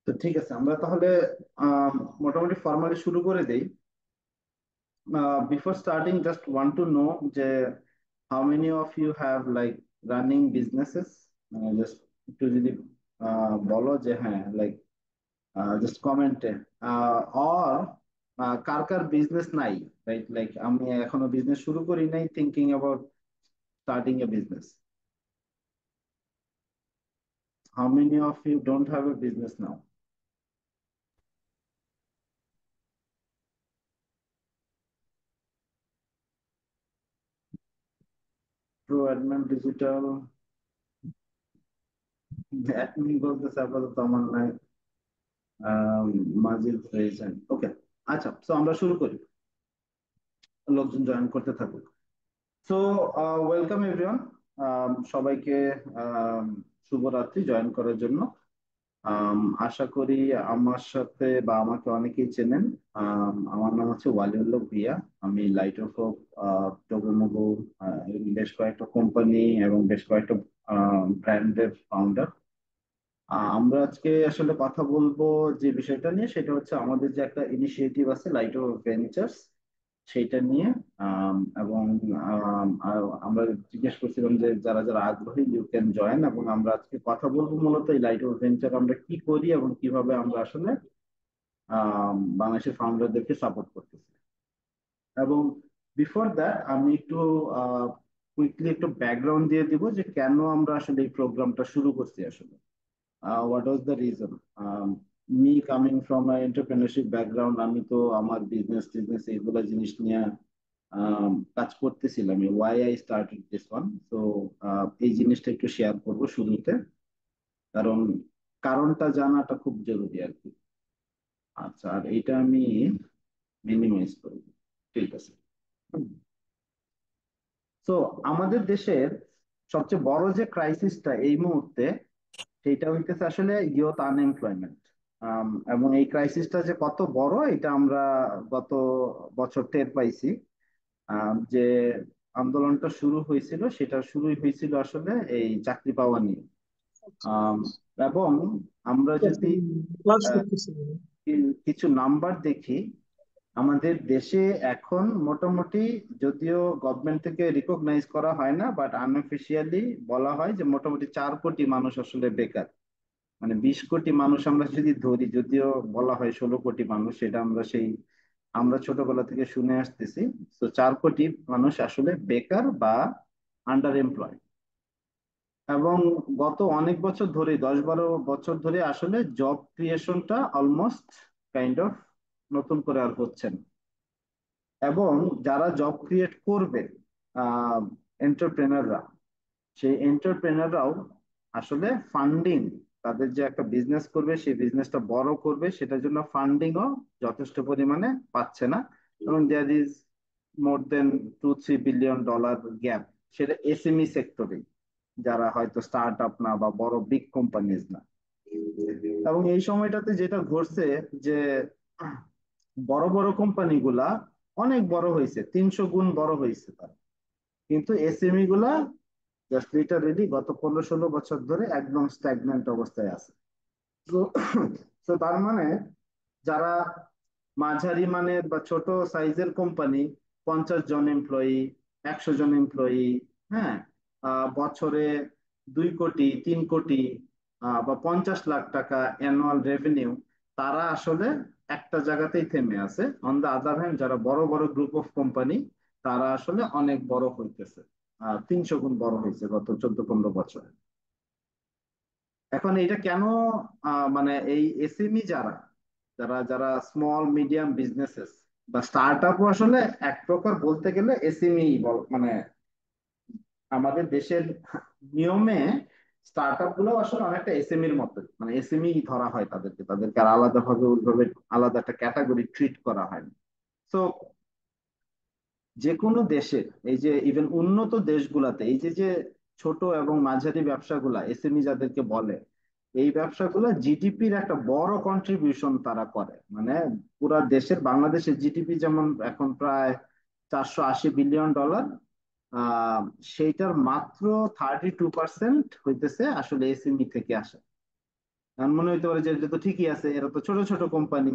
তো ঠিক আছে, আমরা তাহলে আহ, মোটামুটি ফর্মালি শুরু করে দেই। Before starting just want to know যে how many of you have like running businesses, মানে জাস্ট একটু যদি বলো যে হ্যাঁ লাইক জাস্ট কমেন্টে, অর কার কার বিজনেস নাই, রাইট? লাইক আমি এখনো বিজনেস শুরু করি নাই, thinking about starting a business. How many of you don't have a business now? Pro admin digital admin বলতেছে আপাতত আমার নাই। মাজিদ ফ্রেজান, ওকে। আচ্ছা, তো আমরা শুরু করি, লোকজন জয়েন করতে থাকুক। সো ওয়েলকাম এভরিওয়ান, সবাইকে আম, শুভরাত্রি জয়েন করার জন্য। আশা করি আমার সাথে বা আমাকে অনেকেই চেনেন। আমার নাম হচ্ছে ওয়ালিউল্লাহ ভুইয়া। আমি লাইট অফ টগোমোগো, বেশ কয়েকটা কোম্পানি এবং বেশ কয়েকটা ব্র্যান্ডের ফাউন্ডার। আমরা আজকে আসলে কথা বলবো যে বিষয়টা নিয়ে, সেটা হচ্ছে আমাদের যে একটা ইনিশিয়েটিভ আছে লাইট অফ ভেঞ্চার্স, সেইটা নিয়ে। এবং আমরা জিজ্ঞেস করছিলাম যে যারা যারা আগ্রহী ইউ ক্যান জয়েন, এবং আমরা আজকে কথা বলবো মূলত এই লাইট অফ ভেঞ্চার আমরা কি করি এবং কিভাবে আমরা আসলে বাংলাদেশের ফাউন্ডারদেরকে সাপোর্ট করতেছি। এবং বিফোর দ্যাট আমি একটু কুইকলি একটু ব্যাকগ্রাউন্ড দিয়ে দিব যে কেন আমরা আসলে এই প্রোগ্রামটা শুরু করছি আসলে। What was the reason? Me coming from an entrepreneurship background, আমি তো আমার বিজনেস এইগুলা জিনিস নিয়ে কাজ করতেছিলাম। Why I started this one. তো এই জিনিসটা একটু শেয়ার করবো শুরুতে, কারণ কারণটা জানাটা খুব জরুরি আর কি। আচ্ছা, আর এটা আমি মিনিমাইজ করবো, ঠিক আছে। তো আমাদের দেশের সবচেয়ে বড় যে ক্রাইসিসটা এই মুহূর্তে, সেইটা হইতেছে আসলে ইয়ুথ আনএমপ্লয়মেন্ট। এবং এই ক্রাইসিসটা যে কত বড় এটা আমরা গত বছর টের পাইছি। যে আন্দোলনটা শুরু হয়েছিল সেটা শুরুই হয়েছিল আসলে এই চাকরি পাওয়া নিয়ে। আম, এবং আমরা যদি ক্লাস আহ, করতেছি। কিছু নাম্বার দেখি, আমাদের দেশে এখন মোটামুটি, যদিও গভর্নমেন্ট থেকে রিকগনাইজ করা হয় না, বাট আনঅফিসিয়ালি বলা হয় যে মোটামুটি 4 কোটি মানুষ আসলে বেকার। মানে 20 কোটি মানুষ আমরা যদি ধরি, যদিও বলা হয় 16 কোটি মানুষ, সেটা আমরা ছোটবেলা থেকে শুনে আসতেছি। তো 4 কোটি মানুষ আসলে বেকার বা আন্ডার এমপ্লয়। এবং গত অনেক বছর ধরে, 10-12 বছর ধরে আসলে জব ক্রিয়েশনটা অলমোস্ট কাইন্ড অফ নতুন করে আর হচ্ছে না। এবং যারা জব ক্রিয়েট করবে, এন্টারপ্রেনাররা, সেই এন্টারপ্রেনাররাও আসলে ফান্ডিং, তাদের যে একটা বিজনেস করবে সেই বিজনেসটা বড় করবে সেটার জন্য ফান্ডিংও যথেষ্ট পরিমাণে পাচ্ছে না। এবং there is more than 2-3 billion dollar gap, সেটা এসএমই সেক্টরে, যারা হয়তো স্টার্ট আপ না বা বড় বিগ কোম্পানিজ না। এবং এই সময়টাতে যেটা ঘটছে যে বড় বড় কোম্পানিগুলা অনেক বড় হয়েছে, 300 গুণ বড় হয়েছে তারা, কিন্তু এসএমই গুলা জাস্ট লিটারেলি গত 15-16 বছর ধরে একদম স্ট্যাগন্যান্ট অবস্থায় আছে। তো তো তার মানে যারা মাঝারি মানের বা ছোট সাইজের কোম্পানি, 50 জন এমপ্লয়ি, 100 জন এমপ্লয়ি, হ্যাঁ, বছরে 2 কোটি 3 কোটি বা 50 লাখ টাকা অ্যানুয়াল রেভিনিউ, তারা আসলে একটা জায়গাতেই থেমে আছে। অন দা আদার হ্যান্ড যারা বড় বড় গ্রুপ অফ কোম্পানি, তারা আসলে অনেক বড় হইতেছে, 300 গুণ বড় হয়েছে গত 14-15 বছরে। এখন এটা কেন? মানে এই এসএমই যারা যারা যারা স্মল মিডিয়াম বিজনেসেস বা স্টার্ট আপও আসলে এক প্রকার বলতে গেলে এসএমই বল, মানে আমাদের দেশের নিয়মে স্টার্ট আপ গুলো আসলে অনেকটা এসএমইর মতো, মানে এসএমই ধরা হয় তাদেরকে, আর আলাদাভাবে ওইভাবে আলাদা একটা ক্যাটাগরি ট্রিট করা হয় না। তো যে কোনো দেশে, এই যে ইভেন উন্নত দেশগুলাতে এই যে যে ছোট এবং মাঝারি ব্যবসাগুলা এসএমই যাদেরকে বলে, এই ব্যবসাগুলো জিডিপির একটা বড় কন্ট্রিবিউশন তারা করে। মানে পুরা দেশের, বাংলাদেশের জিডিপি যেমন এখন প্রায় 480 বিলিয়ন ডলার, আহ সেইটার মাত্র 32% হইতেছে আসলে এসএমই থেকে আসে। এখন মনে হইতে পারে যে এটা তো ঠিকই আছে, এরা তো ছোট ছোট কোম্পানি।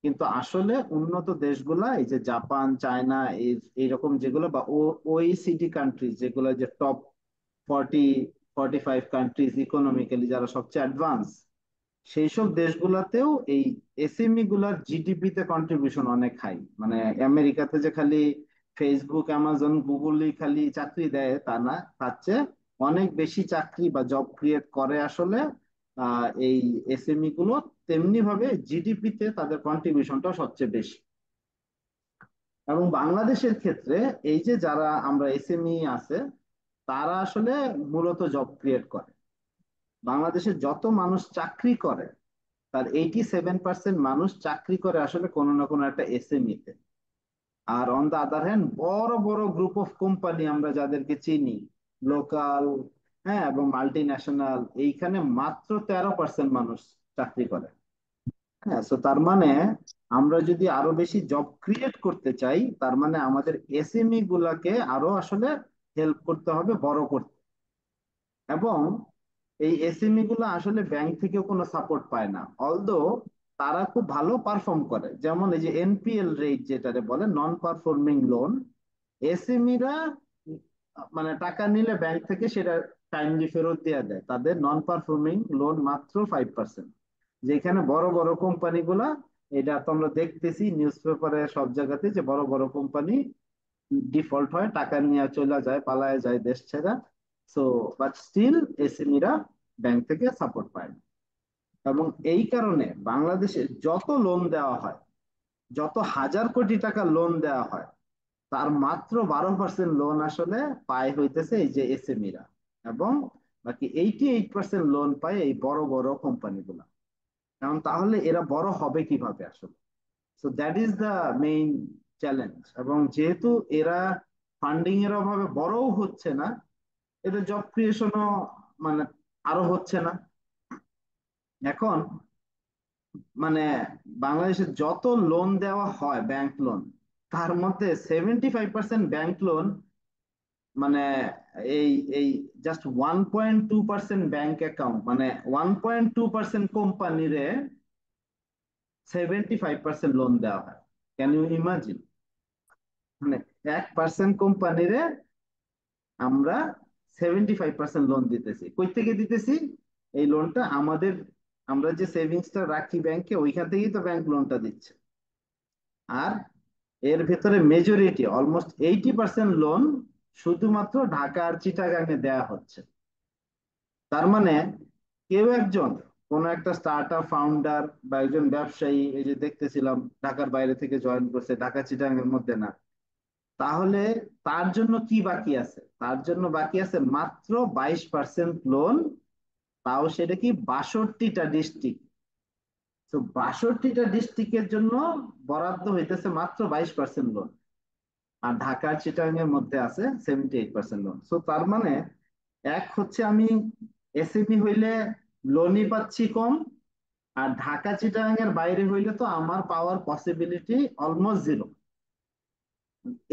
কিন্তু আসলে উন্নত দেশগুলা, এই যে জাপান, চায়না, এইরকম যেগুলো, বা ওইসিডি কান্ট্রিজ যেগুলো, যে টপ 40-45 কান্ট্রিজ ইকোনমিক্যালি যারা সবচেয়ে অ্যাডভান্স, সেই সব দেশগুলাতেও এই এসএমই গুলার জিডিপি তে কন্ট্রিবিউশন অনেক হাই। মানে আমেরিকাতে যে খালি ফেসবুক, অ্যামাজন, গুগলই খালি চাকরি দেয় তা না, তার চেয়ে অনেক বেশি চাকরি বা জব ক্রিয়েট করে আসলে এই এসএমই গুলো। তেমনি ভাবে জিডিপি তে তাদের কন্ট্রিবিউশনটা সবচেয়ে বেশি। এবং বাংলাদেশের ক্ষেত্রে এই যে যারা আমরা এসএমই আছে, তারা আসলে মূলত জব ক্রিয়েট করে। বাংলাদেশে যত মানুষ চাকরি করে, তার 87% মানুষ চাকরি করে আসলে কোনো না কোনো একটা এসএমই তে। আর অন দা আদার হ্যান্ড, বড় বড় গ্রুপ অফ কোম্পানি আমরা যাদেরকে চিনি, লোকাল, হ্যাঁ, এবং মাল্টি ন্যাশনাল, এইখানে মাত্র 13% মানুষ চাকরি করে। হ্যাঁ, তো তার মানে আমরা যদি আরো বেশি জব ক্রিয়েট করতে চাই, তার মানে আমাদের এসএমই গুলাকে আরো আসলে হেল্প করতে হবে বড় করতে। এবং এই এসএমই গুলো আসলে ব্যাংক থেকেও কোনো সাপোর্ট পায় না, অলদো তারা খুব ভালো পারফর্ম করে। যেমন এই যে এনপিএল রেট যেটারে বলে, নন পারফর্মিং লোন, এসএমইরা মানে টাকা নিলে ব্যাংক থেকে সেটা টাইমলি ফেরত দেওয়া দেয়, তাদের নন পারফর্মিং লোন মাত্র 5%। যেখানে বড় বড় কোম্পানি গুলা, এটা তো আমরা দেখতেছি নিউজ পেপারে সব জায়গাতে, যে বড় বড় কোম্পানি ডিফল্ট হয়, টাকা নিয়ে চলে যায়, পালায় যায় দেশ ছেড়ে। সো বাট স্টিল এসএমইরা ব্যাংক থেকে সাপোর্ট পায় না। এবং এই কারণে বাংলাদেশে যত লোন দেওয়া হয়, যত হাজার কোটি টাকা লোন দেওয়া হয়, তার মাত্র 12% লোন আসলে পায় হইতেছে এই যে এসএমইরা। এবং বাকি 88% লোন পায় এই বড় বড় কোম্পানিগুলা। এখন তাহলে এরা বড় হবে কিভাবে আসলে? So that is the main challenge. এবং যেহেতু এরা ফান্ডিং এর অভাবে বড়ও হচ্ছে না, এদের জব ক্রিয়েশনও মানে আরো হচ্ছে না। এখন মানে বাংলাদেশে যত লোন দেওয়া হয় ব্যাংক লোন, তার মধ্যে 75% ব্যাংক লোন, মানে এই এই জাস্ট 1.2% ব্যাংক অ্যাকাউন্ট, মানে 1.2% কোম্পানিরে 75% লোন দেওয়া হয়। Can you imagine? মানে 1% কোম্পানিরে আমরা 75% লোন দিতেছি। কই থেকে দিতেছি এই লোনটা? আমাদের, আমরা যে সেভিংসটা রাখি ব্যাংকে, ওইখান থেকেই তো ব্যাংক লোনটা দিচ্ছে। আর এর ভেতরে মেজরিটি, অলমোস্ট 80% লোন শুধুমাত্র ঢাকা আর চিটাগাংয়ে দেয়া হচ্ছে। তার মানে কেউ একজন, কোন একটা স্টার্ট আপ ফাউন্ডার বা একজন ব্যবসায়ী, এই যে দেখতেছিলাম ঢাকার বাইরে থেকে জয়েন করছে, ঢাকা চিটাগাংয়ের মধ্যে না, তাহলে তার জন্য কি বাকি আছে? তার জন্য বাকি আছে মাত্র 22% লোন। তাও সেটা কি 62টা ডিস্ট্রিক্ট। তো 62টা ডিস্ট্রিক্টের জন্য বরাদ্দ হইতেছে মাত্র 22% লোন। আর ঢাকা চিটাগাং এর মধ্যে আছে 78% লোন। সো তার মানে এক হচ্ছে আমি এসএমই হইলে লোনই পাচ্ছি কম, আর ঢাকা চিটাগাং এর বাইরে হইলে তো আমার পাওয়ার পসিবিলিটি অলমোস্ট জিরো।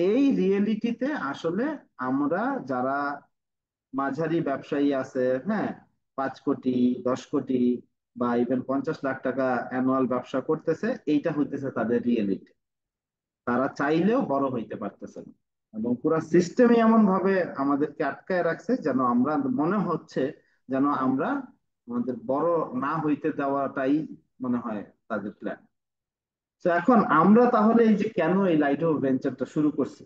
এই রিয়েলিটিতে আসলে আমরা যারা মাঝারি ব্যবসায়ী আছে, হ্যাঁ, 5 কোটি, 10 কোটি, বা ইভেন 50 লাখ টাকা অ্যানুয়াল ব্যবসা করতেছে, এইটা হইতেছে তাদের রিয়েলিটি। তারা চাইলেও বড় হইতে পারতেছে না। এবং পুরো সিস্টেমই এমন ভাবে আমাদেরকে আটকায় রাখছে, যেন আমরা মনে হচ্ছে যেন আমরা আমাদের বড় না হইতে দেওয়াটাই মনে হয় তাদের প্ল্যান। তো এখন আমরা তাহলে এই যে কেন এই লাইট অফ ভেঞ্চারটা শুরু করছি?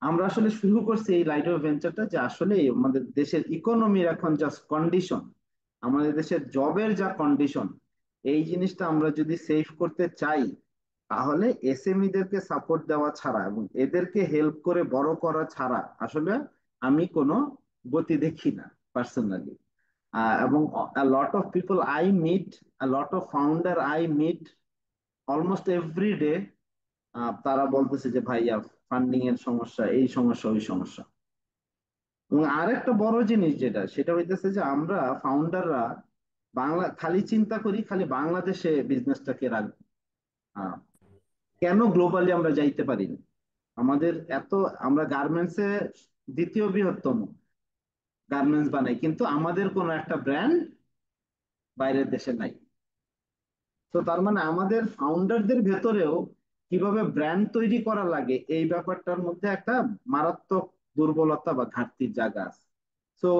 আমরা আসলে শুরু করছি এই লাইট অফ ভেঞ্চারটা, যে আসলে আমাদের দেশের ইকোনমির এখন যা কন্ডিশন, আমাদের দেশের জবের যা কন্ডিশন, এই জিনিসটা আমরা যদি সেভ করতে চাই, তাহলে এসএমই দেরকে সাপোর্ট দেওয়া ছাড়া এবং এদেরকে হেল্প করে বড় করা ছাড়া আসলে আমি কোনো গতি দেখি না পার্সোনালি। এবং lot of people I meet, lot of founder I meet almost every day, তারা বলতেছে যে ভাইয়া ফান্ডিং এর সমস্যা, এই সমস্যা, ওই সমস্যা। এবং আরেকটা বড় জিনিস যেটা, সেটা হইতেছে যে আমরা ফাউন্ডাররা বাংলা খালি চিন্তা করি, খালি বাংলাদেশে বিজনেসটাকে রাখবো। আহ, কেন গ্লোবালি আমরা যাইতে পারি না? আমাদের এত, আমরা গার্মেন্টসে দ্বিতীয় বৃহত্তম গার্মেন্টস বানাই, কিন্তু আমাদের কোনো একটা ব্র্যান্ড বাইরের দেশে নাই। তো তার মানে আমাদের ফাউন্ডারদের ভেতরেও কিভাবে ব্র্যান্ড তৈরি করা লাগে এই ব্যাপারটার মধ্যে একটা মারাত্মক দুর্বলতা বা ঘাটতির জায়গা আছে। তো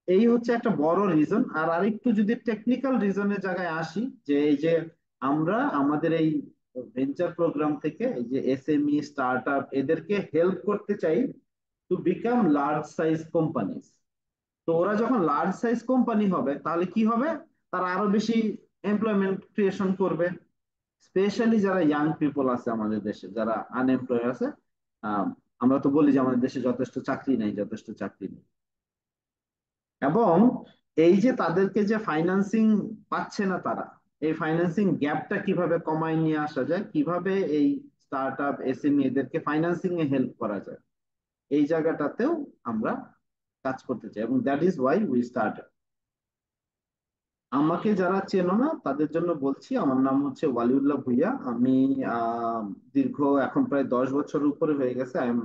এই হচ্ছে একটা বড় রিজন। আর আরেকটু যদি টেকনিক্যাল রিজনের জায়গায় আসি, যে এই যে আমরা আমাদের এই ভেঞ্চার প্রোগ্রাম থেকে এই যে এসএমই স্টার্ট আপ এদেরকে হেল্প করতে চাই to become large size companies. তো ওরা যখন লার্জ সাইজ কোম্পানি হবে তাহলে কি হবে, তারা আরো বেশি এমপ্লয়মেন্ট ক্রিয়েশন করবে, স্পেশালি যারা ইয়াং পিপল আছে আমাদের দেশে, যারা আনএমপ্লয়েড আছে। আহ, আমরা তো বলি যে আমাদের দেশে যথেষ্ট চাকরি নেই, যথেষ্ট চাকরি নেই। এবং এই যে তাদেরকে যে ফাইন্যান্সিং পাচ্ছে না তারা, এই ফাইন্যান্সিং গ্যাপটা কিভাবে কমায় নিয়ে আসা যায়, কিভাবে এই স্টার্ট আপ এসএমই এদেরকে ফাইন্যান্সিং এ হেল্প করা যায়, এই জায়গাটাতেও আমরা কাজ করতে চাই, এবং that is why we start. আমাকে যারা চেনো না তাদের জন্য বলছি, আমার নাম হচ্ছে ওয়ালিউল্লাহ ভুইয়া। আমি আহ, দীর্ঘ এখন প্রায় 10 বছর উপরে হয়ে গেছে I am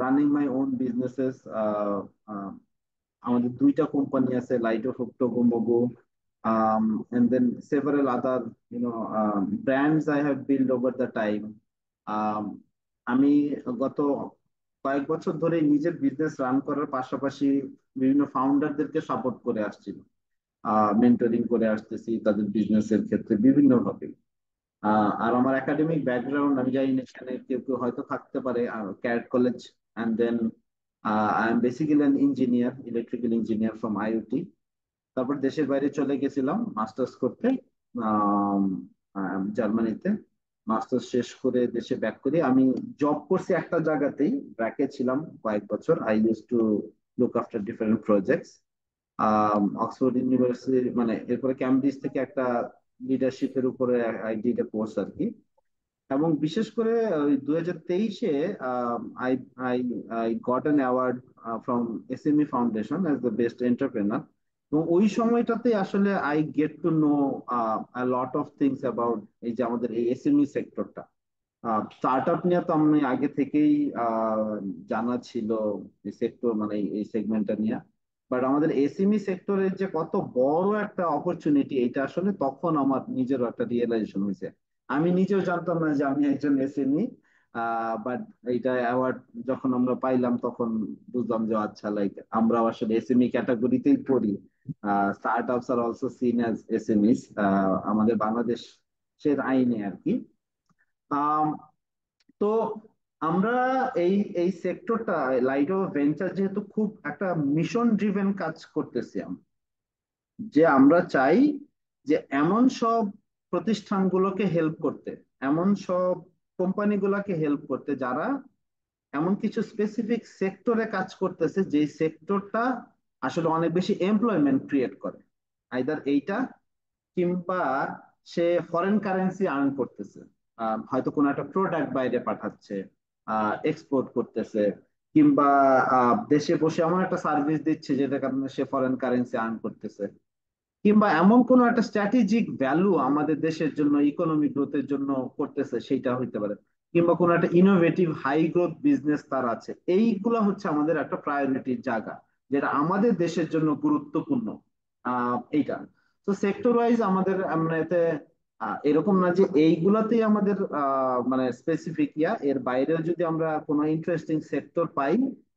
running my own businesses. আমাদের দুইটা কোম্পানি আছে, light of Togomogo, and then several other brands I have built over the time. um, আমি গত কয়েক বছর ধরে নিজের বিজনেস রান করার পাশাপাশি বিভিন্ন ফাউন্ডারদেরকে সাপোর্ট করে আসছি, মেন্টরিং করে আসতেছি তাদের বিজনেসের ক্ষেত্রে বিভিন্ন ভাবে। আর আমার একাডেমিক ব্যাকগ্রাউন্ড আমি জানি না এখানে কেউ কেউ হয়তো থাকতে পারে, ক্যারেট college, and then I am basically an engineer, electrical engineer from IOT. তারপর দেশের বাইরে চলে গেছিলাম মাস্টার্স করতে, আম, জার্মানিতে। মাস্টার্স শেষ করে দেশে ব্যাক করি। আমি জব করছি একটা জায়গাতেই, ব্র্যাকে ছিলাম কয়েক বছর। I use to look after different projects. Oxford University মানে এরপরে ক্যামব্রিজ থেকে একটা লিডারশিপের উপরে আই ডিড এ কোর্স আর কি। এবং বিশেষ করে ওই 2023-এ I I I got an award from SME foundation as the best entrepreneur. এবং ওই সময়টাতে আসলে I get to know lot of things about এই যে আমাদের এই এসএমই সেক্টরটা। স্টার্ট আপ নিয়ে তো আমি আগে থেকেই জানা ছিল, এই সেক্টর মানে এই সেগমেন্টটা নিয়ে। বাট আমাদের এসএমই সেক্টরের যে কত বড় একটা অপরচুনিটি, এটা আসলে তখন আমার নিজেরও একটা রিয়েলাইজেশন হয়েছে। আমি নিজেও জানতাম না যে আমি একজন এসএমই। বাট এইটা অ্যাওয়ার্ড যখন আমরা পাইলাম তখন বুঝলাম যে আচ্ছা, লাইক আমরাও আসলে এসএমই ক্যাটাগরিতেই পড়ি। স্টার্ট আপস আর অলসো সিন অ্যাজ এসএমইস আমাদের বাংলাদেশের আইনে আর কি। আম, তো আমরা এই এই সেক্টরটা, লাইট অফ ভেঞ্চার যেহেতু খুব একটা মিশন ড্রিভেন কাজ করতেছি আমরা, যে আমরা চাই যে এমন সব প্রতিষ্ঠানগুলোকে হেল্প করতে, এমন সব কোম্পানিগুলোকে হেল্প করতে যারা এমন কিছু স্পেসিফিক সেক্টরে কাজ করতেছে, যে সেক্টরটা আসলে অনেক বেশি এমপ্লয়মেন্ট ক্রিয়েট করে। আইদার এইটা, কিংবা সে ফরেন কারেন্সি আর্ন করতেছে, হয়তো কোনো একটা প্রোডাক্ট বাইরে পাঠাচ্ছে, এক্সপোর্ট করতেছে, কিংবা দেশে বসে এমন একটা সার্ভিস দিচ্ছে যেটার কারণে সে ফরেন কারেন্সি আর্ন করতেছে, কিংবা এমন কোনো একটা স্ট্র্যাটেজিক ভ্যালু আমাদের দেশের জন্য ইকোনমিক গ্রোথের জন্য করতেছে, সেইটা হইতে পারে, কিংবা কোনো একটা ইনোভেটিভ হাই গ্রোথ বিজনেস তার আছে। এইগুলা হচ্ছে আমাদের একটা প্রায়োরিটির জায়গা, যেটা আমাদের দেশের জন্য গুরুত্বপূর্ণ। এইটা তো সেক্টর ওয়াইজ আমাদের আমরা এতে এরকম না যে এইগুলাতেই আমাদের মানে স্পেসিফিক এর বাইরেও যদি আমরা কোনো ইন্টারেস্টিং সেক্টর পাই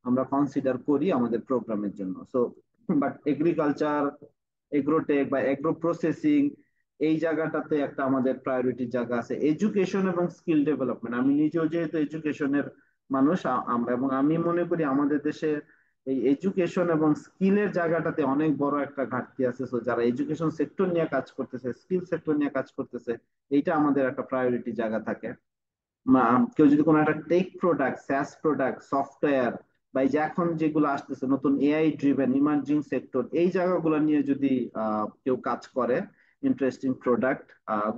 আমরা কনসিডার করি আমাদের প্রোগ্রামের জন্য। সো বাট এগ্রিকালচার, এগ্রোটেক বা এগ্রো প্রসেসিং, এই জায়গাটাতে একটা আমাদের প্রায়োরিটির জায়গা আছে। এডুকেশন এবং স্কিল ডেভেলপমেন্ট, আমি নিজেও যেহেতু এডুকেশনের মানুষ, এবং আমি মনে করি আমাদের দেশে এই এডুকেশন এবং স্কিলের জায়গাটাতে অনেক বড় একটা ঘাটতি আছে। তো যারা এডুকেশন সেক্টর নিয়ে কাজ করতেছে, স্কিল সেক্টর নিয়ে কাজ করতেছে, এইটা আমাদের একটা প্রায়োরিটি জায়গা থাকে। কেউ যদি কোনো একটা টেক প্রোডাক্ট, স্যাস প্রোডাক্ট, সফটওয়্যার, বা এই যে এখন যেগুলো আসতেছে নতুন এআই ড্রিভেন ইমার্জিং সেক্টর, এই জায়গাগুলো নিয়ে যদি কেউ কাজ করে, interesting product,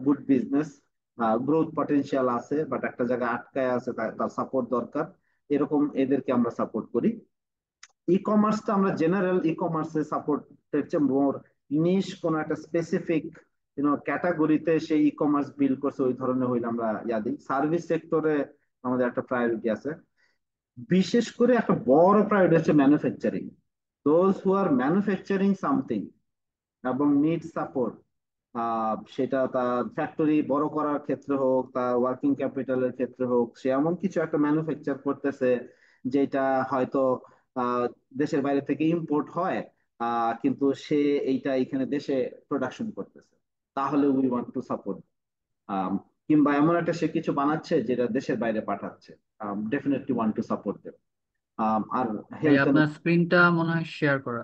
good business, growth potential আছে বাট একটা জায়গায় আটকায় আছে, তার সাপোর্ট দরকার, এরকম এদেরকে আমরা সাপোর্ট করি। ই কমার্সটা আমরা জেনারেল ই কমার্সে সাপোর্ট চেয়ে মোর নিশ কোন একটা স্পেসিফিক ক্যাটাগরিতে সেই ই কমার্স বিল্ড করছে, ওই ধরনের হইলে আমরা ইয়া দিই। সার্ভিস সেক্টরে আমাদের একটা প্রায়োরিটি আছে, বিশেষ করে একটা বড় প্রায়োরিটি হচ্ছে manufacturing, those who are manufacturing something. এবং নিড সাপোর্ট, সেটা তার ফ্যাক্টরি বড় করার ক্ষেত্রে হোক, তার ওয়ার্কিং ক্যাপিটালের ক্ষেত্রে হোক, সে এমন কিছু একটা ম্যানুফ্যাকচার করতেছে যেটা হয়তো আহ, দেশের বাইরে থেকে ইম্পোর্ট হয়, কিন্তু সে এইটা এখানে দেশে প্রোডাকশন করতেছে, তাহলে উই ওয়ান্ট টু সাপোর্ট। কিংবা এমন একটা সে কিছু বানাচ্ছে যেটা দেশের বাইরে পাঠাচ্ছে, definitely want to support them. আর ভাই হেলথ এন্ড, আপনার স্ক্রিনটা মনে হয় শেয়ার করা,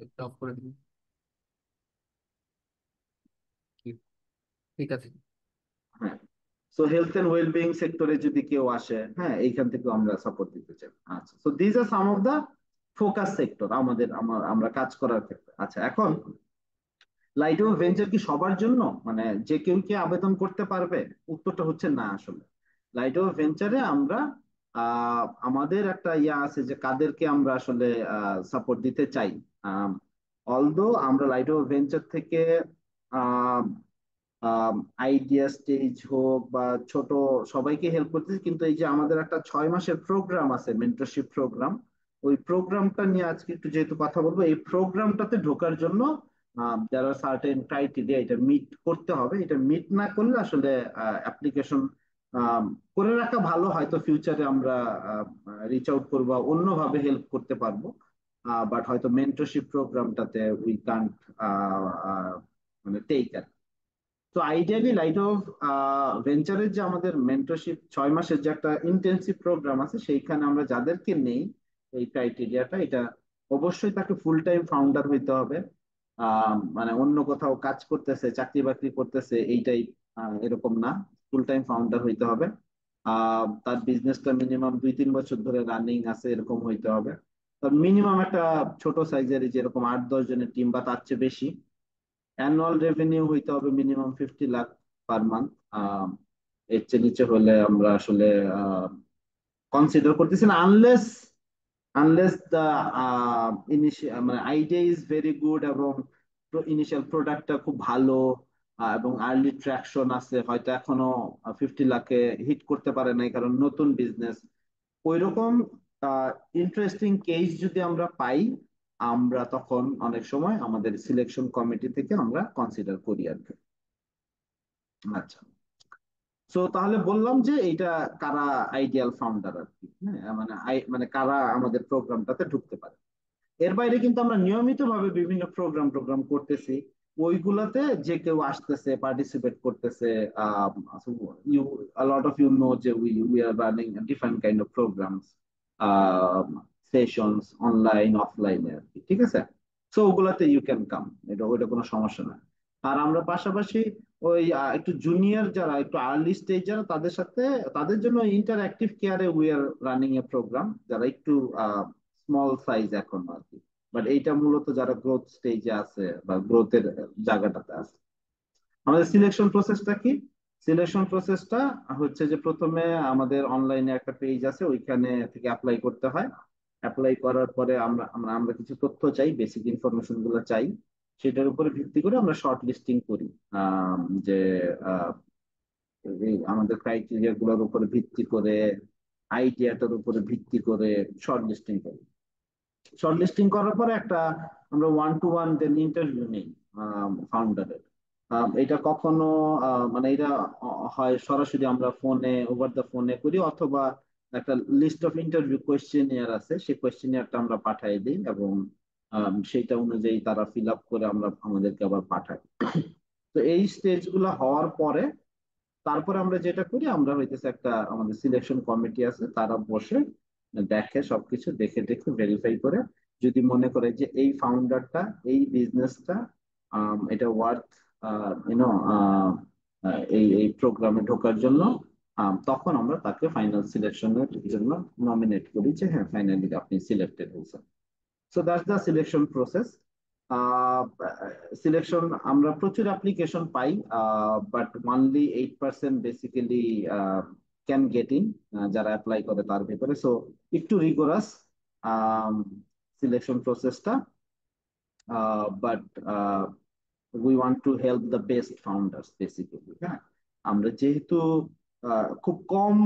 একটু অফ করে দিন। কি- ঠিক আছে। হ্যাঁ, সো হেলথ এন্ড ওয়েলবিং সেক্টরে যদি কেউ আসে, হ্যাঁ, এইখান থেকে আমরা সাপোর্ট দিতে চাই। আচ্ছা, so these are some of the focus sector আমাদের, আমরা কাজ করার ক্ষেত্রে। আচ্ছা, এখন লাইট অফ ভেঞ্চার কি সবার জন্য, মানে যে কেউ কি আবেদন করতে পারবে? উত্তরটা হচ্ছে না আসলে। লাইট অফ ভেঞ্চারে আমরা আমাদের একটা ইয়া আছে যে কাদেরকে আমরা আসলে সাপোর্ট দিতে চাই। অলদো আমরা লাইট অফ ভেঞ্চার থেকে আইডিয়া স্টেজ হোক বা ছোট, সবাইকে হেল্প করতেছি, কিন্তু এই যে আমাদের একটা 6 মাসের প্রোগ্রাম আছে, মেন্টরশিপ প্রোগ্রাম, ওই প্রোগ্রামটা নিয়ে আজকে একটু যেহেতু কথা বলবো, এই প্রোগ্রামটাতে ঢোকার জন্য যারা সার্টেন ক্রাইটেরিয়া এটা মিট করতে হবে। এটা মিট না করলে আসলে অ্যাপ্লিকেশন করে রাখা ভালো, হয়তো ফিউচারে আমরা রিচ আউট করবো বা অন্যভাবে হেল্প করতে পারবো। বাট হয়তো মেন্টরশিপ প্রোগ্রামটাতে উই কান্ট মানে টেক। তো আইডিয়ালি লাইট অফ ভেঞ্চারের যে আমাদের মেন্টরশিপ 6 মাসের যে একটা ইন্টেন্সিভ প্রোগ্রাম আছে, সেইখানে আমরা যাদেরকে নেই, এই ক্রাইটেরিয়াটা এটা অবশ্যই তাকে ফুল টাইম ফাউন্ডার হইতে হবে। মানে অন্য কোথাও কাজ করতেছে, চাকরি বাকরি করতেছে এইটাই এরকম না, ফুল টাইম ফাউন্ডার হইতে হবে। তার বিজনেসটা মিনিমাম 2-3 বছর ধরে রানিং আছে এরকম হইতে হবে। মিনিমাম একটা ছোট সাইজের যেরকম 8-10 জনের টিম বা তার চেয়ে বেশি। অ্যানুয়াল রেভিনিউ হইতে হবে মিনিমাম 50 লাখ পার মান্থ। এর চেয়ে নিচে হলে আমরা আসলে কনসিডার করতেছি না, আনলেস দ্য মানে আইডিয়া ইজ ভেরি গুড এবং ইনিশিয়াল প্রোডাক্টটা খুব ভালো, এবং আর্লি ট্র্যাকশন আছে, হয়তো এখনো 50 লাখে হিট করতে পারে নাই কারণ নতুন বিজনেস। ওইরকম ইন্টারেস্টিং কেস যদি আমরা পাই, আমরা তখন অনেক সময় আমাদের সিলেকশন কমিটি থেকে আমরা কনসিডার করি আর কি। আচ্ছা, তো তাহলে বললাম যে এইটা কারা আইডিয়াল ফাউন্ডার আর কি, হ্যাঁ, মানে মানে কারা আমাদের প্রোগ্রামটাতে ঢুকতে পারে। এর বাইরে কিন্তু আমরা নিয়মিত ভাবে বিভিন্ন প্রোগ্রাম করতেছি, ওইগুলাতে যে কেউ আসতেছে, পার্টিসিপেট করতেছে। You lot of you know যে we are running different kind of programs, sessions, online অফলাইনে আর কি, ঠিক আছে? সো ওগুলাতে ইউ ক্যান কাম, এটা ওইটা কোনো সমস্যা না। আর আমরা পাশাপাশি ওই একটু জুনিয়র যারা, একটু আর্লি স্টেজ যারা, তাদের সাথে, তাদের জন্য ইন্টারঅ্যাক্টিভ কেয়ারে we are running a program, যারা একটু স্মল সাইজ এখন আর কি। বাট এইটা মূলত যারা গ্রোথ স্টেজে আছে বা গ্রোথের জায়গাটাতে আছে। আমাদের সিলেকশন প্রসেসটা কি? সিলেকশন প্রসেসটা হচ্ছে যে প্রথমে আমাদের অনলাইনে একটা পেজ আছে, ওইখানে থেকে অ্যাপ্লাই করতে হয়। অ্যাপ্লাই করার পরে আমরা আমরা আমরা কিছু তথ্য চাই, বেসিক ইনফরমেশন গুলো চাই। সেটার উপরে ভিত্তি করে আমরা শর্ট লিস্টিং করি। যে আহ, এই আমাদের ক্রাইটেরিয়া গুলোর উপরে ভিত্তি করে, আইডিয়াটার উপরে ভিত্তি করে শর্ট লিস্টিং করি। শর্ট লিস্টিং করার পরে একটা আমরা 1-to-1 দেন ইন্টারভিউ নেই ফাউন্ডারের। এটা কখনো মানে এটা হয় সরাসরি আমরা ফোনে, ওভার দ্য ফোনে করি, অথবা একটা লিস্ট অফ ইন্টারভিউ কোয়েশ্চেনিয়ার আছে, সেই কোয়েশ্চেনিয়ারটা আমরা পাঠাই দিই এবং সেইটা অনুযায়ী তারা ফিল আপ করে আমরা আমাদেরকে আবার পাঠাই। তো এই স্টেজ গুলো হওয়ার পরে তারপরে আমরা যেটা করি, আমরা হইতেছে একটা আমাদের সিলেকশন কমিটি আছে, তারা বসে দেখে, সবকিছু দেখে দেখে ভেরিফাই করে, যদি মনে করে যে এই ফাউন্ডারটা, এই বিজনেসটা এটা ওয়ার্থ ইউনো এই এই প্রোগ্রামে ঢোকার জন্য, তখন আমরা তাকে ফাইনাল সিলেকশনের জন্য নমিনেট করি যে হ্যাঁ, ফাইনালি আপনি সিলেক্টেড হয়েছেন। So that's the selection process. Selection, আমরা প্রচুর application pi, but only 8% basically can get in, যারা অ্যাপ্লাই করে তার ভিতরে। সো একটু রিগোরাস সিলেকশন প্রসেসটা, but we want to help the best founders basically. হ্যাঁ, আমরা যেহেতু খুব কম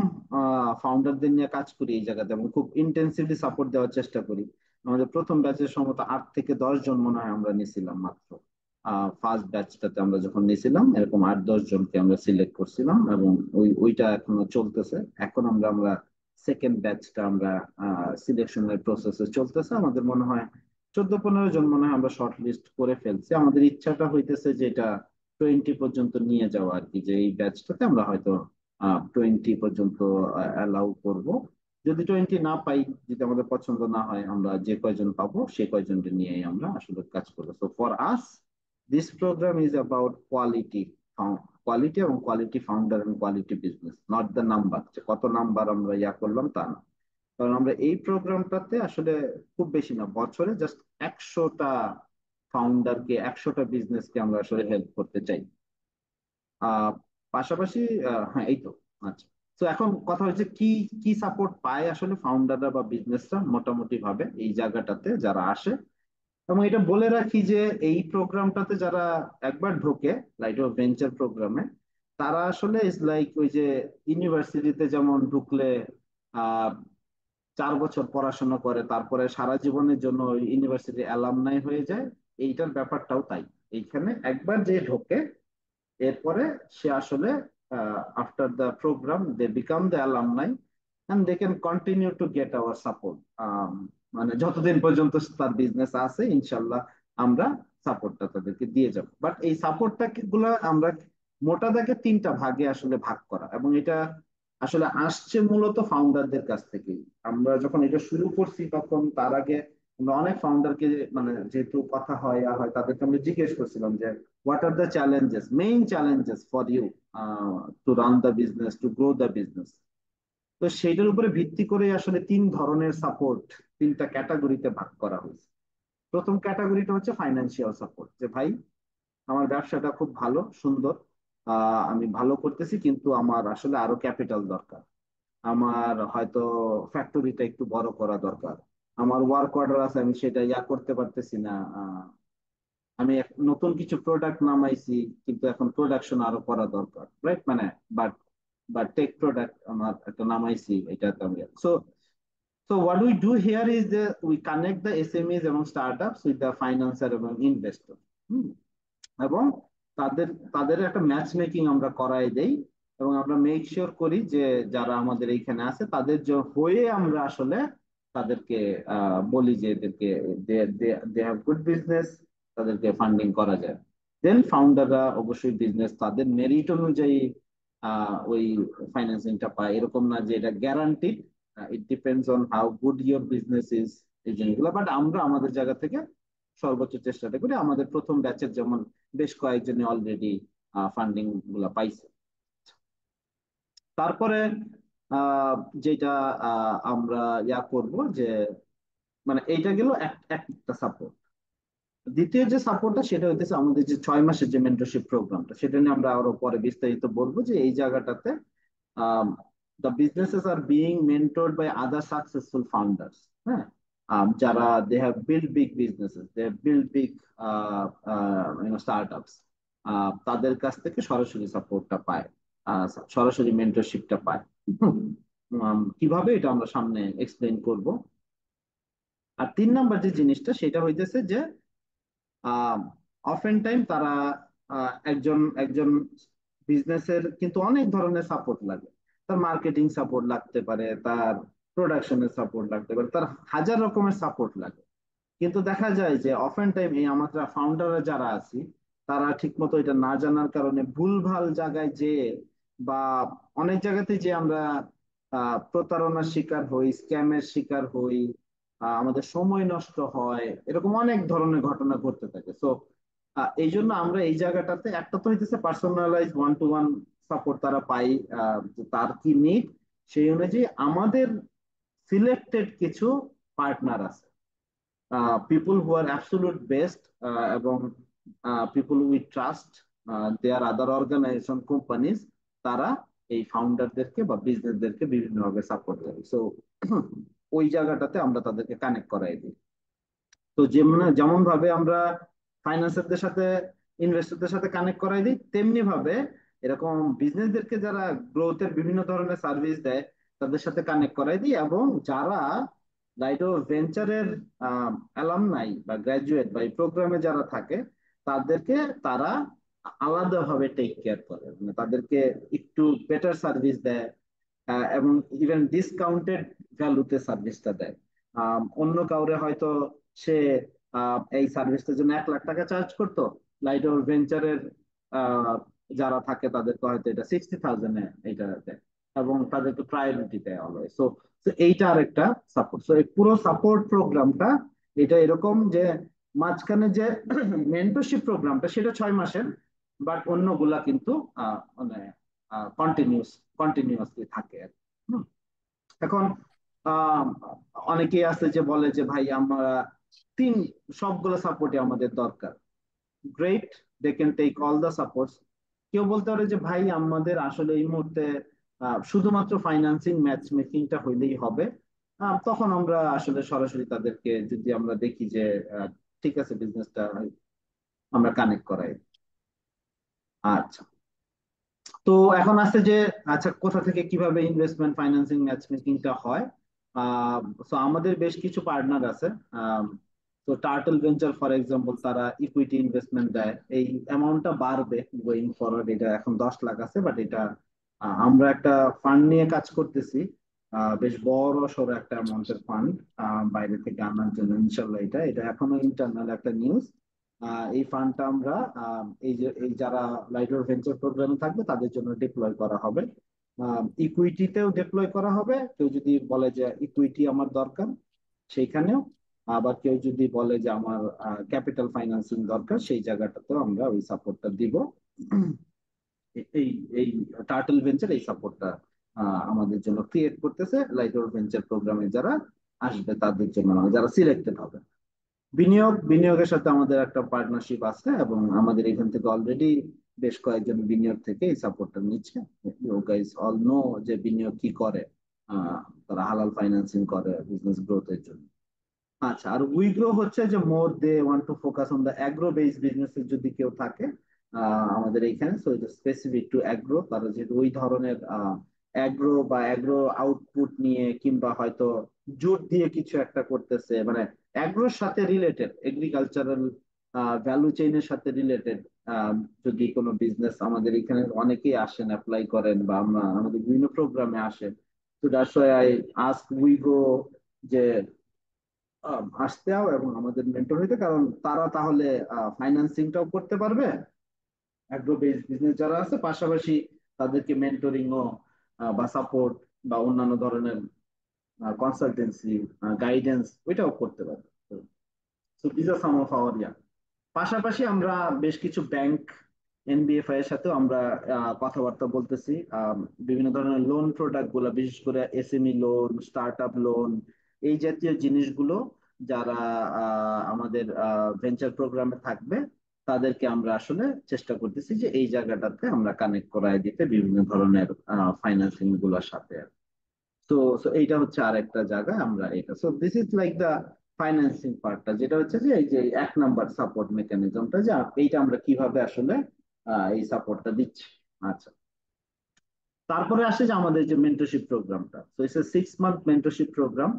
ফাউন্ডারদের নিয়ে কাজ করি এই জায়গাতে এবং খুব ইন্টেন্সিভলি সাপোর্ট দেওয়ার চেষ্টা করি। আমাদের প্রথম ব্যাচের সম্ভবত 8 থেকে 10 জন মনে হয় আমরা নিয়েছিলাম মাত্র। ফার্স্ট ব্যাচটাতে আমরা যখন নিয়েছিলাম এরকম 8-10 জনকে আমরা সিলেক্ট করছিলাম, এবং ওইটা এখনো চলতেছে। এখন আমরা সেকেন্ড ব্যাচটা আমরা সিলেকশনের প্রসেসে চলতেছে। আমাদের মনে হয় 14-15 জন মনে হয় আমরা শর্ট লিস্ট করে ফেলছি। আমাদের ইচ্ছাটা হইতেছে যে এটা 20 পর্যন্ত নিয়ে যাওয়া আর কি, যে এই ব্যাচটাতে আমরা হয়তো 20 পর্যন্ত অ্যালাউ করব। যদি 20 না পাই, যদি আমাদের পছন্দ না হয়, আমরা যে কয়জন পাবো সেই কয়জনকে নিয়েই আমরা আসলে কাজ করবো। So for us this programme is about quality, quality এবং কোয়ালিটি ফাউন্ডার এবং quality business, not the number, যে কত নাম্বার আমরা করলাম তা না। কারণ আমরা এই প্রোগ্রামটাতে আসলে খুব বেশি না, বছরে জাস্ট 100টা ফাউন্ডারকে, 100টা বিজনেসকে আমরা আসলে হেল্প করতে চাই। আহ পাশাপাশি হ্যাঁ, এই তো। আচ্ছা, তো এখন কথা হচ্ছে কি কি সাপোর্ট পায় আসলে ফাউন্ডাররা বা বিজনেসরা মোটামুটি ভাবে এই জায়গাটাতে যারা আসে। এবং এটা বলে রাখি যে এই প্রোগ্রামটাতে যারা একবার ঢোকে, লাইট অফ ভেঞ্চার প্রোগ্রামে, তারা আসলে ইজ লাইক ওই যে ইউনিভার্সিটিতে যেমন ঢুকলে 4 বছর পড়াশোনা করে তারপরে সারা জীবনের জন্য ওই ইউনিভার্সিটি অ্যালামনাই হয়ে যায়, এইটার ব্যাপারটাও তাই। এইখানে একবার যে ঢোকে, এরপরে সে আসলে after the program they become the alumni and they can continue to get our support. মানে যতদিন পর্যন্ত তার বিজনেস আছে ইনশাল্লাহ আমরা সাপোর্টটা তাদেরকে দিয়ে যাব। বাট এই সাপোর্টটা গুলা আমরা মোটা দাগে 3টা ভাগে আসলে ভাগ করা, এবং এটা আসলে আসছে মূলত ফাউন্ডারদের কাছ থেকেই। আমরা যখন এটা শুরু করছি তখন তার আগে আমরা অনেক ফাউন্ডারকে, মানে যেহেতু কথা হয় হয় তাদেরকে আমরা জিজ্ঞেস করছিলাম যে what are the challenges, main challenges for you to run the business, to grow the business? তো সেইটার উপরে ভিত্তি করে আসলে 3 ধরনের সাপোর্ট, 3টা ক্যাটাগরিতে ভাগ করা হয়েছে। প্রথম ক্যাটাগরিটা হচ্ছে ফাইন্যান্সিয়াল সাপোর্ট, যে ভাই আমার ব্যবসাটা খুব ভালো সুন্দর, আমি ভালো করতেছি, কিন্তু আমার আসলে আরো ক্যাপিটাল দরকার। আমার হয়তো ফ্যাক্টরিটা একটু বড় করা দরকার। আমার ওয়ার্ক অর্ডার আছে, আমি সেটা করতে পারতেছি না। আমি নতুন কিছু প্রোডাক্ট নামাইছি, কিন্তু এখন প্রোডাকশন আরো করা দরকার, রাইট? মানে বাট বাট টেক প্রোডাক্ট আমার একটা নামাইছি, এটা তো আমি so so what we do here is যে উই কানেক্ট দ্য এসএমইজ এবং স্টার্টআপস উইথ দ্য ফাইন্যান্সার এবং ইনভেস্টর। এবং তাদের তাদের একটা ম্যাচ মেকিং আমরা করাই দেই, এবং আমরা মেক শিওর করি যে যারা আমাদের এইখানে আছে তাদের হয়ে আমরা আসলে তাদেরকে বলি যে এদেরকে দে হ্যাভ গুড বিজনেস, তাদেরকে ফান্ডিং করা যায়। দেন ফাউন্ডাররা অবশ্যই বিজনেস তাদের মেরিট অনুযায়ী ওই ফাইন্যান্সিংটা পায়, এরকম না যে এটা guaranteed. It depends on how good your business is, এই জিনিসগুলো। বাট আমরা আমাদের জায়গা থেকে সর্বোচ্চ চেষ্টাটা করি। আমাদের প্রথম ব্যাচের যেমন বেশ কয়েকজনে অলরেডি ফান্ডিং গুলা পাইছে। তারপরে আহ, যেটা আমরা করব যে, মানে এইটা গেল একটা সাপোর্ট। দ্বিতীয় যে সাপোর্টটা সেটা হইতেছে আমাদের যে 6 মাসের যে মেন্টরশিপ প্রোগ্রামটা, সেটা নিয়ে আমরা আরো পরে বিস্তারিত বলবো, যে এই জায়গাটাতে the businesses are being mentored by other successful founders, হ্যাঁ? যারা they have built big businesses, they have built big startups, তাদের কাছ থেকে সরাসরি সাপোর্টটা পায়, সরাসরি মেন্টরশিপটা পায়। কিভাবে এটা আমরা সামনে এক্সপ্লেন করব। আর 3 নাম্বার যে জিনিসটা সেটা হইতেছে যে অফেন টাইম তারা একজন একজন বিজনেসের কিন্তু অনেক ধরনের সাপোর্ট লাগে। তার মার্কেটিং সাপোর্ট লাগতে পারে, তার প্রোডাকশনের সাপোর্ট লাগতে পারে, তার হাজার রকমের সাপোর্ট লাগে। কিন্তু দেখা যায় যে অফেন টাইম এই আমরা ফাউন্ডাররা যারা আছি, তারা ঠিক মতো এটা না জানার কারণে ভুলভাল জায়গায় যে, বা অনেক জায়গাতে যে আমরা প্রতারণার শিকার হই, স্ক্যামের শিকার হই, আমাদের সময় নষ্ট হয়, এরকম অনেক ধরনের ঘটনা ঘটতে থাকে। তো এই জন্য আমরা এই জায়গাটাতে একটা তো হইতেছে personalise one to one support তারা পাই, যে তার কি নিড সেই অনুযায়ী আমাদের সিলেক্টেড কিছু পার্টনার আছে, people who are absolute best, এবং people we trust, there other organization companies, তারা এই ফাউন্ডারদেরকে বা বিজনেসদেরকে বিভিন্নভাবে সাপোর্ট করে। সো ওই জায়গাটাতে আমরা তাদেরকে কানেক্ট করাই দিই। তো যেমন যেমন ভাবে আমরা ফাইন্যান্সারদের সাথে, ইনভেস্টরদের সাথে কানেক্ট করাই দিই, তেমনি ভাবে এরকম বিজনেসদেরকে যারা গ্রোথের বিভিন্ন ধরনের সার্ভিস দেয় তাদের সাথে কানেক্ট করাই দিই। এবং যারা লাইট অফ ভেঞ্চারের অ্যালামনাই বা গ্রাজুয়েট বা এই প্রোগ্রামে যারা থাকে, তাদেরকে তারা আলাদাভাবে টেক কেয়ার করে, মানে তাদেরকে একটু বেটার সার্ভিস দেয়, এবং ইভেন ডিসকাউন্টেড ভ্যালুতে সার্ভিসটা দেয়। অন্য কাউরে হয়তো সে এই সার্ভিসটার জন্য 1 লাখ টাকা চার্জ করতো, লাইট ওর ভেঞ্চারের যারা থাকে তাদেরকে হয়তো এটা 60,000 এটা দেয়, এবং তাদেরকে প্রায়োরিটি দেয় অলওয়েজ। সো এইটা আরেকটা সাপোর্ট। সো এই পুরো সাপোর্ট প্রোগ্রামটা এটা এরকম যে মাঝখানে যে মেন্টরশিপ প্রোগ্রামটা সেটা 6 মাসের, বাট অন্যগুলা কিন্তু মানে কন্টিনিউয়াসলি থাকে আর কি। হুম। এখন আহ, অনেকেই আছে যে বলে যে ভাই আমরা তিন সবগুলো সাপোর্টই আমাদের দরকার। Great, they can take all the supports. কেউ বলতে পারে যে ভাই আমাদের আসলে এই মুহূর্তে শুধুমাত্র ফাইন্যান্সিং ম্যাচ মেকিংটা হইলেই হবে। তখন আমরা আসলে সরাসরি তাদেরকে যদি আমরা দেখি যে আহ, ঠিক আছে বিজনেসটা আমরা কানেক্ট করাই। আচ্ছা, তো এখন আছে যে আচ্ছা কোথা থেকে কিভাবে ইনভেস্টমেন্ট ফাইন্যান্সিং ম্যাচ মেকিংটা হয়। তো আমাদের বেশ কিছু পার্টনার আছে। তো টার্টল ভেঞ্চার ফর এক্সাম্পল তারা ইকুইটি ইনভেস্টমেন্ট দেয়, এই অ্যামাউন্টটা বাড়বে গোয়িং ফরওয়ার্ড। এটা এখন 10 লাখ আছে, বাট এটা আমরা একটা ফান্ড নিয়ে কাজ করতেছি, বেশ বড় সড়ো একটা অ্যামাউন্টের ফান্ড বাইরে থেকে আনার জন্য ইনশাল্লাহ। এটা এটা এখনো ইন্টারনাল একটা নিউজ। এই ফান্ডটা আমরা এই যারা লাইটওয়েট ভেঞ্চার প্রোগ্রামে থাকবে তাদের জন্য ডিপ্লয় করা হবে। ইকুইটিতেও ডিপ্লয় করা হবে, কেউ যদি বলে যে ইকুইটি আমার দরকার সেইখানেও, আবার কেউ যদি বলে যে আমার ক্যাপিটাল ফাইন্যান্সিং দরকার সেই জায়গাটাতেও আমরা ওই সাপোর্টটা দিব। এই এই টার্টল ভেঞ্চার এই সাপোর্টটা আমাদের জন্য ক্রিয়েট করতেছে লাইটওয়েট ভেঞ্চার প্রোগ্রামে যারা আসবে তাদের জন্য, যারা সিলেক্টেড হবে। বিনিয়োগের সাথে আমাদের একটা পার্টনারশিপ আছে, এবং আমাদের এখান থেকে অলরেডি বেশ কয়েকজন বিনিয়োগ থেকে এই সাপোর্টটা নিচ্ছে। ইউ গাইস অল নো যে বিনিয়োগ কি করে। আহ, তারা হালাল ফাইন্যান্সিং করে বিজনেস গ্রোথের জন্য। আচ্ছা, আর উইগ্রো হচ্ছে যে more they want to focus on the agro based businesses যদি কেউ থাকে আমাদের এইখানে, সো এটা স্পেসিফিক টু অ্যাগ্রো। তারা যেহেতু ওই ধরনের অ্যাগ্রো বা অ্যাগ্রো আউটপুট নিয়ে কিংবা হয়তো জুট দিয়ে কিছু একটা করতেছে, মানে অ্যাগ্রোর সাথে রিলেটেড, এগ্রিকালচারাল ভ্যালু চেইনের সাথে রিলেটেড যদি কোনো বিজনেস আমাদের এখানে অনেকেই আসেন অ্যাপ্লাই করেন, বা আমরা আমাদের বিভিন্ন প্রোগ্রামে আসেন। তো that's why I ask Wego যে আসতে হবে এবং আমাদের মেন্টর হইতে, কারণ তারা তাহলে ফাইন্যান্সিংটাও করতে পারবে অ্যাগ্রো বেসড বিজনেস যারা আছে, পাশাপাশি তাদেরকে মেন্টরিং ও বা সাপোর্ট বা অন্যান্য ধরনের কনসালটেন্সি গাইডেন্স ওইটাও করতে পারবে। So this are some of our. পাশাপাশি আমরা বেশ কিছু ব্যাংক এনবিএফআই এর সাথেও আমরা কথাবার্তা বলতেছি। বিভিন্ন ধরনের লোন প্রোডাক্ট গুলা, বিশেষ করে SME loan, start up loan, এই জাতীয় জিনিসগুলো যারা আমাদের ভেঞ্চার প্রোগ্রামে থাকবে তাদেরকে আমরা আসলে চেষ্টা করতেছি যে এই জায়গাটাতে আমরা কানেক্ট করায় দিতে বিভিন্ন ধরনের ফাইন্যান্সিং গুলোর সাথে। তো সো এইটা হচ্ছে আরেকটা জায়গা আমরা এটা। So this is like the financing পার্টটা, যেটা হচ্ছে যে এই যে 1 নাম্বার সাপোর্ট মেকানিজমটা, যে এইটা আমরা কিভাবে আসলে এই সাপোর্টটা দিচ্ছি। আচ্ছা, তারপরে আসে যে আমাদের যে মেন্টরশিপ প্রোগ্রামটা, তো ইটস 6 মান্থ মেন্টরশিপ প্রোগ্রাম।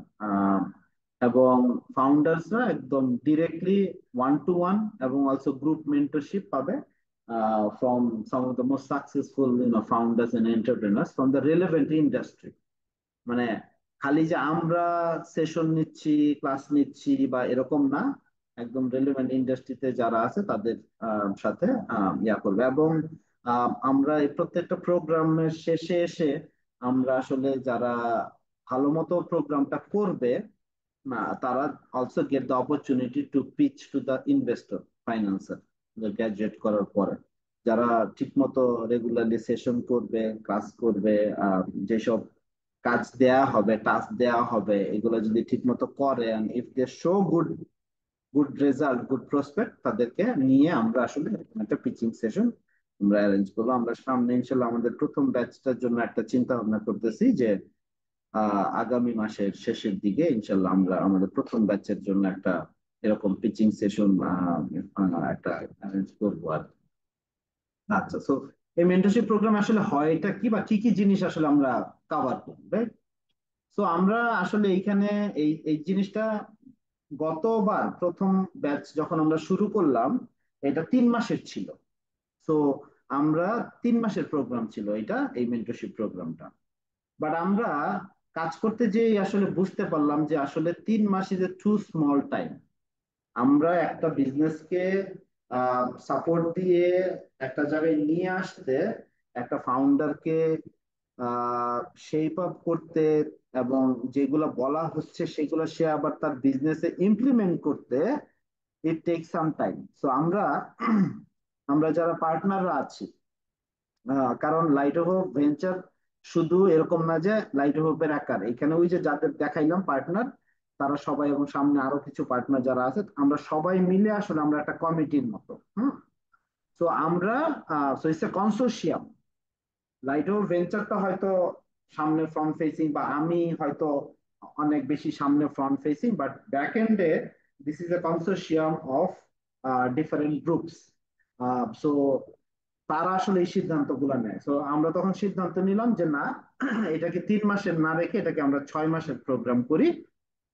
এবং ফাউন্ডার্সরা একদম ডিরেক্টলি ওয়ান টু ওয়ান এবং অলসো গ্রুপ মেন্টরশিপ পাবে from some of the most successful founders and entrepreneurs from the relevant industry. মানে খালি যে আমরা সেশন নিচ্ছি, ক্লাস নিচ্ছি বা এরকম না, একদম রেলেভেন্ট ইন্ডাস্ট্রিতে যারা আছে তাদের সাথে ইয়া করবে। এবং আমরা এই প্রত্যেকটা প্রোগ্রামের শেষে এসে আমরা আসলে যারা ভালো মতো প্রোগ্রামটা করবে তারা also get the opportunity to pitch to the investor financer graduate করার পরে। যারা ঠিকমতো রেগুলারলি সেশন করবে, ক্লাস করবে, যেসব কাজ দেয়া হবে, টাস্ক দেয়া হবে, এগুলো যদি ঠিকমতো করে, if they show good good result, good prospect, তাদেরকে নিয়ে আমরা আসলে একটা পিচিং সেশন আমরা অ্যারেঞ্জ করবো। আমরা সামনে ইনশাল্লাহ আমাদের প্রথম ব্যাচটার জন্য একটা চিন্তা ভাবনা করতেছি যে আগামী মাসের শেষের দিকে ইনশাল্লাহ আমরা আমাদের প্রথম ব্যাচের জন্য একটা এরকম পিচিং সেশন একটা অ্যারেঞ্জ করবো আর কি। আচ্ছা, সো এই মেন্টরশিপ প্রোগ্রাম আসলে হয় এটা কি বা কি কি জিনিস আসলে আমরা কভার করি, রাইট? তো আমরা আসলে এইখানে এই এই জিনিসটা গতবার প্রথম ব্যাচ যখন আমরা শুরু করলাম, এটা 3 মাসের ছিল। তো আমরা 3 মাসের প্রোগ্রাম ছিল এটা, এই মেন্টরশিপ প্রোগ্রামটা। বাট আমরা কাজ করতে যে আসলে বুঝতে পারলাম যে আসলে 3 মাস is a too small time. আমরা একটা বিজনেসকে সাপোর্ট দিয়ে একটা জায়গায় নিয়ে আসতে, একটা ফাউন্ডারকে শেপ আপ করতে, এবং যেগুলো বলা হচ্ছে সেগুলো সে আবার তার বিজনেসে ইমপ্লিমেন্ট করতে, it take some time. So আমরা আমরা যারা পার্টনাররা আছি, কারণ লাইট হোপ ভেঞ্চার শুধু এরকম না যে লাইট হোপের আকার, এখানে ওই যে যাদের দেখাইলাম পার্টনার, তারা সবাই এবং সামনে আরো কিছু পার্টনার যারা আছে, আমরা সবাই মিলে আসলে আমরা একটা কমিটির মতো। হুম। তো আমরা so it's a consortium. Light hope ভেঞ্চারটা হয়তো সামনে ফ্রন্ট ফেসিং, বা আমি হয়তো অনেক বেশি সামনে ফ্রন্ট ফেসিং, বাট ব্যাক এন্ডে this is a consortium of different groups. So তারা আসলে এই সিদ্ধান্ত গুলা নেয়। তো আমরা তখন সিদ্ধান্ত নিলাম যে না, এটাকে 3 মাসের না রেখে এটাকে আমরা 6 মাসের প্রোগ্রাম করি।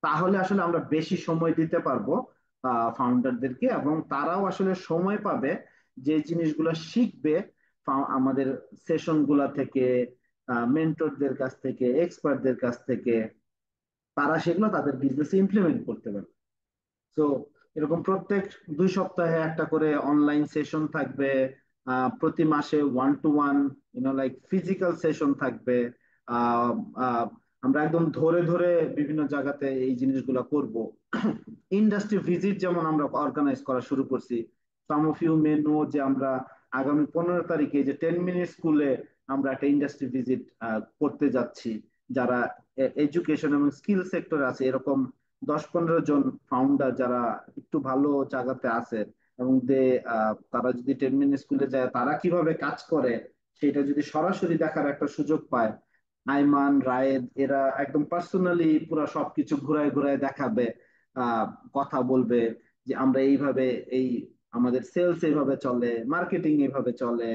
তাহলে আসলে আমরা বেশি সময় দিতে পারবো ফাউন্ডারদেরকে, এবং তারাও আসলে সময় পাবে যে জিনিসগুলো শিখবে আমাদের সেশন গুলা থেকে, মেন্টরদের কাছ থেকে, এক্সপার্টদের কাছ থেকে, তারা সেগুলো তাদের বিজনেসে ইমপ্লিমেন্ট করতে পারবে। তো এরকম প্রত্যেক 2 সপ্তাহে একটা করে অনলাইন সেশন থাকবে, প্রতি মাসে 1 to 1 লাইক ফিজিক্যাল সেশন থাকবে। আহ, আহ, আমরা একদম ধরে ধরে বিভিন্ন জায়গাতে এই জিনিসগুলো করব। ইন্ডাস্ট্রি ভিজিট যেমন আমরা অর্গানাইজ করা শুরু করছি। সাম অফ ইউ মে নো যে আমরা আগামী 15 তারিখে যে 10 মিনিট স্কুলে আমরা একটা ইন্ডাস্ট্রি ভিজিট করতে যাচ্ছি। যারা এডুকেশন এবং স্কিল সেক্টরে আছে, এরকম 10-15 জন ফাউন্ডার যারা একটু ভালো জায়গাতে আছে, এবং তারা যদি 10 মিনিট স্কুলে যায় তারা কিভাবে কাজ করে সেটা যদি সরাসরি দেখার একটা সুযোগ পায়, আইমান রায়েদ এরা একদম পার্সোনালি পুরো সবকিছু ঘুরায় ঘুরায় দেখাবে, আহ কথা বলবে যে আমরা এইভাবে, এই আমাদের সেলস এইভাবে চলে, মার্কেটিং এইভাবে চলে,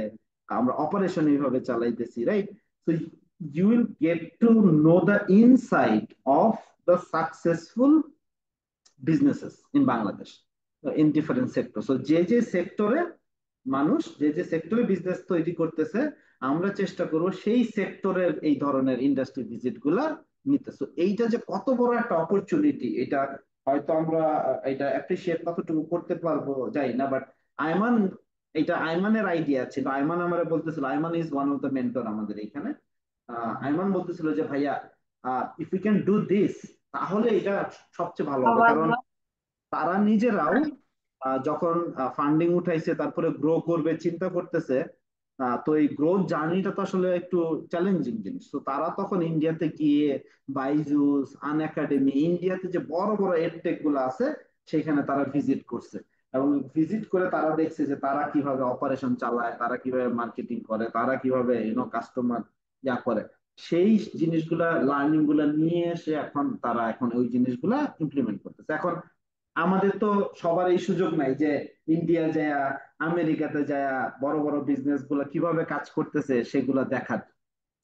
আমরা অপারেশন এইভাবে চালাইতেছি, রাইট? তো you will get to know the insight of the successful businesses in Bangladesh, in different sectors. So যে যে সেক্টরে মানুষ যে যে সেক্টরে বিজনেস তৈরি করতেছে, আমরা চেষ্টা করব সেই সেক্টরের এই ধরনের ইন্ডাস্ট্রি ভিজিট গুলা নিতে। So এইটা যে কত বড় একটা অপরচুনিটি, এটা হয়তো আমরা এটা অ্যাপ্রিসিয়েট কতটুকু করতে পারবো যাই না, বাট আইমান, এটা আইমানের আইডিয়া ছিল। আইমান আমার বলতেছিল, Aiman is one of the mentor আমাদের এখানে। আইমান বলতেছিল যে ভাইয়া, if you can do this, তাহলে এটা সবচেয়ে ভালো হবে। কারণ তারা নিজেরাও যখন ফান্ডিং উঠাইছে, তারপরে গ্রো করবে চিন্তা করতেছে, তো এই গ্রোথ জার্নিটা তো আসলে একটু চ্যালেঞ্জিং জিনিস। তো তারা তখন ইন্ডিয়াতে গিয়ে বাইজুস, আন একাডেমি, ইন্ডিয়াতে যে বড় বড় এডটেক গুলো আছে সেখানে তারা ভিজিট করছে, এবং ভিজিট করে তারা দেখছে যে তারা কিভাবে অপারেশন চালায়, তারা কিভাবে মার্কেটিং করে, তারা কিভাবে কাস্টমার করে। সেই জিনিসগুলা, লার্নিং গুলা নিয়ে এসে এখন তারা এখন ওই জিনিসগুলা ইমপ্লিমেন্ট করতেছে। এখন আমাদের তো সবার এই সুযোগ নাই যে ইন্ডিয়া যায়, আমেরিকাতে যায় বড় বড় বিজনেস গুলা কিভাবে কাজ করতেছে সেগুলা দেখার।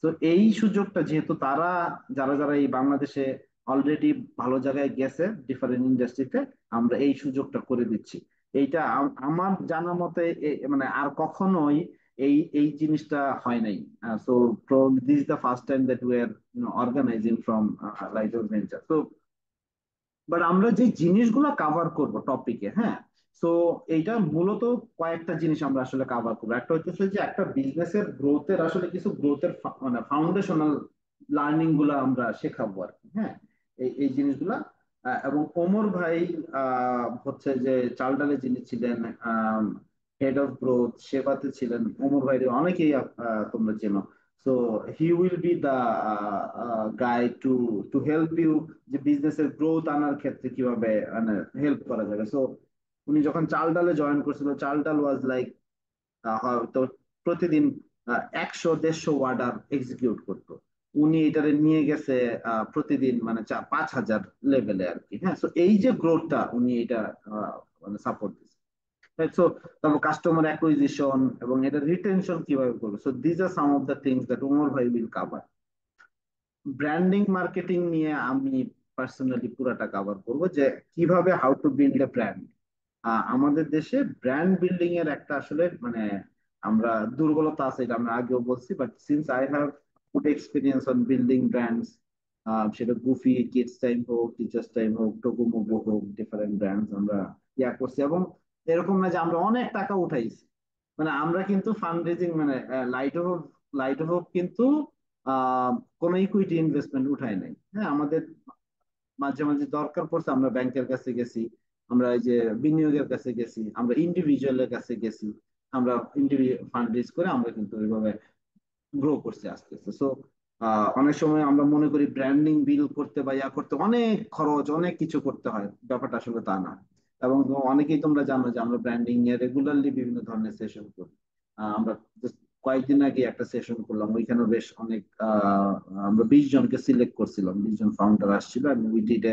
তো এই সুযোগটা যেহেতু তারা, যারা যারা এই বাংলাদেশে অলরেডি ভালো জায়গায় গেছে ডিফারেন্ট ইন্ডাস্ট্রিতে, আমরা এই সুযোগটা করে দিচ্ছি। এইটা আমার জানা মতে মানে আর কখনোই এই এই জিনিসটা হয় নাই। So this is the first time that we are organising from light venture. তো বাট আমরা যে জিনিসগুলো কাভার করব টপিকে, হ্যাঁ, তো এইটা মূলত কয়েকটা জিনিস আমরা আসলে কাভার করবো। একটা হচ্ছে যে একটা বিজনেসের গ্রোথের আসলে কিছু গ্রোথের মানে ফাউন্ডেশনাল লার্নিং গুলা আমরা শেখাবো আর কি, হ্যাঁ, এই এই জিনিসগুলা। এবং ওমর ভাই হচ্ছে যে চালডালে যিনি ছিলেন হেড অফ গ্রোথ, সেবাতে ছিলেন ওমর ভাই, অনেকেই তোমরা চেনো। So he will be the guy to help you যে বিজনেসের গ্রোথ আনার ক্ষেত্রে কিভাবে মানে হেল্প করা যাবে। সো উনি যখন চাল ডালে জয়েন করছিল, চাল ডাল ওয়াজ লাইক হয়তো প্রতিদিন 100-150 অর্ডার এক্সিকিউট করতো। উনি এটারে নিয়ে গেছে প্রতিদিন মানে 5,000 লেভেলে আর কি, হ্যাঁ। সো এই যে গ্রোথটা উনি এটা মানে সাপোর্ট দিচ্ছে। সো তারপর কাস্টমার অ্যাকুইজিশন এবং এটা রিটেনশন কিভাবে করবে। So this are some of the things that Umar ভাই উইল কাভার। ব্র্যান্ডিং মার্কেটিং নিয়ে আমি পার্সোনালি পুরাটা কভার করব, যে কিভাবে how to build a brand. আমাদের দেশে ব্র্যান্ড বিল্ডিং এর একটা আসলে মানে আমরা দুর্বলতা আছে, এটা আমরা আগেও বলছি, but since I have good experience on building brands, সেটা গুফি কিডস টাইম হোক, টিচার্স টাইম হোক, টোকোমোগো হোক, ডিফারেন্ট ব্র্যান্ডস আমরা করছি। এবং এরকম না যে আমরা অনেক টাকা উঠাইছি, মানে আমরা কিন্তু ফান্ড রেজিং মানে লাইট অফ কিন্তু আহ কোনো ইকুইটি ইনভেস্টমেন্ট উঠাই নাই। হ্যাঁ, আমাদের মাঝে মাঝে দরকার পড়ছে আমরা ব্যাংকের কাছে গেছি, আমরা এই যে বিনিয়োগের কাছে গেছি, আমরা ইন্ডিভিজুয়ালের কাছে গেছি, আমরা ইন্ডিভিজুয়াল ফান্ড রেজ করে আমরা কিন্তু ওইভাবে গ্রো করছি আস্তে আস্তে। সো অনেক সময় আমরা মনে করি ব্র্যান্ডিং বিল করতে বা করতে অনেক খরচ, অনেক কিছু করতে হয়, ব্যাপারটা আসলে তা না। এবং অনেকেই তোমরা জানো যে আমরা ব্র্যান্ডিং এ রেগুলারলি বিভিন্ন ধরনের সেশন করি। আমরা just কয়েকদিন আগে একটা সেশন করলাম, ওইখানে বেশ অনেক আমরা 20 জনকে সিলেক্ট করছিলাম, 20 জন ফাউন্ডার আসছিল, এবং we did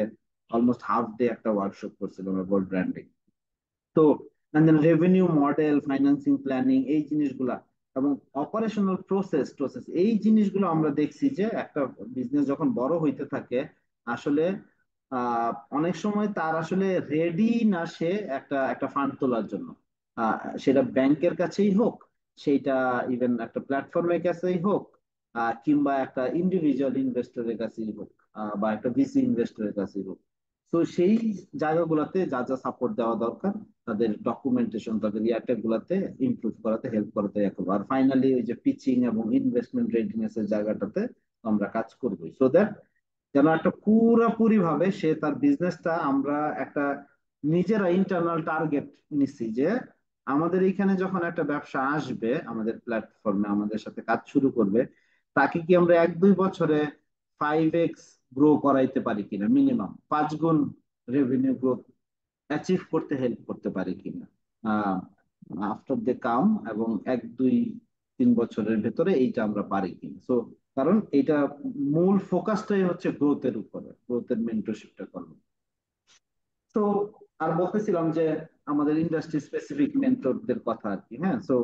almost half day একটা ওয়ার্কশপ করছিলাম অ্যাবাউট ব্র্যান্ডিং। তো রেভিনিউ মডেল, ফাইন্যান্সিং, প্ল্যানিং, এই জিনিসগুলা এবং অপারেশনাল প্রসেস এই জিনিসগুলো আমরা দেখছি যে একটা বিজনেস যখন বড় হইতে থাকে আসলে অনেক সময় তার আসলে রেডি না সে একটা একটা ফান্ড তোলার জন্য। আহ, সেটা ব্যাংকের কাছেই হোক, সেটা ইভেন একটা প্ল্যাটফর্মের কাছেই হোক, কিংবা একটা ইন্ডিভিজুয়াল ইনভেস্টরের কাছেই হোক, বা একটা ভিসি ইনভেস্টরের কাছেই হোক। তো সেই জায়গাগুলোতে যা যা সাপোর্ট দেওয়া দরকার, তাদের ডকুমেন্টেশন, তাদের ইয়ারটেক গুলাতে ইমপ্রুভ করাতে, হেল্প করাতে করবো। আর ফাইনালি ওই যে পিচিং এবং ইনভেস্টমেন্ট রেডিনেস এর জায়গাটাতে আমরা কাজ করবো, সো দ্যাট যেন একটা পুরোপুরি ভাবে সে তার বিজনেসটা, আমরা একটা নিজেরা ইন্টারনাল টার্গেট নিচ্ছি যে আমাদের এখানে যখন একটা ব্যবসা আসবে আমাদের প্ল্যাটফর্মে, আমাদের সাথে কাজ শুরু করবে, তাকে কি আমরা 1-2 বছরে 5x গ্রো করাইতে পারি কিনা, মিনিমাম 5 গুণ রেভিনিউ গ্রোথ অ্যাচিভ করতে হেল্প করতে পারি কিনা আফটার দে কাম, এবং 1-2-3 বছরের ভেতরে এইটা আমরা পারি কিনা। সো কারণ এটা মূল ফোকাসটাই হচ্ছে গ্রোথের উপরে, গ্রোথের মেন্টরশিপটা করবো। তো আর বলতেছিলাম যে আমাদের ইন্ডাস্ট্রি স্পেসিফিক মেন্টরদের কথা আর কি। হ্যাঁ, সো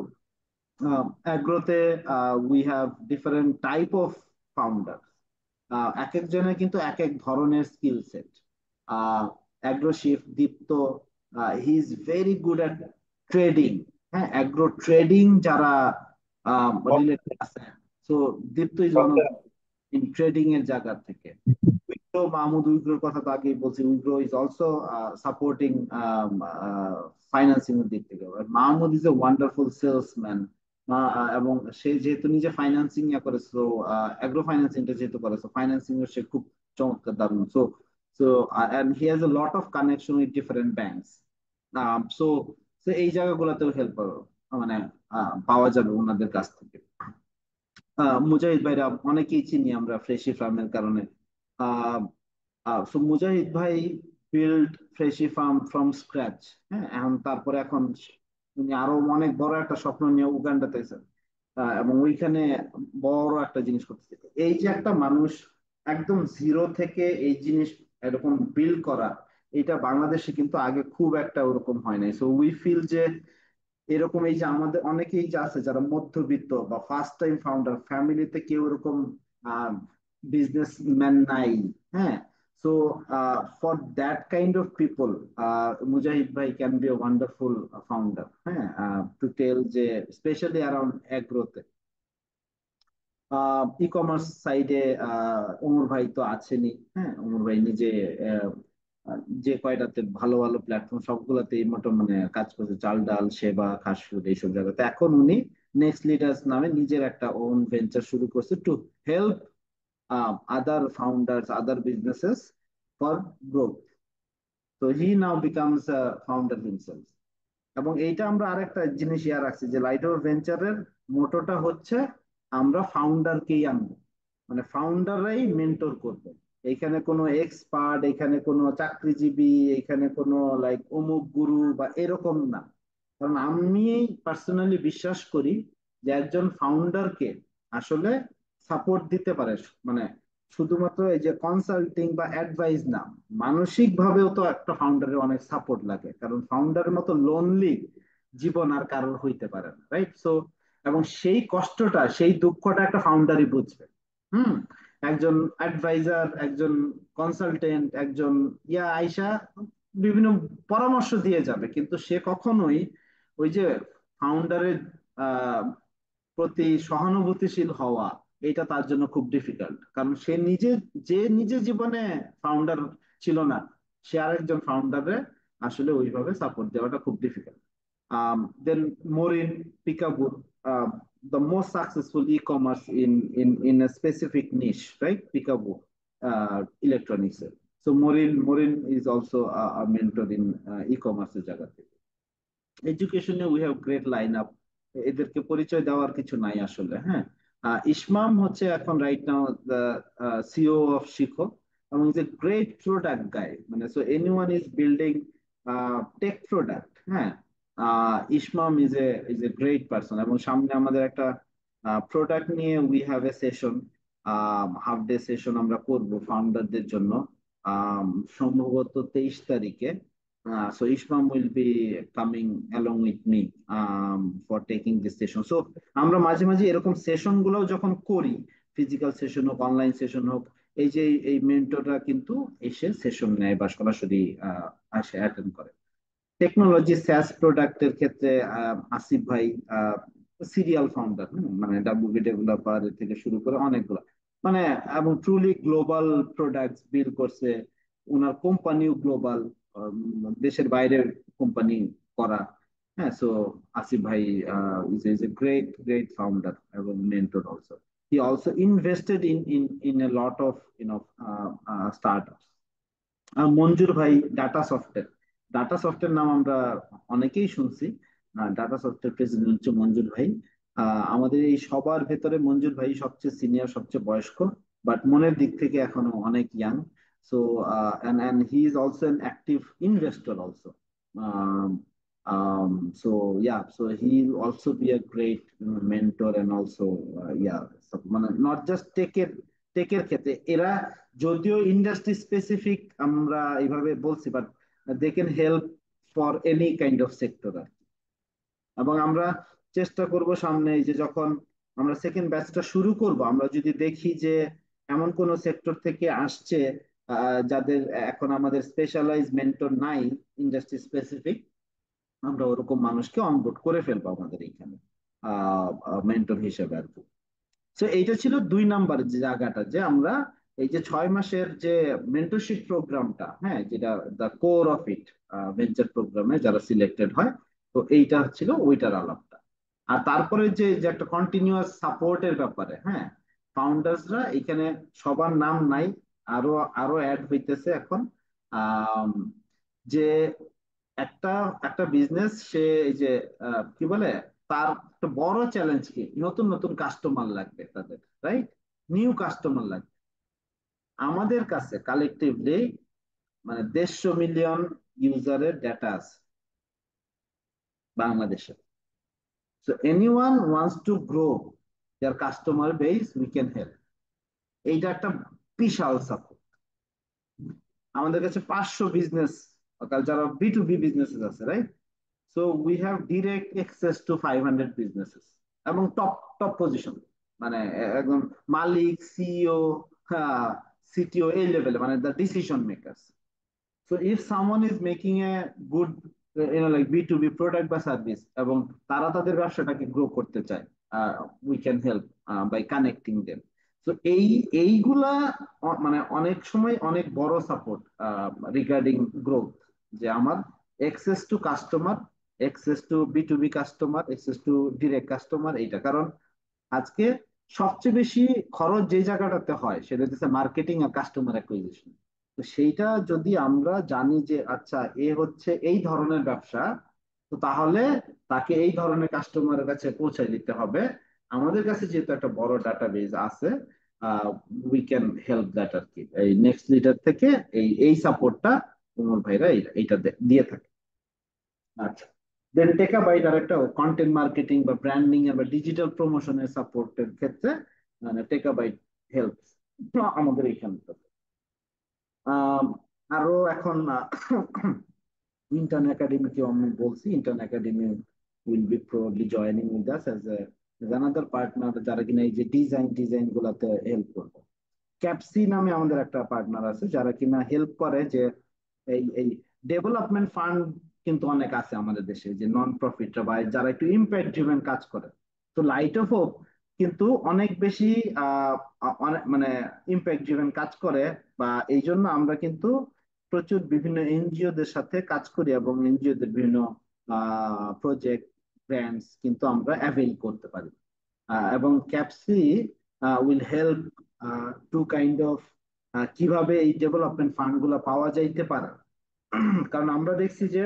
অ্যাগ্রোতে we have different type of founder. এক একজনের কিন্তু এক এক ধরনের স্কিল সেট। অ্যাগ্রোশিফ Dipto, he is very good at trading. হ্যাঁ, অ্যাগ্রো ট্রেডিং যারা রিলেটেড আছে, so Dipto is one of in trading এর জায়গা থেকে। উইপ্রো, মাহমুদ উইপ্রোর কথা তো আগেই বলছি, Wipro is also supporting financing এর দিক থেকে। Mahmud is a wonderful salesman, এবং সে যেহেতু নিজে ফাইন্যান্সিং করেছো, অ্যাগ্রো ফাইন্যান্সিংটা যেহেতু করেছো, ফাইন্যান্সিং এর সে খুব চমৎকার, দারুণ। So so and he has a lot of connection with different banks. So এই জায়গাগুলোতেও হেল্প মানে পাওয়া যাবে ওনাদের কাছ থেকে। মুজাহিদ ভাইরা অনেকেই চিনি আমরা ফ্রেশি ফার্মের কারণে। সো মুজাহিদ ভাই বিল্ড ফ্রেশি ফার্ম ফ্রম স্ক্র্যাচ। হ্যাঁ, এখন উনি আরো অনেক বড় একটা স্বপ্ন নিয়ে উগান্ডাতে আছেন, এবং ওইখানে বড় একটা জিনিস করতেছে। এই যে একটা মানুষ একদম জিরো থেকে এই জিনিস এরকম বিল্ড করা, এটা বাংলাদেশে কিন্তু আগে খুব একটা ওরকম হয় নাই। সো উই ফিল যে এরকম এই যে আমাদের অনেকেই যে আছে যারা মধ্যবিত্ত বা ফার্স্ট টাইম ফাউন্ডার, ফ্যামিলিতে কেউ এরকম বিজনেসম্যান নাই। হ্যাঁ, so for that kind of people Mujahid ভাই can be a wonderful founder. হ্যাঁ, টু টেল যে স্পেশালি অ্যারাউন্ড অ্যাগ্রোতে। ই কমার্স সাইডে ওমর ভাই তো আছেনই। হ্যাঁ, ওমর ভাই নিজে আহ, যে কয়টাতে ভালো ভালো প্ল্যাটফর্ম সবগুলাতেই মানে কাজ করছে, চাল ডাল সেবা ফাস্টফুড এইসব জায়গাতে। এখন উনি নেক্সট লিডার্স নামে নিজের একটা ওন ভেঞ্চার শুরু করছে to help other founders, other businesses for growth. তো হি নাও বিকামস ফাউন্ডার হিমসেলফ। এবং এইটা আমরা আরেকটা জিনিস রাখছি যে লাইট অফ ভেঞ্চারের মোটোটা হচ্ছে আমরা ফাউন্ডারকেই আনবো, মানে ফাউন্ডাররাই মেন্টর করবে। এখানে কোনো এক্সপার্ট, এখানে কোনো চাকরিজীবী, এখানে কোনো লাইক অমুক গুরু বা এরকম না। কারণ আমি পার্সোনালি বিশ্বাস করি যে একজন ফাউন্ডারকে আসলে সাপোর্ট দিতে পারে, মানে শুধুমাত্র এই যে কনসাল্টিং বা অ্যাডভাইস না, মানসিক ভাবেও তো একটা ফাউন্ডারের অনেক সাপোর্ট লাগে, কারণ ফাউন্ডারের মতো লোনলি জীবন আর কারোর হইতে পারে না, রাইট? সো এবং সেই কষ্টটা, সেই দুঃখটা একটা ফাউন্ডারই বুঝবে। হুম, একজন অ্যাডভাইজার, একজন কনসালটেন্ট, একজন আইসা বিভিন্ন পরামর্শ দিয়ে যাবে, কিন্তু সে কখনোই ওই যে ফাউন্ডারের প্রতি সহানুভূতিশীল হওয়া, এটা তার জন্য খুব ডিফিকাল্ট। কারণ সে নিজে, যে নিজে জীবনে ফাউন্ডার ছিল না, সে আরেকজন ফাউন্ডারে আসলে ওইভাবে সাপোর্ট দেওয়াটা খুব difficult. Then Morin Picaboo, the most successful e-commerce in a specific niche, right? Picaboo electronics. So Morin is also a mentor in e-commerce জায়গাতে। এডুকেশনে we have great line up, এদেরকে পরিচয় দেওয়ার কিছু নাই আসলে। হ্যাঁ, ইসমাম হচ্ছে এখন right now the CEO of Shikho, এবং যে গ্রেট প্রোডাক্ট গাই, মানে so anyone is building tech product. হ্যাঁ, Ismam is a great person. এবং সামনে আমাদের একটা প্রোডাক্ট নিয়ে we have a session, half day session আমরা করব ফাউন্ডারদের জন্য, সম্ভবত 23 তারিখে। So Ishmam will be coming along with me for taking this session. So আমরা মাঝে মাঝে এরকম সেশন গুলো যখন করি, ফিজিক্যাল সেশন হোক অনলাইন সেশন হোক, এই যে এই মেন্টররা কিন্তু এসে সেশন নেয় বা সরাসরি আসে অ্যাটেন্ড করে। টেকনোলজি স্যাস প্রোডাক্টের ক্ষেত্রে আসিফ ভাই সিরিয়াল ফাউন্ডার, মানে ডাব্লিউপি ডেভেলপার থেকে শুরু করে অনেকগুলো, মানে এবং ট্রুলি গ্লোবাল প্রোডাক্ট বিল্ড করছে। ওনার কোম্পানিও গ্লোবাল, দেশের বাইরের কোম্পানি করা। হ্যাঁ, সো আসিফ ভাই is a great great founder এবং mentor also. He also invested in a lot of startups. Manjur ভাই ডাটা সফটওয়্যার, ডাটা সফটওয়্যার নাম আমরা অনেকেই শুনছি। ডাটা সফটওয়্যার প্রেসিডেন্ট হচ্ছে মঞ্জুর ভাই। আমাদের এই সবার ভেতরে মঞ্জুর ভাই সবচেয়ে সিনিয়র, সবচেয়ে বয়স্ক, বাট মনের দিক থেকে এখনো অনেক young. So and he is also an active investor also. um, so yeah, so he will also be a great mentor, and also yeah, মানে not just টেকের ক্ষেত্রে এরা, যদিও ইন্ডাস্ট্রি স্পেসিফিক আমরা এইভাবে বলছি, but they can help for any kind of sector. এবং আমরা চেষ্টা করব সামনে, এই যে যখন আমরা সেকেন্ড ব্যাচটা শুরু করব, আমরা যদি দেখি যে এমন কোন সেক্টর থেকে আসছে যাদের এখন আমাদের স্পেশালাইজ মেন্টর নাই ইন্ডাস্ট্রি স্পেসিফিক, আমরা ওরকম মানুষকে অনবোর্ড করে ফেলবো আমাদের এখানে মেন্টর হিসেবে আর কি। তো এইটা ছিল 2 নাম্বার যে জায়গাটা, যে আমরা এই যে 6 মাসের যে মেন্টরশিপ প্রোগ্রামটা, হ্যাঁ, যেটা the core of it, venture প্রোগ্রামে যারা সিলেক্টেড হয়, তো এইটা ছিল ওইটার আলাপটা। আর তারপরে যে যে একটা কন্টিনিউয়াস সাপোর্টের ব্যাপারে, হ্যাঁ, ফাউন্ডার্সরা এখানে সবার নাম নাই, আরো আরো অ্যাড হইতেছে এখন। আম, যে একটা একটা বিজনেস সে এই যে কি বলে, তার একটা বড় চ্যালেঞ্জ কি, নতুন নতুন কাস্টমার লাগবে তাদের, রাইট? নিউ কাস্টমার লাগবে। আমাদের কাছে কালেকটিভলি মানে 150 মিলিয়ন ইউজারের ডেটা আছে বাংলাদেশে। So anyone wants to grow their customer base, we can help. এইটা একটা বিশাল সাপোর্ট। আমাদের কাছে 500 বিজনেস, যারা B2B বিজনেসেস আছে, right? So we have direct access to 500 businesses, এবং টপ টপ পজিশন, মানে একদম মালিক, সিইও, সিটিও, এই লেভেলে, মানে the decision makers. So if someone is making a good like B2B product বা সার্ভিস, এবং তারা তাদের ব্যবসাটাকে গ্রো করতে চায়, we can help by connecting them. তো এইগুলা মানে অনেক সময় অনেক বড় সাপোর্ট রিগার্ডিং গ্রোথ, যে আমার access to customer, access to B2B customer, access to direct customer. এইটা কারণ আজকে সবচেয়ে বেশি খরচ যে জায়গাটাতে হয় সেটা হচ্ছে মার্কেটিং আর কাস্টমার অ্যাকুইজিশন। তো সেইটা যদি আমরা জানি যে আচ্ছা এ হচ্ছে এই ধরনের ব্যবসা, তো তাহলে তাকে এই ধরনের কাস্টমারের কাছে পৌঁছে দিতে হবে। আমাদের কাছে যেহেতু একটা বড় ডাটাবেজ আছে, উই ক্যান হেল্প দ্যাট আর কি। এই নেক্সট লিডার থেকে এই সাপোর্টটা উমর ভাইরা এইটা দিয়ে থাকে। আচ্ছা, দেন টেকাবাইট আর একটা কন্টেন্ট মার্কেটিং বা ব্র্যান্ডিং বা ডিজিটাল প্রমোশনের সাপোর্টের ক্ষেত্রে মানে টেকাবাইট হেল্প আমাদের এইখানে। আম, আরো এখন ইন্টার্ন একাডেমিকে আমি বলছি, intern academy will be probably joining with us as another partner, যারা কিনা এই যে ডিজাইন গুলাতে হেল্প করবে। ক্যাপসি নামে আমাদের একটা পার্টনার আছে, যারা কিনা হেল্প করে যে এই এই ডেভেলপমেন্ট ফান্ড কিন্তু অনেক আছে আমাদের দেশে, যে নন প্রফিট বা যারা একটু ইম্প্যাক্ট ড্রিভেন কাজ করে। তো লাইট অফ হোপ কিন্তু অনেক বেশি মানে ইম্প্যাক্ট ড্রিভেন কাজ করে, বা এই জন্য আমরা কিন্তু প্রচুর বিভিন্ন এনজিও দের সাথে কাজ করি, এবং এনজিও দের বিভিন্ন প্রজেক্ট গ্র্যান্টস কিন্তু আমরা অ্যাভেল করতে পারি। এবং ক্যাপসি will help to kind of কিভাবে এই ডেভেলপমেন্ট ফান্ড গুলো পাওয়া যাইতে পারে। কারণ আমরা দেখছি যে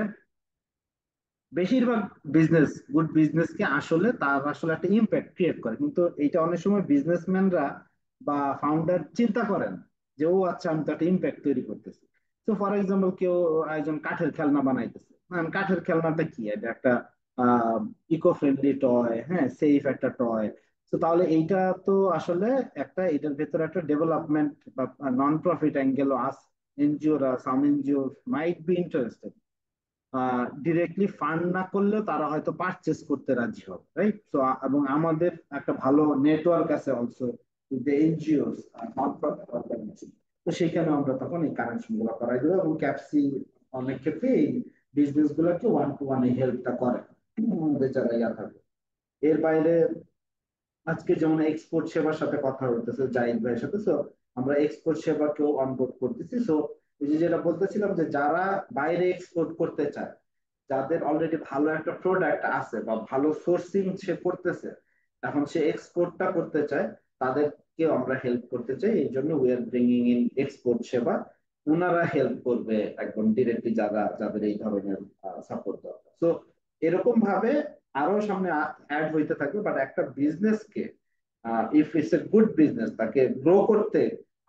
বেশিরভাগ বিজনেস, গুড বিজনেস কে আসলে তার আসলে একটা ইম্প্যাক্ট ক্রিয়েট করে, কিন্তু এইটা অনেক সময় বিজনেসম্যানরা বা ফাউন্ডার চিন্তা করেন যে ও আচ্ছা আমি তো একটা ইম্প্যাক্ট তৈরি করতেছি। তো ফর এক্সাম্পল কেউ একজন কাঠের খেলনা বানাইতেছে, কাঠের খেলনাটা কি, এটা একটা ইকো ফ্রেন্ডলি টয়, হ্যাঁ সেফ একটা টয়। তো তাহলে এইটা তো আসলে একটা, এটার ভেতরে একটা ডেভেলপমেন্ট বা নন প্রফিট অ্যাঙ্গেলও আছে। এনজিওরা, some NGO might be interested, directly fund না করলেও তারা হয়তো পারচেস করতে রাজি হবে, রাইট? তো এবং আমাদের একটা ভালো নেটওয়ার্ক আছে also NGO, non profit organisation. তো সেখানে আমরা তখন এই কানেকশন গুলো করাই দেবো, এবং ক্যাপসি অনেক ক্ষেত্রে এই বিজনেস গুলোকে ওয়ান টু ওয়ান হেল্পটা করে আমাদের যারা ইয়া থাকে। এর বাইরে আজকে যেমন এক্সপোর্ট সেবার সাথে কথা হইতেছে জাহিদ ভাইয়ের সাথে, তো আমরা এক্সপোর্ট সেবাকেও অনবোর্ড করতেছি। সো এই যে যেটা বলতেছিলাম, যে যারা বাইরে এক্সপোর্ট করতে চায়, যাদের অলরেডি ভালো একটা প্রোডাক্ট আছে বা ভালো সোর্সিং সে করতেছে, এখন সে এক্সপোর্টটা করতে চায়, তাদেরকে আমরা হেল্প করতে চাই। এই জন্য we are bringing in export সেবা। ওনারা হেল্প করবে একদম ডিরেক্টলি যারা, যাদের এই ধরনের সাপোর্ট দরকার। তো এরকম ভাবে আরো সামনে অ্যাড হইতে থাকবে। বাট একটা বিজনেসকে, if it's a good business, তাকে গ্রো করতে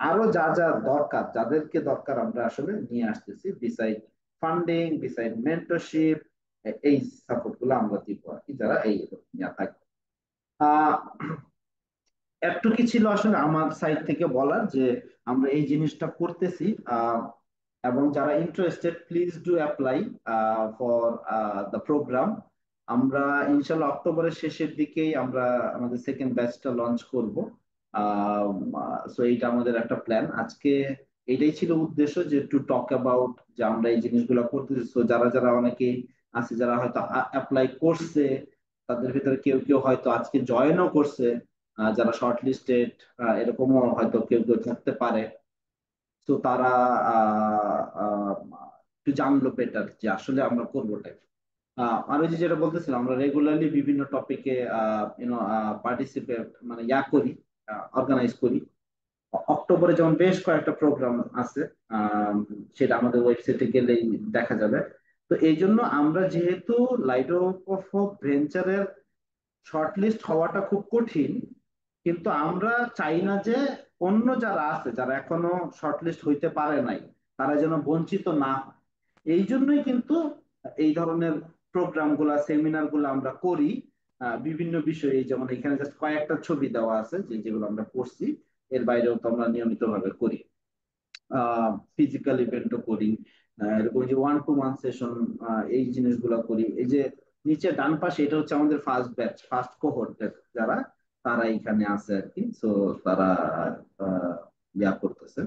আরো যা যা দরকার, যাদেরকে দরকার আমরা আসলে নিয়ে আসতেছি, বিসাইড ফান্ডিং, বিসাইড মেন্টরশিপ, এই সাপোর্ট গুলো আমরা দিব আর কি, যারা এই নিয়ে থাকবে। আহ একটু কি ছিল আসলে আমার সাইড থেকে বলার, যে আমরা এই জিনিসটা করতেছি, এবং যারা interested please do apply for the programme. আমরা ইনশাল্লাহ অক্টোবরের শেষের দিকেই আমরা আমাদের সেকেন্ড ব্যাচটা লঞ্চ করব। সো এইটা আমাদের একটা প্ল্যান আজকে। এটাই ছিল উদ্দেশ্য, যে টু টক অ্যাবাউট যে আমরা এই জিনিসগুলো করতেছি। So যারা যারা অনেকে আছে যারা হয়তো অ্যাপ্লাই করছে, তাদের ভিতরে কেউ কেউ হয়তো আজকে জয়েনও করছে, যারা শর্ট লিস্টেড এরকমও হয়তো কেউ কেউ থাকতে পারে। তো তারা আহ, আহ, একটু জানলো বেটার যে আসলে আমরা করবোটাই। আর ওই যে যেটা বলতেছিলাম, আমরা রেগুলারলি বিভিন্ন টপিকে ইউনো পার্টিসিপেট মানে করি, অর্গানাইজ করি। অক্টোবরে যেমন বেশ কয়েকটা প্রোগ্রাম আছে, আম, সেটা আমাদের ওয়েবসাইটে গেলেই দেখা যাবে। তো এই জন্য আমরা যেহেতু লাইট অফ হোপ ভেঞ্চারের শর্টলিস্ট হওয়াটা খুব কঠিন, কিন্তু আমরা চাই না যে অন্য যারা আছে, যারা এখনো শর্টলিস্ট হইতে পারে নাই, তারা যেন বঞ্চিত না হয়। এই জন্যই কিন্তু এই ধরনের প্রোগ্রাম গুলা, সেমিনার গুলা আমরা করি বিভিন্ন বিষয়ে। যেমন এখানে জাস্ট কয়েকটা ছবি দেওয়া আছে যে যেগুলো আমরা করছি, এর বাইরেও তো আমরা নিয়মিত ভাবে করি, ফিজিক্যাল ইভেন্টও করি, এরকম যে ওয়ান টু ওয়ান সেশন, এই জিনিসগুলো করি। এই যে নিচে ডান পাশে, এটা হচ্ছে আমাদের ফার্স্ট ব্যাচ, ফার্স্ট কোহর্ট, যারা তারা এখানে আছে আর কি। সো তারা আহ, করতেছে।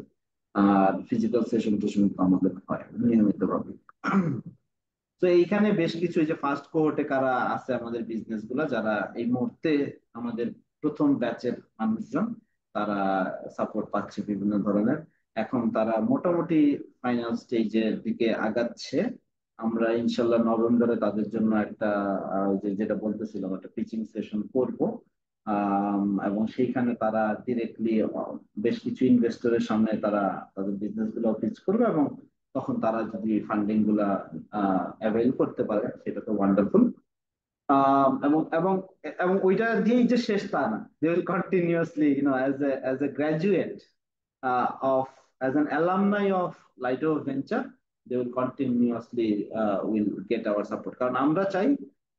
আর ফিজিক্যাল সেশন টেশন তো আমাদের হয় নিয়মিত ভাবে। তো এইখানে বেশ কিছু, এই যে ফার্স্ট কোহর্টে কারা আছে আমাদের বিজনেস গুলা, যারা এই মুহূর্তে আমাদের প্রথম ব্যাচের মানুষজন, তারা সাপোর্ট পাচ্ছে বিভিন্ন ধরনের। এখন তারা মোটামুটি ফাইনাল স্টেজের দিকে আগাচ্ছে। আমরা ইনশাল্লাহ নভেম্বরে তাদের জন্য একটা ওই যে যেটা বলতেছিলাম, একটা পিচিং সেশন করব। এবং সেইখানে তারা ডিরেক্টলি বেশ কিছু ইনভেস্টরের সামনে তারা তাদের বিজনেস গুলো পিচ করবে, এবং তখন তারা যদি ফান্ডিং গুলা অ্যাভেল করতে পারে, সেটা তো ওয়ান্ডারফুল। এবং এবং এবং ওইটা দিয়েই যে শেষ তা না, they will continuously as a graduate of, as an alumni of light of venture, they will continuously will get our support. কারণ আমরা চাই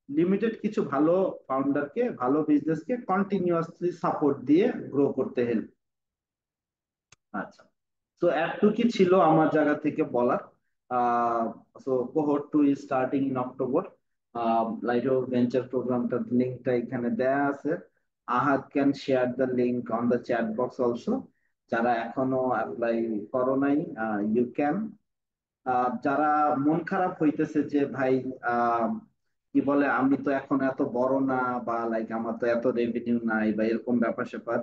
লিমিটেড কিছু ভালো ফাউন্ডারকে, ভালো বিজনেসকে কন্টিনিউয়াসলি সাপোর্ট দিয়ে গ্রো করতে হেল্প। আচ্ছা, তো এতটুকু ছিল আমার জায়গা থেকে বলার। So cohort two is starting in October. Light of venture প্রোগ্রামটার লিঙ্কটা এখানে দেয়া আছে। Ahad can share the link on the chat box also. যারা এখনো অ্যাপ্লাই করো নাই, ইউ ক্যান। যারা মন খারাপ হইতেছে যে ভাই আহ, কি বলে আমি তো এখন এত বড় না, বা লাইক আমার তো এত রেভিনিউ নাই বা এরকম ব্যাপার স্যাপার,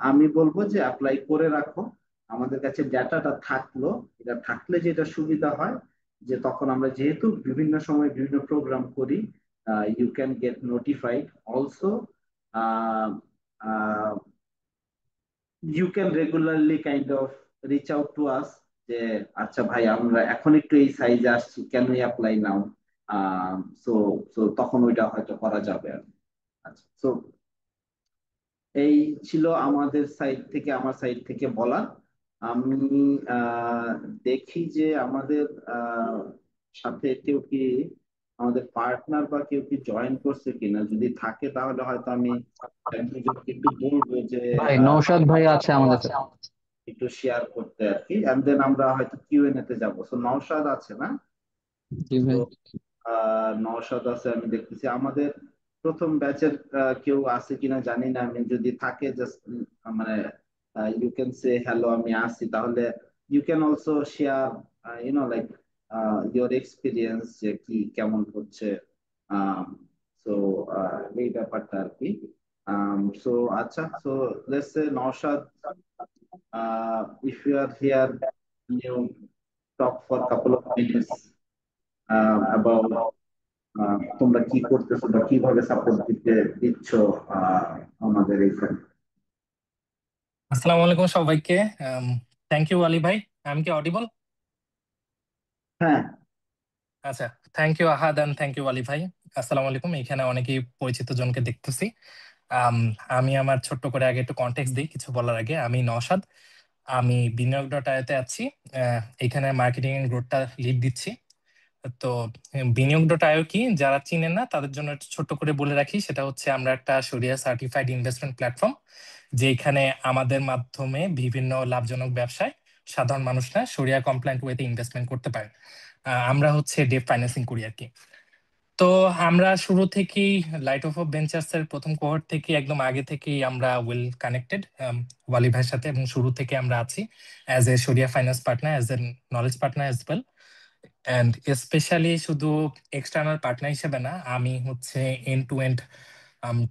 আমি বলবো যে অ্যাপ্লাই করে রাখো। আমাদের কাছে ডেটাটা থাকলো, এটা থাকলে যেটা সুবিধা হয় যে তখন আমরা যেহেতু বিভিন্ন সময় বিভিন্ন প্রোগ্রাম করি, you can get notified also, you can regularly kind of reach out to us যে আচ্ছা ভাই আমরা এখন একটু এই সাইজে আসছি, can we apply now. So so তখন ওইটা হয়তো করা যাবে আর কি। আচ্ছা, সো এই ছিল আমাদের সাইড থেকে, আমার সাইড থেকে বলা। আমি আহ, দেখি যে আমাদের আহ, সাথে কেউ কি, আমাদের পার্টনার বা কেউ কি জয়েন করছে কিনা, যদি থাকে তাহলে হয়তো আমি এক দুজনকে একটু বলবো যে ভাই নৌশাদ ভাই আছে আমাদের সাথে। একটু শেয়ার করতে আর কি, এন্ড দেন আমরা হয়তো কিউএনএ তে যাবো। সো নওশাদ আছে না? জি তো ভাই। নওশাদ আছে, আমি দেখতেছি আমাদের প্রথম ব্যাচের কেউ আছে কিনা জানি না, আমি যদি থাকে জাস্ট মানে ইউ ক্যান সে হ্যালো আমি আসি, তাহলে you can also share like your experience যে কি কেমন হচ্ছে। সো এই ব্যাপারটা আর কি। সো আচ্ছা, so let's say Naushad, if you are here, can you talk for a couple of minutes about তোমরা কি করতেছো বা কিভাবে সাপোর্ট দিচ্ছ আহ, আমাদের এইখানে? আসসালামু আলাইকুম সবাইকে। থ্যাংক ইউ আলী ভাই। আমি কি অডিবল? হ্যাঁ, আচ্ছা, thank you Ahad and thank you Ali ভাই। আসসালামু আলাইকুম। এখানে অনেকেই পরিচিত জনকে দেখতেছি। আম, আমি আমার ছোট্ট করে আগে একটু কনটেক্সট দিই কিছু বলার আগে। আমি নওশাদ, আমি বিনিয়োগ ডট আইতে আছি। এখানে মার্কেটিং এন্ড গ্রোথটা লিড দিচ্ছি। তো বিনিয়োগ ডট আইও কি, যারা চিনেন না তাদের জন্য একটু ছোট্ট করে বলে রাখি, সেটা হচ্ছে আমরা একটা শরিয়া সার্টিফাইড ইনভেস্টমেন্ট প্ল্যাটফর্ম, যেখানে আমাদের মাধ্যমে বিভিন্ন লাভজনক ব্যবসায় সাধারণ মানুষরা শরিয়া কমপ্লায়েন্ট ওয়েতে ইনভেস্টমেন্ট করতে পারে। আমরা হচ্ছে ডেট ফাইন্যান্সিং করি আর কি। তো আমরা শুরু থেকেই লাইট অফ ভেঞ্চার্স এর প্রথম কোহর্ট থেকে একদম আগে থেকেই আমরা ওয়েল কানেক্টেড ওয়ালি ভাইয়ের সাথে, এবং শুরু থেকে আমরা আছি as a shariah finance partner, as a knowledge partner as well. And specially শুধু এক্সটার্নাল পার্টনার হিসেবে না, আমি হচ্ছে end to end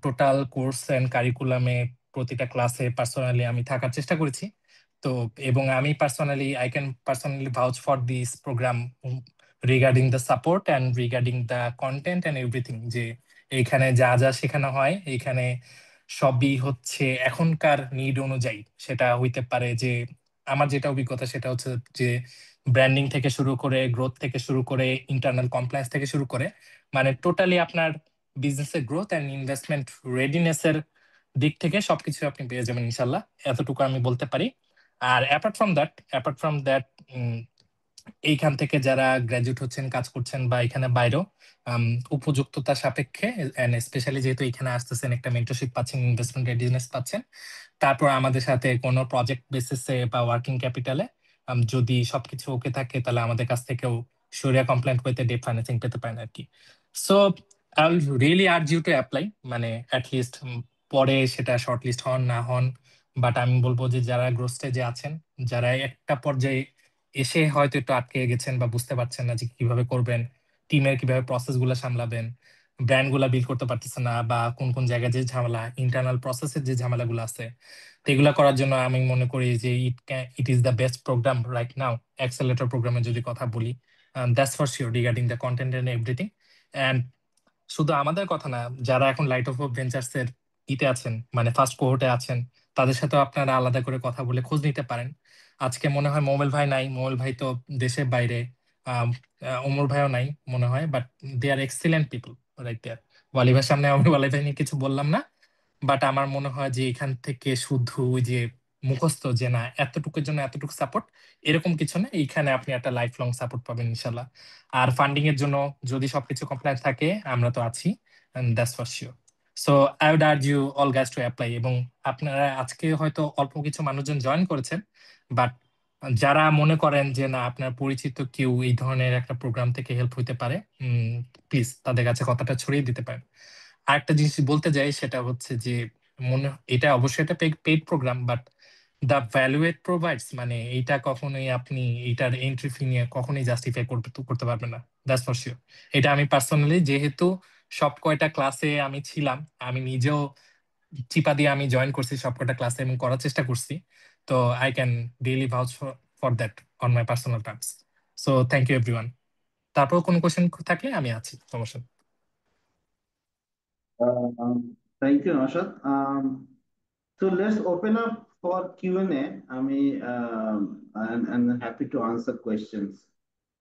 total course and কারিকুলামে প্রতিটা ক্লাসে পার্সোনালি আমি থাকার চেষ্টা করেছি। তো এবং আমি personally I can personally vouch for this programme regarding the support and regarding the content and everything, যে এইখানে যা যা শেখানো হয় এইখানে সবই হচ্ছে এখনকার নিড অনুযায়ী। সেটা হইতে পারে যে আমার যেটা অভিজ্ঞতা সেটা হচ্ছে যে ব্র্যান্ডিং থেকে শুরু করে, গ্রোথ থেকে শুরু করে, ইন্টারনাল কমপ্লায়েন্স থেকে শুরু করে, মানে টোটালি আপনার বিজনেসের গ্রোথ অ্যান্ড ইনভেস্টমেন্ট রেডিনেস এর দিক থেকে সবকিছু আপনি পেয়ে যাবেন ইনশাল্লাহ। এতটুকু আমি বলতে পারি। আর অ্যাপার্ট ফ্রম দ্যাট এইখান থেকে যারা গ্রাজুয়েট হচ্ছেন, কাজ করছেন, বা এখানে বাইরেও উপযুক্ততা সাপেক্ষে, এন্ড স্পেশালি যেহেতু এখানে আসতেছেন একটা মেন্টরশিপ পাচ্ছেন, ইনভেস্টমেন্ট রেডিনেস পাচ্ছেন, তারপর আমাদের সাথে কোনো প্রজেক্ট বেসিসে বা ওয়ার্কিং ক্যাপিটালে যদি সবকিছু ওকে থাকে, তাহলে আমাদের কাছ থেকেও শরিয়া কমপ্লায়েন্ট হইতে ডেট ফাইন্যান্সিং পেতে পারেন আর কি। So I will really urge you to apply, মানে অ্যাটলিস্ট পরে সেটা শর্ট লিস্ট হন না হন, বাট আমি বলবো যে যারা গ্রোথ স্টেজে আছেন, যারা একটা পর্যায়ে এসে হয়তো একটু আটকে গেছেন বা বুঝতে পারছেন না যে কিভাবে করবেন, টিমের কিভাবে প্রসেস গুলা সামলাবেন, ব্র্যান্ড গুলা বিল্ড করতে পারতেছেন না, বা কোন কোন জায়গায় যে ঝামেলা, ইন্টারনাল প্রসেসের যে ঝামেলাগুলো আছে, তো এগুলা করার জন্য আমি মনে করি যে it is the best programme right now. Accelerator প্রোগ্রামের যদি কথা বলি, that's for sure regarding the content and everything. And শুধু আমাদের কথা না, যারা এখন লাইট অফ ভেঞ্চার্স এর ইতে আছেন, মানে ফার্স্ট কোহোর্টে আছেন, তাদের সাথে আপনারা আলাদা করে কথা বলে খোঁজ নিতে পারেন। আজকে মনে হয় মোবাইল ভাই নাই, মোবাইল ভাই তো দেশের বাইরে। আম, ওমর ভাইও নাই মনে হয়, but they are excellent people right there. Wali ভাইয়ের সামনে আমি ওয়ালি ভাই নিয়ে কিছু বললাম না, বাট আমার মনে হয় যে এখান থেকে শুধু ওই যে মুখস্থ যে না এতটুকুর জন্য এতটুকু সাপোর্ট, এরকম কিছু না। এইখানে আপনি একটা লাইফ লং সাপোর্ট পাবেন ইনশাল্লাহ। আর ফান্ডিং এর জন্য যদি সবকিছু কমপ্লিট থাকে, আমরা তো আছি, that's for sure. So I would urge you all guys to apply. এবং আপনারা আজকে হয়তো অল্প কিছু মানুষজন জয়েন করেছেন, বাট যারা মনে করেন যে না আপনার পরিচিত কেউ এই ধরনের একটা প্রোগ্রাম থেকে হেল্প হইতে পারে, প্লিজ তাদের কাছে কথাটা ছড়িয়ে দিতে পারেন। আরেকটা জিনিস বলতে যাই, সেটা হচ্ছে যে এটা অবশ্যই একটা paid programme, but the value it provides, মানে এইটা কখনোই আপনি এইটার এন্ট্রি ফি নিয়ে কখনোই জাস্টিফাই করতে করতে পারবেন না, দ্যাটস ফর শিওর। এটা আমি পার্সোনালি, যেহেতু সব কয়টা ক্লাসে আমি ছিলাম, আমি নিজেও চিপা দিয়ে আমি জয়েন করছি সব কয়টা ক্লাসে এবং করার চেষ্টা করছি, তো I can really vouch for that on my personal terms. So thank you everyone. তারপর কোনো কোশ্চেন থাকলে আমি আছি, সমস্যা নেই। Thank you, Naushad. So let's open up for Q&A. And happy to answer questions.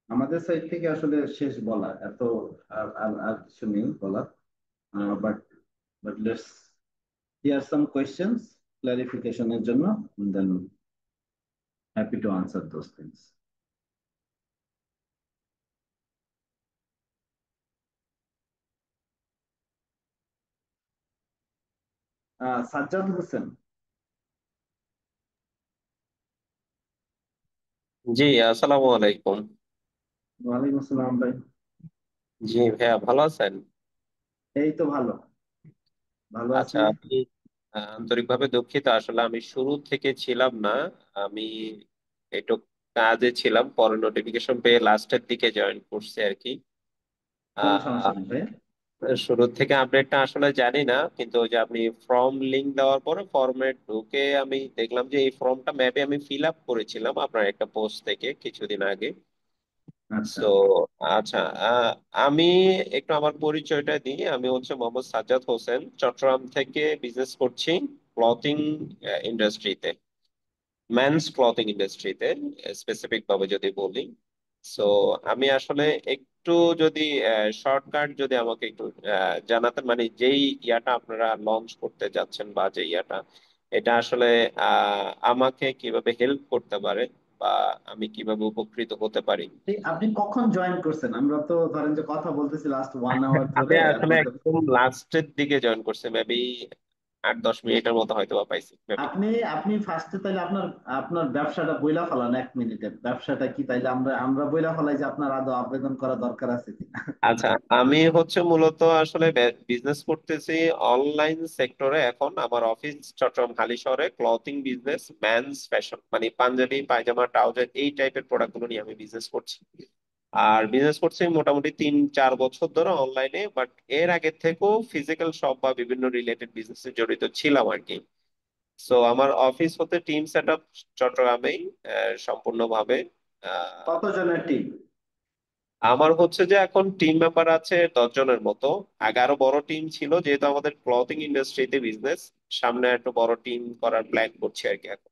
আমাদের সাইড থেকে আসলে শেষ বলা, এত আর কিছু নেই বলার, but let's hear some questions ক্লারিফিকেশনের জন্য, then happy to answer those things. Sajjad Hossain. জি, আসসালামু আলাইকুম। ওয়ালাইকুম আসসালাম ভাই। জি ভাইয়া, ভালো আছেন? এই তো ভালো ভালো আছি। আচ্ছা, আমি আন্তরিকভাবে দুঃখিত, আসলে আমি শুরু থেকে ছিলাম না। আমি একটু কাজে ছিলাম, পরে নোটিফিকেশন পেয়ে লাস্টের দিকে জয়েন করছি আর কি। কোনো সমস্যা আহ নেই ভাই। শুরু থেকে আপডেটটা আসলে জানি না, কিন্তু ওই যে আপনি ফর্ম লিংক দেওয়ার পরে ফর্মে ঢুকে আমি দেখলাম যে এই ফর্মটা মেবি আমি ফিল আপ করেছিলাম আপনার একটা পোস্ট থেকে কিছুদিন আগে। আচ্ছা। সো আচ্ছা, আমি একটু আমার পরিচয়টা দিই। আমি হচ্ছে মোহাম্মদ সাজ্জাদ হোসেন, চট্টগ্রাম থেকে বিজনেস করছি ক্লথিং ইন্ডাস্ট্রিতে, মেন্স ক্লথিং ইন্ডাস্ট্রিতে স্পেসিফিক ভাবে যদি বলি। সো আমি আসলে একটু যদি শর্টকাট যদি আমাকে একটু জানাতেন, মানে যেই ইয়াটা আপনারা লঞ্চ করতে যাচ্ছেন বা যে ইয়াটা, এটা আসলে আমাকে কিভাবে হেল্প করতে পারে বা আমি কিভাবে উপকৃত হতে পারি। আপনি কখন জয়েন করছেন? আমরা তো ধরেন যে কথা বলতেছি লাস্ট 1 আওয়ার আমি ধরে, আসলে এখন তো একদম লাস্টের দিকে জয়েন করছি, মেবি 8-10 মিনিটের মতো হয়তো বা পাইছি মেবি। আপনি আপনি ফার্স্টে তাইলে আপনার আপনার ব্যবসাটা বইলা ফেলান 1 মিনিটে। ব্যবসাটা কি তাইলে আমরা আমরা বইলা ফেলাই যে আপনার আদৌ আবেদন করা দরকার আছে কিনা। আচ্ছা, আমি হচ্ছে মূলত আসলে বিজনেস করতেছি অনলাইন সেক্টরে। এখন আমার অফিস চট্টগ্রাম হালিশহরে, ক্লথিং বিজনেস, মেন্স ফ্যাশন, মানে পাঞ্জাবি পায়জামা ট্রাউজার এই টাইপের প্রোডাক্ট গুলো নিয়ে আমি বিজনেস করছি। আর বিজনেস করছি মোটামুটি 3-4 বছর ধরে অনলাইনে, বাট এর আগে থেকেও ফিজিক্যাল শপ বা বিভিন্ন রিলেটেড বিজনেসে জড়িত ছিলাম আর কি। সো আমার অফিস হতে টিম সেট আপ চট্টগ্রামেই সম্পূর্ণভাবে। কতজনের টিম? আমার হচ্ছে যে এখন টিম মেম্বার আছে 10 জনের মতো। আগে আরো বড় টিম ছিল, যেহেতু আমাদের ক্লথিং ইন্ডাস্ট্রিতে বিজনেস, সামনে একটু বড় টিম করার প্ল্যান করছি আর কি এখন।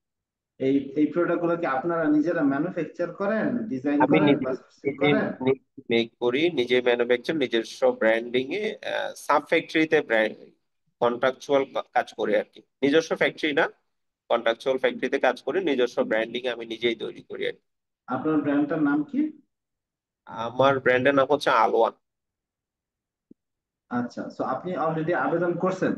এই এই প্রোডাক্ট গুলো কি আপনারা নিজেরা ম্যানুফ্যাকচার করেন, ডিজাইন আমি করেন নিজে বা সোর্সিং নিজে করেন? মেক করি, নিজে ম্যানুফ্যাকচার, নিজস্ব ব্র্যান্ডিং এ সাব ফ্যাক্টরিতে ব্র্যান্ড কন্ট্রাকচুয়াল কাজ করি আর কি। নিজস্ব ফ্যাক্টরি না, কন্ট্রাকচুয়াল ফ্যাক্টরিতে কাজ করি, নিজস্ব ব্র্যান্ডিং আমি নিজেই তৈরি করি আর কি। আপনার ব্র্যান্ডটার নাম কি? আমার ব্র্যান্ডের নাম হচ্ছে আলোয়ান। আচ্ছা, সো আপনি অলরেডি আবেদন করছেন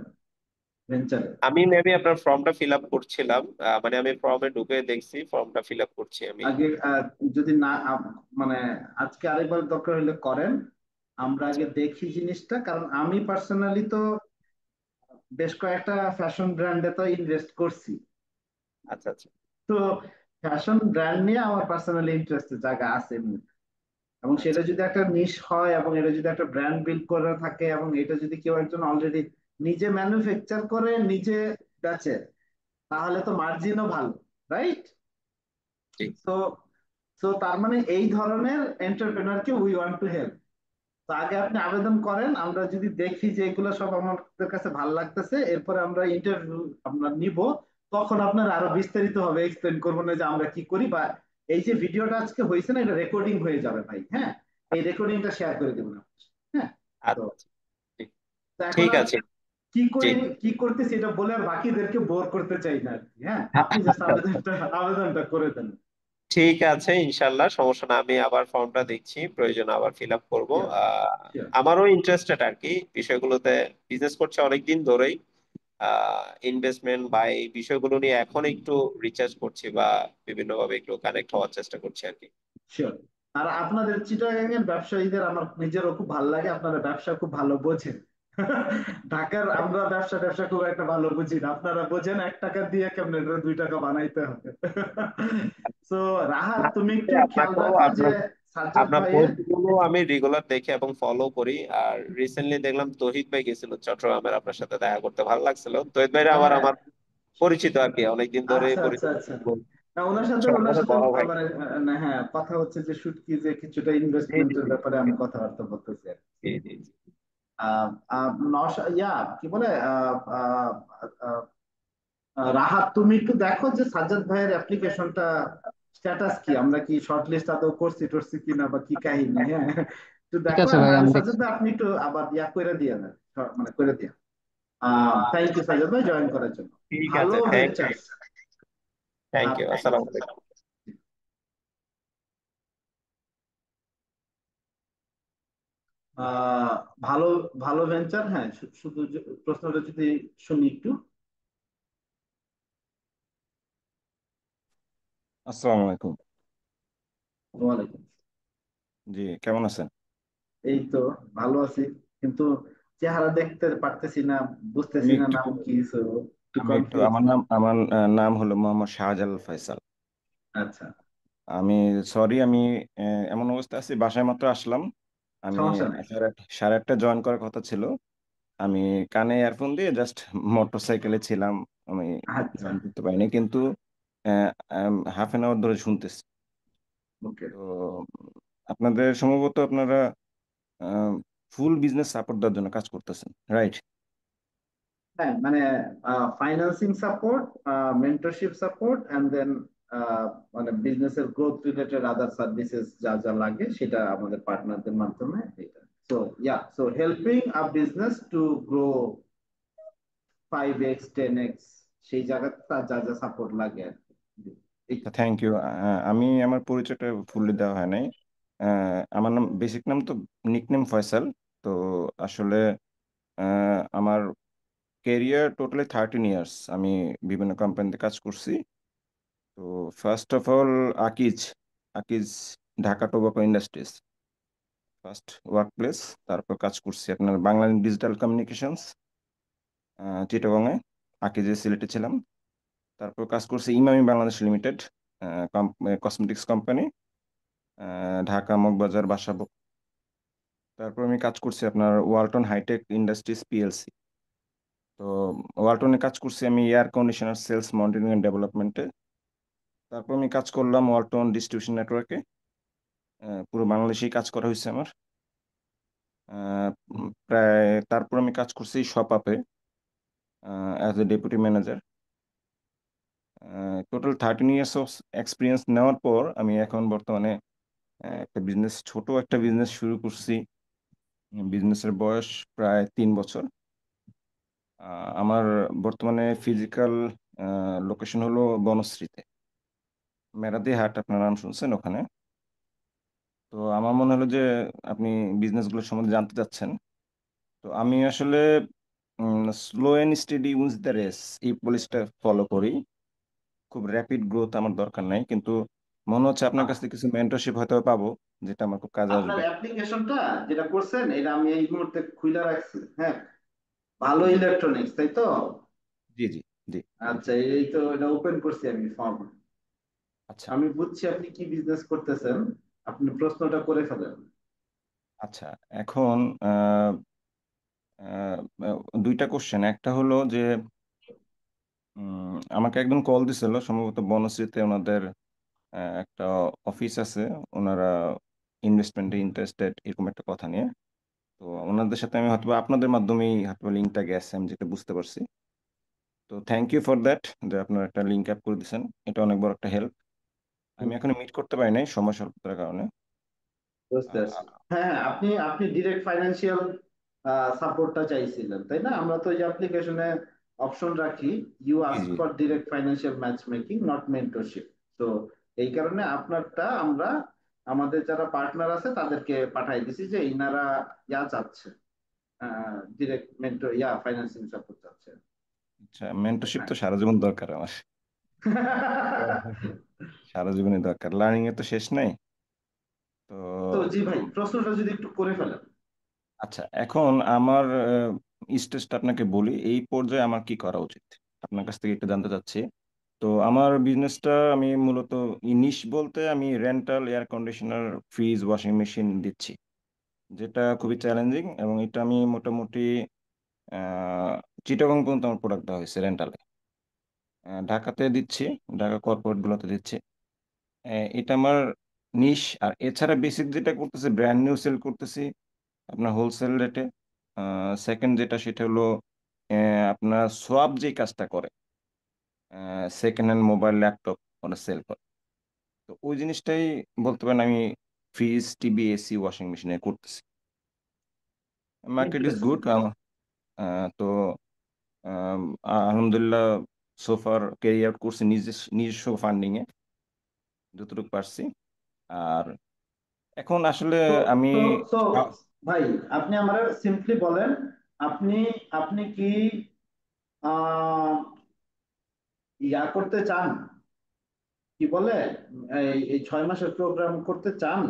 ভেঞ্চারে? আমি মেবি আপনার ফর্মটা ফিল আপ করছিলাম, মানে আমি ফর্মে ঢুকে দেখছি ফর্মটা ফিল আপ করছি আমি। আগে যদি না মানে আজকে আরেকবার দরকার হলে করেন, আমরা আগে দেখি জিনিসটা, কারণ আমি পার্সোনালি তো বেশ কয়েকটা ফ্যাশন ব্র্যান্ডে তো ইনভেস্ট করছি। আচ্ছা আচ্ছা। তো ফ্যাশন ব্র্যান্ড নিয়ে আমার পার্সোনালি ইন্টারেস্টের জায়গা আছে এমনিতে। এবং সেটা আচ্ছা যদি একটা নিশ হয় এবং এটা যদি একটা ব্র্যান্ড বিল্ড করে থাকে এবং এটা যদি কেউ একজন অলরেডি নিজে ম্যানুফ্যাকচার করে নিজে বেচে, তাহলে তো মার্জিনও ভালো, রাইট? ঠিক। তো তো তার মানে এই ধরনের এন্টারপ্রেনারকে উই ওয়ান্ট টু হেল্প। তো আগে আপনি আবেদন করেন, আমরা যদি দেখি যে এগুলো সব আমাদের কাছে ভালো লাগতেছে, এরপরে আমরা ইন্টারভিউ আপনার নিব। তখন আপনার আরো বিস্তারিত ভাবে এক্সপ্লেন করবো না যে আমরা কি করি, বা এই যে ভিডিওটা আজকে হয়েছে না, এটা রেকর্ডিং হয়ে যাবে ভাই। হ্যাঁ, এই রেকর্ডিংটা শেয়ার করে দেবেন আপনি। হ্যাঁ। তো আচ্ছা আচ্ছা, ঠিক। তো এখন ঠিক আর আছে। কি জি। করি কি করতেছি এটা বলে আর বাকিদেরকে বোর করতে চাই না আর কি। হ্যাঁ, আপনি জাস্ট আচ্ছা আচ্ছা। আবেদনটা করে দেন। ঠিক আছে, ইনশাল্লাহ সমস্যা না, আমি আবার ফর্মটা দেখছি, প্রয়োজন আবার ফিল আপ করবো। Sure sure. আমারও ইন্টারেস্টেড আর কি বিষয়গুলোতে, বিজনেস করছে অনেকদিন ধরেই। ইনভেস্টমেন্ট বা এই বিষয়গুলো নিয়ে এখন একটু রিসার্চ করছি বা বিভিন্ন ভাবে একটু কানেক্ট হওয়ার চেষ্টা করছি আর কি। শিওর। আর আপনাদের চিটাগাং এর ব্যবসায়ীদের আমার নিজেরও খুব ভালো লাগে, আপনারা ব্যবসা খুব ভালো বোঝেন। ঢাকার আমরা ব্যবসা ব্যবসা খুব একটা ভালো বুঝি না, আপনারা বোঝেন 1 টাকা দিয়ে কেমনে এটা 2 টাকা বানাইতে হবে। তো রাহাত, না, তুমি একটু খেয়াল আপনাকেও রাখো যে আপনার সাজ্জাদ আপনার ভাইয়ের। পোস্টগুলো আমি রেগুলার দেখি এবং ফলো করি। আর রিসেন্টলি দেখলাম তৌহিদ ভাই গেছিল চট্টগ্রামের, আপনার সাথে দেখা করতে ভালো লাগছিল। তৌহিদ ভাই আবার হ্যাঁ, আমার পরিচিত আর কি, অনেকদিন ধরে আচ্ছা আচ্ছা পরিচিত। আচ্ছা। না, ওনার সাথে আসলে ওনার আমাদের সাথে বড় ভাই। মানে না, হ্যাঁ, কথা হচ্ছে যে শুটকি যে কিছুটা জি জি ইনভেস্টমেন্টের জি ব্যাপারে আমি কথাবার্তা বলতেছি আর কি। জি জি জি। কি বলে আহ, আহ, রাহাত, তুমি একটু দেখো যে সাজ্জাদ ভাইয়ের অ্যাপ্লিকেশনটা স্ট্যাটাস কি, আমরা কি শর্ট লিস্ট আদৌ করছি টরছি কিনা বা কি কাহিনী, হ্যাঁ একটু ঠিক দেখো। আছে আর ভাই, নাহলে আমি সাজ্জাদ দেখছি। ভাই আপনি একটু আবার করে দিয়ে না, মানে করে দিয়ে। থ্যাংক ইউ সাজ্জাদ ভাই জয়েন করার জন্য। ঠিক ভালো আছে, thank you. Ventures. Thank you, আচ্ছা, আসসালামু আলাইকুম। আহ ভালো ভালো ভেঞ্চার, হ্যাঁ, শুধু প্রশ্নটা যদি শুনি একটু। আসসালামু আলাইকুম। ওয়ালাইকুম। জি, কেমন আছেন? এই তো ভালো আছি, কিন্তু চেহারা দেখতে পারতেছি না, আমি বুঝতেছি না একটু নাম কি, so একটু আমি একটু কনফিউজ। আমার নাম হলো মোহাম্মদ শাহজালাল ফয়সাল। আচ্ছা, আমি সরি, আমি এমন অবস্থা আছি, বাসায় মাত্র আসলাম। আমি সমস্যা নেই। সাড়ে আটটা জয়েন করার কথা ছিল। আমি কানে ইয়ারফোন দিয়ে জাস্ট মোটর সাইকেলে ছিলাম। আমি আচ্ছা, জয়েন করতে পারিনি, কিন্তু হাফ অ্যান আওয়ার ধরে শুনতেছি। ওকে। তো আপনাদের সম্ভবত আপনারা ফুল বিজনেস সাপোর্ট দেওয়ার জন্য কাজ করতেছেন, রাইট? হ্যাঁ, মানে financing support, mentorship support, and then মানে বিজনেসের গ্রোথ রিলেটেড আদার সার্ভিসেস যা যা লাগে সেটা আমাদের পার্টনারদের মাধ্যমে এটা। So so helping a business to grow 5x 10x, সেই জায়গাতে তার যা যা সাপোর্ট লাগে আর কি। এই তো। Thank you. আমি আমার পরিচয়টা ফুললি দেওয়া হয় নাই। আমার নাম, বেসিক নাম তো নিকনেম ফয়সাল। তো আসলে আমার কেরিয়ার টোটালি 13 ইয়ার্স। আমি বিভিন্ন কোম্পানিতে কাজ করছি। তো first of all Akij Akij Dhaka tobacco industries first work place. তারপর কাজ করছি আপনার বাংলা ডিজিটাল কমিউনিকেশনস, চিটাগংয়ে। আকিজে সিলেটে ছিলাম। তারপর কাজ করছি Emami Bangladesh limited, cosmetics company, Dhaka Moghbazar Basabo. তারপর আমি কাজ করছি আপনার ওয়ালটন হাইটেক ইন্ডাস্ট্রিজ পিএলসি। তো ওয়ালটনে কাজ করছি আমি air conditioner sales monitoring and ডেভেলপমেন্টে। তারপর আমি কাজ করলাম ওয়ালটন ডিস্ট্রিবিউশন নেটওয়ার্কে। পুরো বাংলাদেশেই কাজ করা হয়েছে আমার। প্রায় তারপর আমি কাজ করছি শপ আপে as a deputy manager. Total 13 years of experience নেওয়ার পর আমি এখন বর্তমানে ছোট একটা বিজনেস শুরু করছি। বিজনেসের বয়স প্রায় 3 বছর। আমার বর্তমানে ফিজিক্যাল লোকেশন হলো বনশ্রীতে, মেরাদি হাট, আপনার নাম শুনছেন ওখানে। তো আমার মনে হলো যে আপনি বিজনেসগুলো সম্বন্ধে জানতে চাচ্ছেন। তো আমি আসলে slow and steady wins the race, এই পলিসিটা ফলো করি। খুব র্যাপিড গ্রোথ আমার দরকার নাই, কিন্তু মনে হচ্ছে আপনার কাছ থেকে কিছু মেন্টরশিপ হয়তো পাবো, যেটা আমার খুব কাজে আপনার আসবে। অ্যাপ্লিকেশনটা যেটা করছেন এটা আমি এই মুহূর্তে খুলে রাখছি, হ্যাঁ। ভালো জি ইলেকট্রনিক্স, তাই তো? জি জি জি। আচ্ছা, এই তো এটা ওপেন করছি আমি ফর্ম। আচ্ছা আমি বুঝছি আপনি কি বিজনেস করতেছেন, আপনি প্রশ্নটা করে ফেলেন। আচ্ছা। এখন আহ, দুইটা কোশ্চেন। একটা হলো যে আমাকে একজন কল দিছিল, সম্ভবত বনশ্রীতে ওনাদের একটা অফিস আছে। ওনারা ইনভেস্টমেন্টে ইন্টারেস্টেড, এরকম একটা কথা নিয়ে। তো ওনাদের সাথে আমি হয়তো বা আপনাদের মাধ্যমেই হয়তো লিঙ্কটা গেছে, আমি যেটা বুঝতে পারছি। তো থ্যাংক ইউ ফর দ্যাট, যে আপনারা একটা লিঙ্ক আপ করে দিয়েছেন। এটা অনেক বড় একটা হেল্প। আমি এখনো মিট করতে পারি নাই সময় স্বল্পতার কারণে। বুঝতে পারছি। হ্যাঁ হ্যাঁ, আপনি আপনি ডিরেক্ট ফাইন্যান্সিয়াল সাপোর্টটা চাইছিলেন, তাই না? আমরা তো এই অ্যাপ্লিকেশনে অপশন রাখি, you G ask G for direct financial match making not mentorship. তো এই কারণে আপনারটা আমরা আমাদের যারা পার্টনার আছে তাদেরকে পাঠাই দিছি যে ইনারা চাচ্ছে, ডিরেক্ট মেন্টর ফাইন্যান্সিং সাপোর্ট চাচ্ছে। আচ্ছা, মেন্টরশিপ তো সারা জীবন দরকার আমার। সারা জীবনই দরকার, লার্নিং এর তো শেষ নাই। তো তো জি ভাই, প্রশ্নটা যদি একটু করে ফেলেন। আচ্ছা, এখন আমার স্টেজটা আপনাকে বলি, এই পর্যায়ে আমার কি করা উচিত আপনার কাছ থেকে একটু জানতে চাচ্ছি। তো আমার বিজনেসটা আমি মূলত নিশ বলতে আমি rental air conditioner, fridge, washing machine দিচ্ছি, যেটা খুবই চ্যালেঞ্জিং, এবং এটা আমি মোটামুটি চিটাগং পর্যন্ত আমার প্রোডাক্ট দেওয়া হয়েছে রেন্টালে। ঢাকাতে দিচ্ছি, ঢাকা কর্পোরেট গুলোতে দিচ্ছি। এটা আমার নিশ। আর এছাড়া বেসিক যেটা করতেছি, ব্র্যান্ড নিউ সেল করতেছি আপনার হোলসেল রেটে। সেকেন্ড যেটা সেটা হলো আপনার সোয়াপ যে কাজটা করে, সেকেন্ড হ্যান্ড মোবাইল, ল্যাপটপ ওরা সেল করে। তো ওই জিনিসটাই বলতে পারেন আমি ফ্রিজ, টিভি, এসি, ওয়াশিং মেশিনে করতেছি। Market is interesting. গুড। তো আম, আলহামদুলিল্লাহ সোফার ক্যারিয়ার করছি নিজস্ব ফান্ডিং এ যতটুকু পারছি। আর এখন আসলে তো আমি তো তো আ- ভাই, আপনি আমার সিম্পলি বলেন, আপনি আপনি কি আহ ইয়া করতে চান, কি বলে, এই 6 মাসের প্রোগ্রাম করতে চান?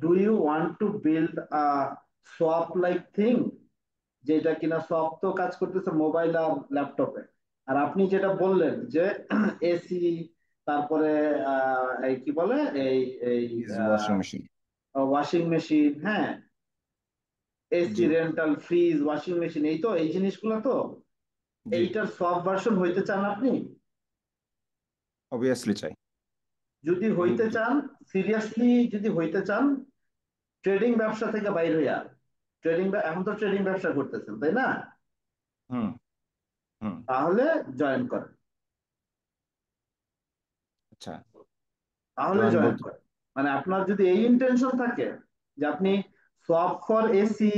Do you want to build swap like thing, যেটা কিনা সব তো কাজ করতেছে মোবাইল আর ল্যাপটপে? আর আপনি যেটা বললেন যে এসি, তারপরে এই কি বলে, এই এই ওয়াশিং মেশিন। ওয়াশিং মেশিন, হ্যাঁ, এসি, জি, রেন্টাল, ফ্রিজ, ওয়াশিং মেশিন, এই তো এই জিনিসগুলো তো, জি, এইটার সব ভার্সন হইতে চান আপনি? অবভিয়াসলি চাই। যদি হইতে চান, সিরিয়াসলি যদি হইতে চান, ট্রেডিং ব্যবসা থেকে বাইর হইয়া, এখন তো ট্রেডিং ব্যবসা করতেছেন তাই না? হুম, হুম। তাহলে জয়েন করেন, আচ্ছা, তাহলে জয়েন জয়েন বলতে। করেন। মানে আপনার যদি এই ইন্টেনশন থাকে যে আপনি সোয়াপ ফর এসি,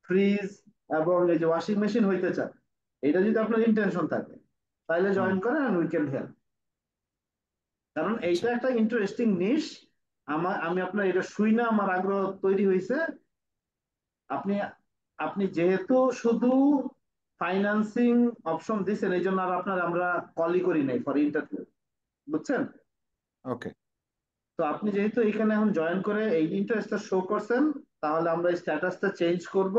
ফ্রিজ এবং এই যে ওয়াশিং মেশিন হইতে চান, এটা যদি আপনার ইন্টেনশন থাকে, তাহলে হুম। জয়েন করেন and we can help। কারণ আচ্ছা, এইটা একটা ইন্টারেস্টিং নিশ। আমি আপনার এটা শুই না আমার আগ্রহ তৈরি হয়েছে। আপনি আপনি যেহেতু শুধু ফাইন্যান্সিং অপশন দিচ্ছেন, এই জন্য আর আপনার আমরা কলই করি নাই ফর ইন্টারভিউ, বুঝছেন? ওকে, তো আপনি যেহেতু এখানে এখন জয়েন করে এই ইন্টারেস্টটা শো করছেন, তাহলে আমরা স্ট্যাটাসটা চেঞ্জ করব,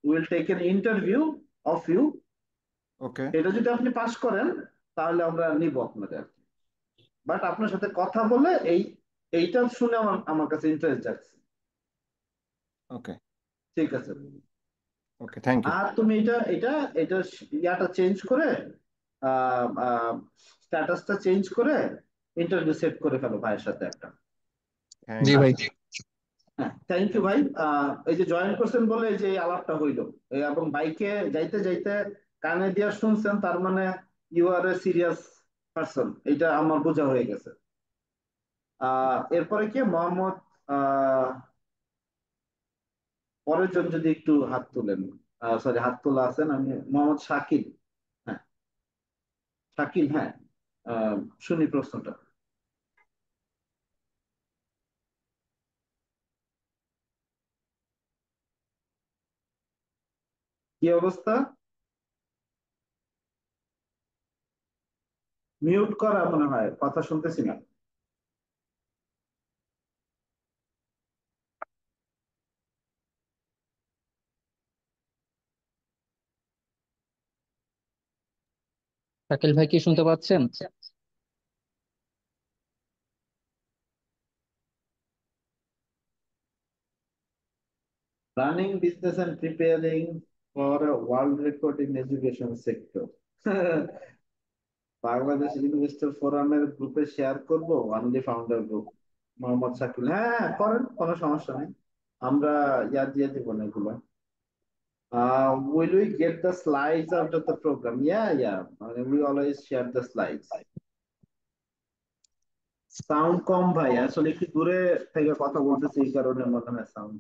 will take an interview of you. Okay, এটা যদি আপনি পাস করেন, তাহলে আমরা নিব আপনাদের। বাট আপনার সাথে কথা বলে এইটা শুনে আমার আমার কাছে ইন্টারেস্ট যাচ্ছে। ওকে, ঠিক আছে। ওকে, থ্যাংক ইউ। আর তুমি এটা এটা এটা ইয়াটা চেঞ্জ করে, স্ট্যাটাসটা চেঞ্জ করে ইন্টারভিউ সেট করে ফেলো ভাইয়ের সাথে একটা। থ্যাংক জি ইউ, ভাই। আচ্ছা, হ্যাঁ, থ্যাংক ইউ থ্যাংক ভাই। ইউ। এই যে জয়েন করছেন বলে এই যে এই আলাপটা হইলো, এবং বাইকে যাইতে যাইতে কানে দিয়া শুনছেন, তার মানে you are a serious person, এটা আমার বোঝা হয়ে গেছে। এরপরে কি মোহাম্মদ, আহ পরের জন যদি একটু হাত তুলেন, সরি, হাত তোলা আছেন, আমি মোহাম্মদ শাকিল। হ্যাঁ, শাকিল, হ্যাঁ। আহ, শুনি প্রশ্নটা। কি অবস্থা? মিউট করা মনে হয়, কথা শুনতেছি না। শাকিল ভাই কি শুনতে পাচ্ছেন? Running business and preparing for a world record in education sector. Bangladesh investor ফোরামের গ্রুপে শেয়ার করব, only founder group. Mohammad Shakil, হ্যাঁ হ্যাঁ, করেন, কোনো সমস্যা নেই। আমরা ইয়াদ দিয়ে দিব না এগুলো। Will we get the slides after the program? Yeah, yeah. We always share the slides. Sound কম ভাই, আসলে একটু দূরে থেকে কথা বলতেছি, এই কারণে মনে হয় সাউন্ড।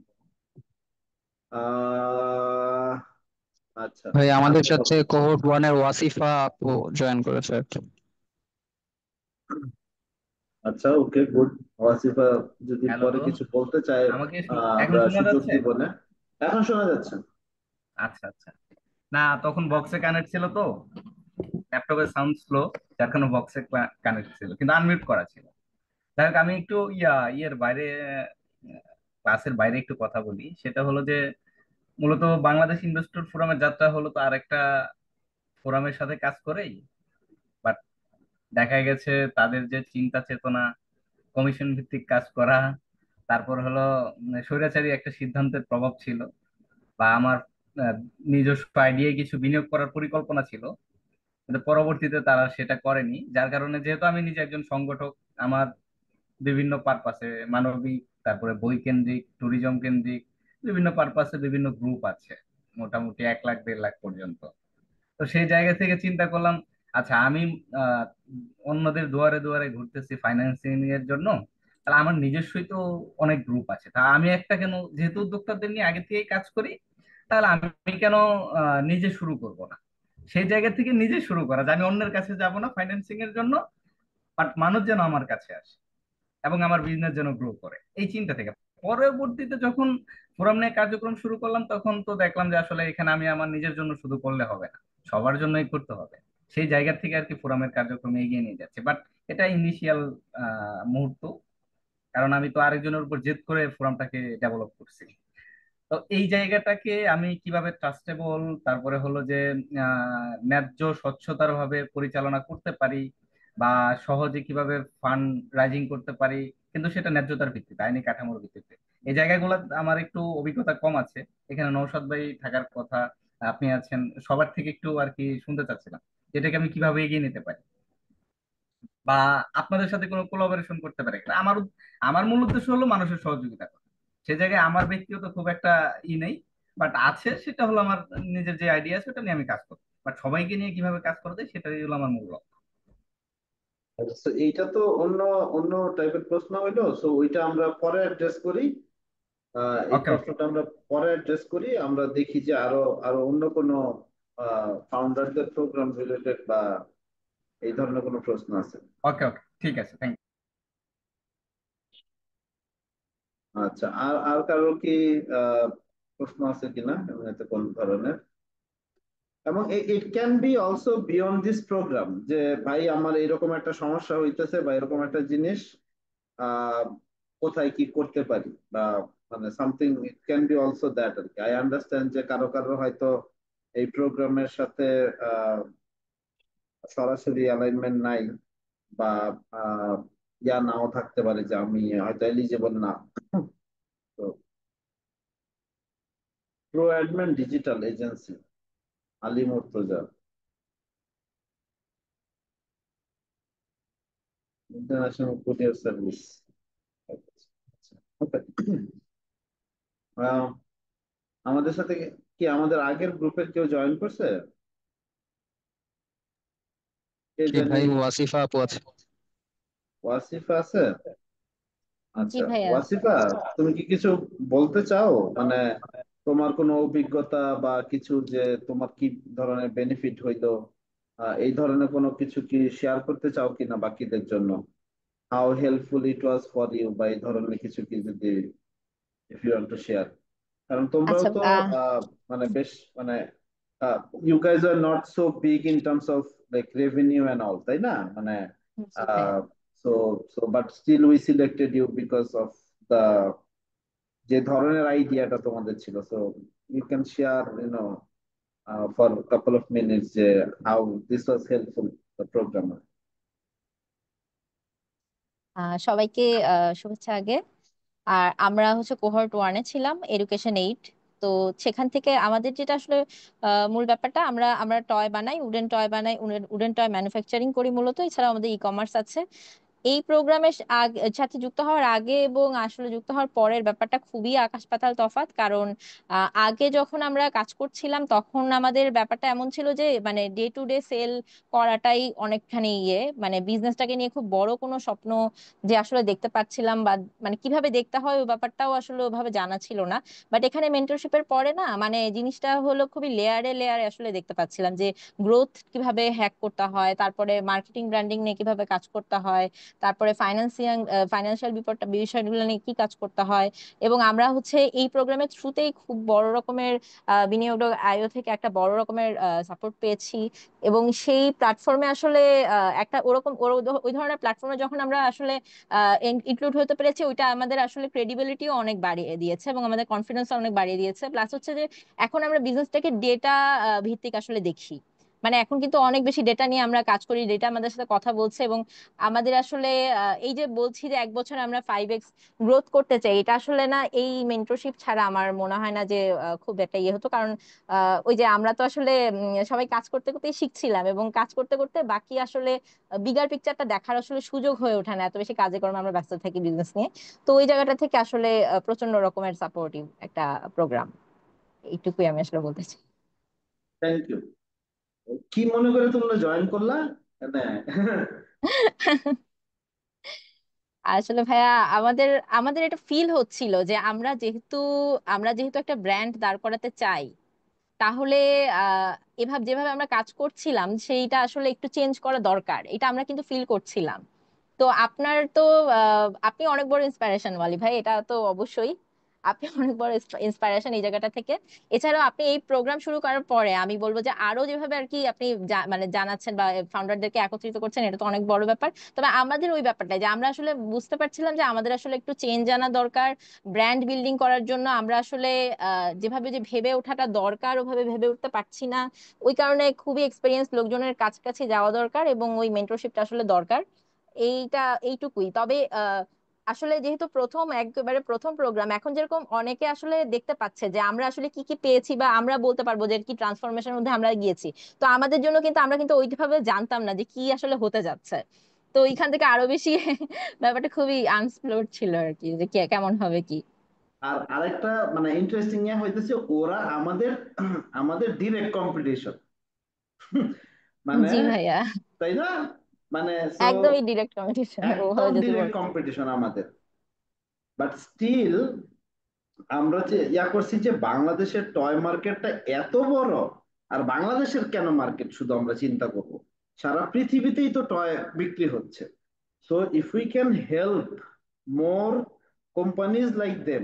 আচ্ছা, ভাই আমাদের আচ্ছা সাথে কোহর্ট ওয়ানের ওয়াসিফা আপু জয়েন করেছে আর কি। আচ্ছা, ওকে, গুড। ওয়াসিফা যদি হ্যালো, পরে কিছু বলতে চায়, আমাকে এখন আমরা শোনা সুযোগ যাচ্ছে? দিব না। এখন শোনা যাচ্ছে। আচ্ছা আচ্ছা। না, তখন বক্সে কানেক্ট ছিল তো, ল্যাপটপের সাউন্ড স্লো, যার কারণে বক্সে কানেক্ট ছিল, কিন্তু আনমিউট করা ছিল। যাই হোক, আমি একটু ইয়ের বাইরে, ক্লাসের বাইরে একটু কথা বলি। সেটা হলো যে মূলত বাংলাদেশ ইনভেস্টর ফোরামের যাত্রা হলো তো আরেকটা ফোরামের সাথে কাজ করেই, বাট দেখা গেছে তাদের যে চিন্তা চেতনা, কমিশন ভিত্তিক কাজ করা, তারপর হলো স্বৈরাচারী একটা সিদ্ধান্তের প্রভাব ছিল, বা আমার আহ, নিজস্ব আইডিয়ায় কিছু বিনিয়োগ করার পরিকল্পনা ছিল, কিন্তু পরবর্তীতে তারা সেটা করেনি। যার কারণে যেহেতু আমি নিজে একজন সংগঠক, আমার বিভিন্ন পারপাসে, মানবিক, তারপরে বই কেন্দ্রিক, ট্যুরিজম কেন্দ্রিক, বিভিন্ন পারপাসে বিভিন্ন গ্রুপ আছে, মোটামুটি 1 লাখ 1.5 লাখ পর্যন্ত। তো সেই জায়গা থেকে চিন্তা করলাম, আচ্ছা আমি আহ, অন্যদের দুয়ারে দুয়ারে ঘুরতেছি ফাইন্যান্সিং এর জন্য, তাহলে আমার নিজস্বই তো অনেক গ্রুপ আছে, তা আমি একটা কেন, যেহেতু উদ্যোক্তাদের নিয়ে আগে থেকেই কাজ করি, তাহলে আমি কেন নিজে শুরু করব না। সেই জায়গা থেকে নিজে শুরু করা, যে আমি অন্যের কাছে যাব না ফাইন্যান্সিং এর জন্য, বাট মানুষ যেন আমার কাছে আসে এবং আমার বিজনেস যেন গ্রো করে, এই চিন্তা থেকে পরবর্তীতে যখন ফোরাম নিয়ে কার্যক্রম শুরু করলাম, তখন তো দেখলাম যে আসলে এখানে আমি আমার নিজের জন্য শুধু করলে হবে না, সবার জন্যই করতে হবে। সেই জায়গা থেকে আর কি ফোরামের কার্যক্রম এগিয়ে নিয়ে যাচ্ছে, বাট এটা ইনিশিয়াল মুহূর্ত, কারণ আমি তো আরেকজনের উপর জেদ করে ফোরামটাকে ডেভেলপ করছি। তো এই জায়গাটাকে আমি কিভাবে ট্রাস্টেবল, তারপরে হলো যে ন্যায্য স্বচ্ছতার ভাবে পরিচালনা করতে পারি, বা সহজে কিভাবে ফান্ড রাইজিং করতে পারি, কিন্তু সেটা ন্যায্যতার ভিত্তিতে, আইনি কাঠামোর ভিত্তিতে, এই জায়গাগুলো আমার একটু অভিজ্ঞতা কম আছে। এখানে নৌশাদ ভাই থাকার কথা, আপনি আছেন, সবার থেকে একটু আর কি শুনতে চাচ্ছিলাম যে এটাকে আমি কিভাবে এগিয়ে নিতে পারি, বা আপনাদের সাথে কোনো কোলাবোরেশন করতে পারে কিনা। আমার মূল উদ্দেশ্য হলো মানুষের সহযোগিতা করা, সে জায়গায় আমার ব্যক্তিগত খুব একটা নেই, বাট আছে, সেটা হলো আমার নিজের যে আইডিয়া আছে ওটা নিয়ে আমি কাজ করি, বাট সবাইকে নিয়ে কিভাবে কাজ করা যায় সেটাই হলো আমার মূল লক্ষ্য। তো এইটা তো অন্য অন্য টাইপের প্রশ্ন হইলো, সো ওইটা আমরা পরে অ্যাড্রেস করি। এই ওকে, ওকে, প্রশ্নটা আমরা পরে অ্যাড্রেস করি, আমরা দেখি যে আরো আরো অন্য কোনো ফাউন্ডারদের প্রোগ্রাম রিলেটেড বা এই ধরনের কোনো প্রশ্ন আছে। ওকে, ওকে, ঠিক আছে, থ্যাংক আচ্ছা, আর আর কারো কি আহ প্রশ্ন আছে কিনা এমনিতে কোন ধরনের? এবং it can be also beyond this programme, যে ভাই আমার এরকম একটা সমস্যা হইতেছে বা এরকম একটা জিনিস, আহ কোথায় কি করতে পারি, বা মানে something, it can be also that আর কি। আই আন্ডারস্ট্যান্ড যে কারো কারো হয়তো এই প্রোগ্রামের সাথে আহ সরাসরি অ্যালাইনমেন্ট নাই, বা আহ ইয়া নাও থাকতে পারে যে আমি হয়তো এলিজিবল না। তো pro admin digital agency, Ali Murtaza, international courier service. আমাদের সাথে কি আমাদের আগের গ্রুপের কেউ জয়েন করছে? কে কি জানি, ভাই, ওয়াসিফা আপু আছে। ওয়াসিফা আছে? জি আচ্ছা, ভাইয়া। ওয়াসিফা, তুমি কি কিছু বলতে চাও, মানে তোমার কোনো অভিজ্ঞতা বা কিছু, যে তোমার কি ধরনের বেনিফিট হইলো, এই ধরনের কোনো কিছু কি শেয়ার করতে চাও কিনা বাকিদের জন্য? How helpful it was for you, বা এই ধরনের কিছু কি যদি if you want to share. কারণ তোমরাও আচ্ছা। তো আহ, মানে বেশ মানে you guys are not so big in terms of like revenue and all, তাই না? মানে জি ভাইয়া। So so but still we selected you because of the যে ধরনের আইডিয়াটা তোমাদের ছিল। So you can share for couple of minutes যে how this was helpful the programme. সবাইকে শুভেচ্ছা আগে। আর আমরা হচ্ছে কোহর্ট 1-এ ছিলাম, এডুকেশন 8। তো সেখান থেকে আমাদের যেটা আসলে মূল ব্যাপারটা, আমরা আমরা টয় বানাই, উডেন টয় বানাই, উডেন টয় ম্যানুফ্যাকচারিং করি মূলত। এছাড়া আমাদের কমার্স আছে। এই প্রোগ্রামের সাথে যুক্ত হওয়ার আগে এবং আসলে যুক্ত হওয়ার পরের ব্যাপারটা খুবই আকাশ পাতাল তফাৎ। কারণ আগে যখন আমরা কাজ করছিলাম তখন আমাদের ব্যাপারটা এমন ছিল যে মানে ডে টু ডে সেল করাটাই অনেকখানি মানে বিজনেসটাকে নিয়ে খুব বড় কোনো স্বপ্ন যে আসলে দেখতে পাচ্ছিলাম, বা মানে কিভাবে দেখতে হয় ওই ব্যাপারটাও আসলে ওইভাবে জানা ছিল না। বাট এখানে মেন্টরশিপের পরে না, মানে জিনিসটা হলো খুবই লেয়ারে লেয়ারে আসলে দেখতে পাচ্ছিলাম যে গ্রোথ কিভাবে হ্যাক করতে হয়, তারপরে মার্কেটিং ব্র্যান্ডিং নিয়ে কিভাবে কাজ করতে হয়, তারপরে ফাইন্যান্সিয়াল বিষয়গুলো নিয়ে কি কাজ করতে হয়। এবং আমরা হচ্ছে এই প্রোগ্রামের থ্রুতেই খুব বড় রকমের বিনিয়োগ আইও থেকে একটা বড় রকমের সাপোর্ট পেয়েছি। এবং সেই প্ল্যাটফর্মে আসলে একটা ওই ধরনের প্ল্যাটফর্মে যখন আমরা আসলে ইনক্লুড হতে পেরেছি, ওইটা আমাদের আসলে ক্রেডিবিলিটিও অনেক বাড়িয়ে দিয়েছে এবং আমাদের কনফিডেন্স অনেক বাড়িয়ে দিয়েছে। প্লাস হচ্ছে যে এখন আমরা বিজনেসটাকে ডেটা ভিত্তিক আসলে দেখি। মানে এখন কিন্তু অনেক বেশি ডেটা নিয়ে আমরা কাজ করি, ডেটা আমাদের সাথে কথা বলছে। এবং আমাদের আসলে এই যে বলছি যে 1 বছরে আমরা 5x গ্রোথ করতে চাই, এটা আসলে না এই মেন্টরশিপ ছাড়া আমার মনে হয় না যে খুব একটা ইয়ে হতো। কারণ ওই যে আমরা তো আসলে সবাই কাজ করতে করতেই শিখছিলাম, এবং কাজ করতে করতে বাকি আসলে বিগার পিকচারটা দেখার আসলে সুযোগ হয়ে ওঠে না, এত বেশি কাজে কর্মে আমরা ব্যস্ত থাকি বিজনেস নিয়ে। তো ওই জায়গাটা থেকে আসলে প্রচন্ড রকমের সাপোর্টিভ একটা প্রোগ্রাম, এইটুকুই আমি আসলে বলতে চাই। Thank you. কি মনে করে তোমরা জয়েন করলা? না আসলে ভাইয়া আমাদের আমাদের এটা ফিল হচ্ছিল যে আমরা যেহেতু একটা ব্র্যান্ড দাঁড় করাতে চাই, তাহলে আহ যেভাবে আমরা কাজ করছিলাম সেইটা আসলে একটু চেঞ্জ করা দরকার, এটা আমরা কিন্তু ফিল করছিলাম। তো আপনার তো আপনি অনেক বড় ইন্সপিরেশন ওয়ালি ভাই, এটা তো অবশ্যই। আপনি অনেক বড় ইন্সপিরেশন এই জায়গাটা থেকে। এছাড়াও আপনি এই প্রোগ্রাম শুরু করার পরে আমি বলবো যে আরো যেভাবে আর কি আপনি মানে জানাচ্ছেন বা ফাউন্ডারদেরকে একত্রিত করছেন, এটা তো অনেক বড় ব্যাপার। তবে আমাদের ওই ব্যাপারটাই যে আমরা আসলে বুঝতে পারছিলাম যে আমাদের আসলে একটু চেঞ্জ আনা দরকার ব্র্যান্ড বিল্ডিং করার জন্য। আমরা আসলে যেভাবে যে ভেবে ওঠাটা দরকার ওভাবে ভেবে উঠতে পারছি না। ওই কারণে খুবই এক্সপিরিয়েন্স লোকজনের কাছাকাছি যাওয়া দরকার এবং ওই মেন্টরশিপটা আসলে দরকার। এইটুকুই। তবে আসলে যেহেতু একেবারে প্রথম প্রোগ্রাম, এখন যেরকম অনেকে আসলে দেখতে পাচ্ছে যে আমরা আসলে কি কি পেয়েছি বা আমরা বলতে পারবো যে কি ট্রান্সফরমেশনের মধ্যে আমরা গিয়েছি। তো আমাদের জন্য কিন্তু আমরা কিন্তু ওইভাবে জানতাম না যে কি আসলে হতে যাচ্ছে। তো এইখান থেকে আরো বেশি ব্যাপারটা খুবই আনএক্সপ্লোরড ছিল আর কি, যে কেমন হবে কি। আর আরেকটা মানে ইন্টারেস্টিং ইয়ে হইতেছে, ওরা আমাদের আমাদের ডিরেক্ট কম্পিটিশন, মানে জি ভাইয়া, তাই না? মানে সো একদমই ডিরেক্ট কম্পিটিশন একদম ওভাবে যদি ডিরেক্ট বলতে চাই। কম্পিটিশন আমাদের। বাট স্টিল আমরা যে ইয়া করছি যে বাংলাদেশের টয় মার্কেটটা এত বড়, আর বাংলাদেশের কেন মার্কেট শুধু আমরা চিন্তা করব, সারা পৃথিবীতেই তো টয় বিক্রি হচ্ছে। So if we can help more companies like them,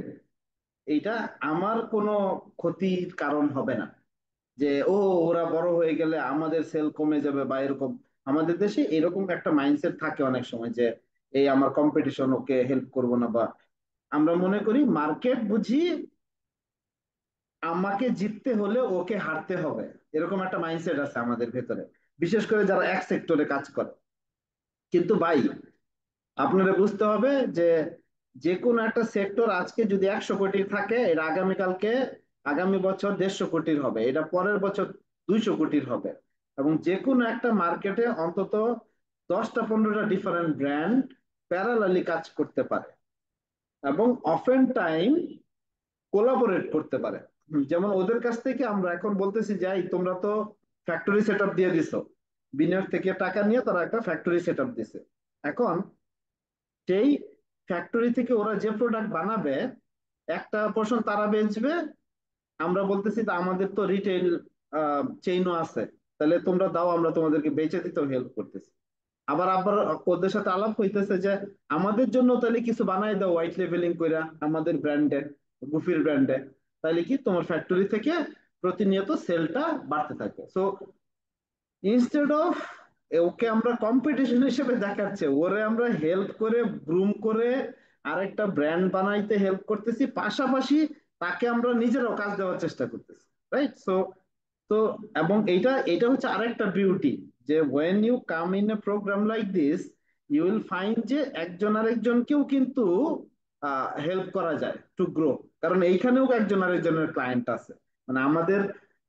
এইটা আমার কোনো ক্ষতির কারণ হবে না যে ওরা বড় হয়ে গেলে আমাদের সেল কমে যাবে বা এরকম। আমাদের দেশে এরকম একটা মাইন্ডসেট থাকে অনেক সময় যে এই আমার কম্পিটিশন, ওকে হেল্প করবো না। বা আমরা মনে করি মার্কেট বুঝি আমাকে জিততে হলে ওকে হারতে হবে, এরকম একটা মাইন্ডসেট আছে আমাদের ভেতরে, বিশেষ করে যারা এক সেক্টরে কাজ করে। কিন্তু ভাই, আপনারা বুঝতে হবে যে যে কোনো একটা সেক্টর আজকে যদি 100 কোটির থাকে, এটা আগামীকালকে আগামী বছর 150 কোটির হবে, এটা পরের বছর 200 কোটির হবে। এবং যে কোনো একটা মার্কেটে অন্তত 10টা 15টা ডিফারেন্ট ব্র্যান্ড প্যারালালি কাজ করতে পারে এবং অফেন টাইম কোলাবোরেট করতে পারে। যেমন ওদের কাছ থেকে আমরা এখন বলতেছি, যাই তোমরা তো ফ্যাক্টরি সেট আপ দিয়ে দিছো, বিনিয়োগ থেকে টাকা নিয়ে তারা একটা ফ্যাক্টরি সেট আপ দিছে। এখন সেই ফ্যাক্টরি থেকে ওরা যে প্রোডাক্ট বানাবে, একটা পোর্শন তারা বেচবে। আমরা বলতেছি যে আমাদের তো রিটেইল চেইনও আছে, তাহলে তোমরা দাও, আমরা তোমাদেরকে বেচে দিতেও হেল্প করতেছি। আবার আবার ওদের সাথে আলাপ হইতেছে যে আমাদের জন্য তাহলে কিছু বানাই দাও হোয়াইট লেভেলিং কইরা আমাদের ব্র্যান্ডে, গুফির ব্র্যান্ডে, তাহলে কি তোমার ফ্যাক্টরি থেকে প্রতিনিয়ত সেলটা বাড়তে থাকে। সো ইনস্টেড অফ ওকে আমরা কম্পিটিশন হিসেবে দেখাচ্ছে, ওরে আমরা হেল্প করে গ্রুম করে আরেকটা ব্র্যান্ড বানাইতে হেল্প করতেছি, পাশাপাশি তাকে আমরা নিজেরাও কাজ দেওয়ার চেষ্টা করতেছি। রাইট? সো তো এবং এইটা এটা হচ্ছে আরেকটা বিউটি, যে when you come in a programme like this, you will find যে একজন আরেকজনকেও কিন্তু হেল্প করা যায় টু গ্রো। কারণ এইখানেও একজন আরেকজনের ক্লায়েন্ট আছে। মানে আমাদের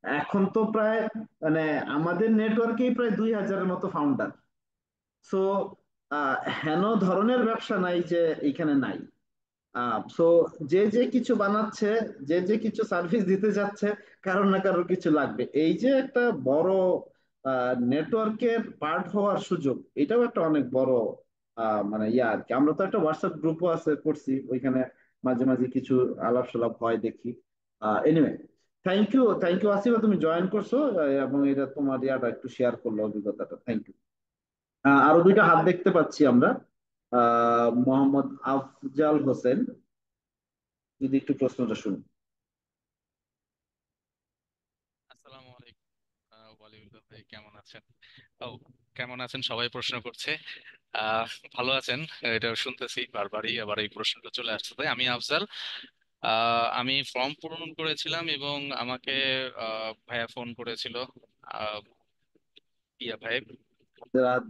এখন তো প্রায় মানে আমাদের নেটওয়ার্কেই প্রায় 2000-এর মতো ফাউন্ডার। সো হেন ধরনের ব্যবসা নাই যে এখানে নাই। সো যে যে কিছু বানাচ্ছে, যে যে কিছু সার্ভিস দিতে যাচ্ছে, কারোর না কারোর কিছু লাগবে। এই যে একটা বড় নেটওয়ার্কের পার্ট হওয়ার সুযোগ, এটাও একটা অনেক বড় মানে ইয়া আর কি। আমরা তো একটা হোয়াটসঅ্যাপ গ্রুপও আছে, করছি, ওইখানে মাঝে মাঝে কিছু আলাপ সালাপ হয় দেখি। এনিওয়ে, থ্যাংক ইউ আসিফা, তুমি জয়েন করছো এবং এটা তোমার ইয়াটা একটু শেয়ার করলো অভিজ্ঞতাটা, থ্যাংক ইউ। আরো দুইটা হাত দেখতে পাচ্ছি আমরা। মোহাম্মদ আফজাল হোসেন, যদি একটু প্রশ্নটা শুনুন। আসসালামু আলাইকুম। ওয়ালিদুল্লাহ ভাই কেমন আছেন? ও, কেমন আছেন সবাই প্রশ্ন করছে। আহ ভালো আছেন? এটা শুনতেছি বারবারই, আবার এই প্রশ্নটা চলে আসছে। তাই আমি আফজাল। আমি ফর্ম পূরণ করেছিলাম এবং আমাকে ভাইয়া ফোন করেছিল। আহ ইয়া ভাই, রাহাত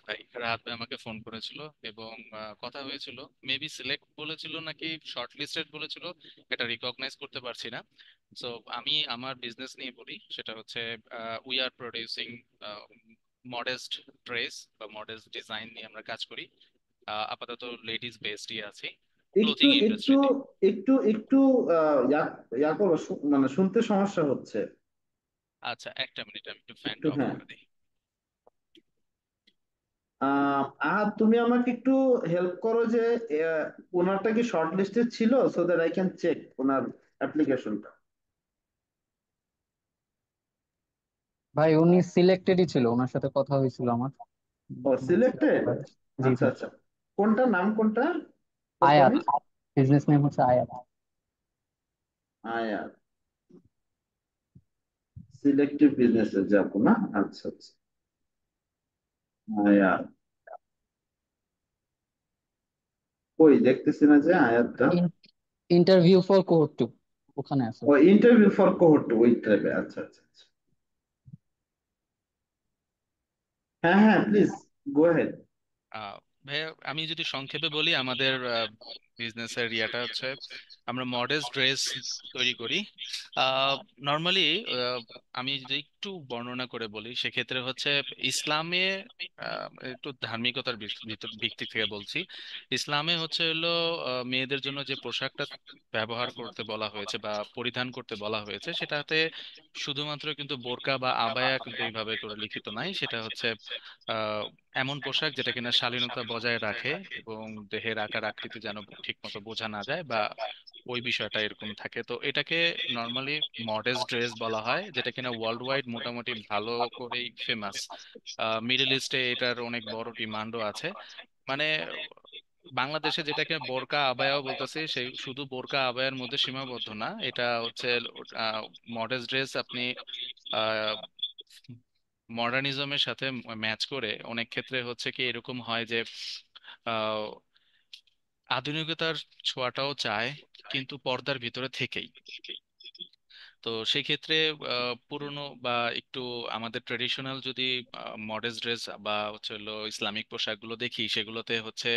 ভাই। রাহাত ভাই আমাকে ফোন করেছিল এবং কথা হয়েছিল। মেবি সিলেক্ট বলেছিল নাকি শর্ট লিস্টেড বলেছিল, এটা রিকগনাইজ করতে পারছি না। সো আমি আমার বিজনেস নিয়ে বলি, সেটা হচ্ছে we are producing modest dress বা মডেস্ট ডিজাইন নিয়ে আমরা কাজ করি। আপাতত লেডিস বেসডই আছি একটু ক্লোথিং একটু ইন্ডাস্ট্রিতে। একটু ইয়া ইয়া করো, মানে শুনতে সমস্যা হচ্ছে আচ্ছা, একটা মিনিট, আমি একটু ফ্যানটা একটু। অফ হ্যাঁ, করে দিই। তুমি আমাকে একটু হেল্প করো যে ওনারটা কি শর্ট লিস্টেড ছিল, so that I can check ওনার অ্যাপ্লিকেশনটা। ভাই উনি সিলেক্টেডই ছিল, ওনার সাথে কথা হয়েছিল আমার। ও, সিলেক্টেড। ভাই, জি আচ্ছা জি। আচ্ছা, কোনটা নাম কোনটা আয়াত, কোম্পানি? বিজনেস নেম হচ্ছে আয়াত। আয়া, সিলেক্টিভ বিজনেসে যাবো না? আচ্ছা আচ্ছা, আয়া, কই দেখতেছি না যে আয়াতটা। ইন্টারভিউ ফর কোর 2 ওখানে আছে। ও, ইন্টারভিউ ফর কোহর্ট ওই ট্র্যাবে। আচ্ছা আচ্ছা আচ্ছা। হ্যাঁ হ্যাঁ, প্লিজ গো হেড। আহ ভাইয়া, আমি যদি সংক্ষেপে বলি, আমাদের বিজনেসের ইয়েটা হচ্ছে আমরা মডেস্ট ড্রেস তৈরি করি। নর্মালি আমি যদি একটু বর্ণনা করে বলি, সেক্ষেত্রে হচ্ছে ইসলামে, একটু ধার্মিকতার ভিত্তি থেকে বলছি। ইসলামে হচ্ছে হলো মেয়েদের জন্য যে পোশাকটা ব্যবহার করতে বলা হয়েছে বা পরিধান করতে বলা হয়েছে, সেটাতে শুধুমাত্র কিন্তু বোরকা বা আবায়া কিন্তু এইভাবে করে লিখিত নাই। সেটা হচ্ছে আহ এমন পোশাক যেটা কিনা শালীনতা বজায় রাখে এবং দেহের আকার আকৃতি যেন ঠিক মতো বোঝা না যায় বা ওই বিষয়টা এরকম থাকে। তো এটাকে নর্মালি মডেস্ট ড্রেস বলা হয়, যেটা কিনা ওয়ার্ল্ড ওয়াইড মোটামুটি ভালো করেই ফেমাস। মিডল ইস্টে এটার অনেক বড় ডিমান্ডও আছে। মানে বাংলাদেশে যেটাকে বোরকা আবায়াও বলতেছে, সেই শুধু বোরকা আবায়ার মধ্যে সীমাবদ্ধ না, এটা হচ্ছে মডেস্ট ড্রেস। আপনি মডার্নিজমের সাথে ম্যাচ করে অনেক ক্ষেত্রে হচ্ছে কি এরকম হয় যে আহ, আধুনিকতার ছোঁয়াটাও চায়, কিন্তু পর্দার ভিতরে থেকেই। তো সেই ক্ষেত্রে পুরনো বা একটু আমাদের ট্রেডিশনাল যদি মডার্ন ড্রেস বা হচ্ছে হলো ইসলামিক পোশাকগুলো দেখি, সেগুলোতে হচ্ছে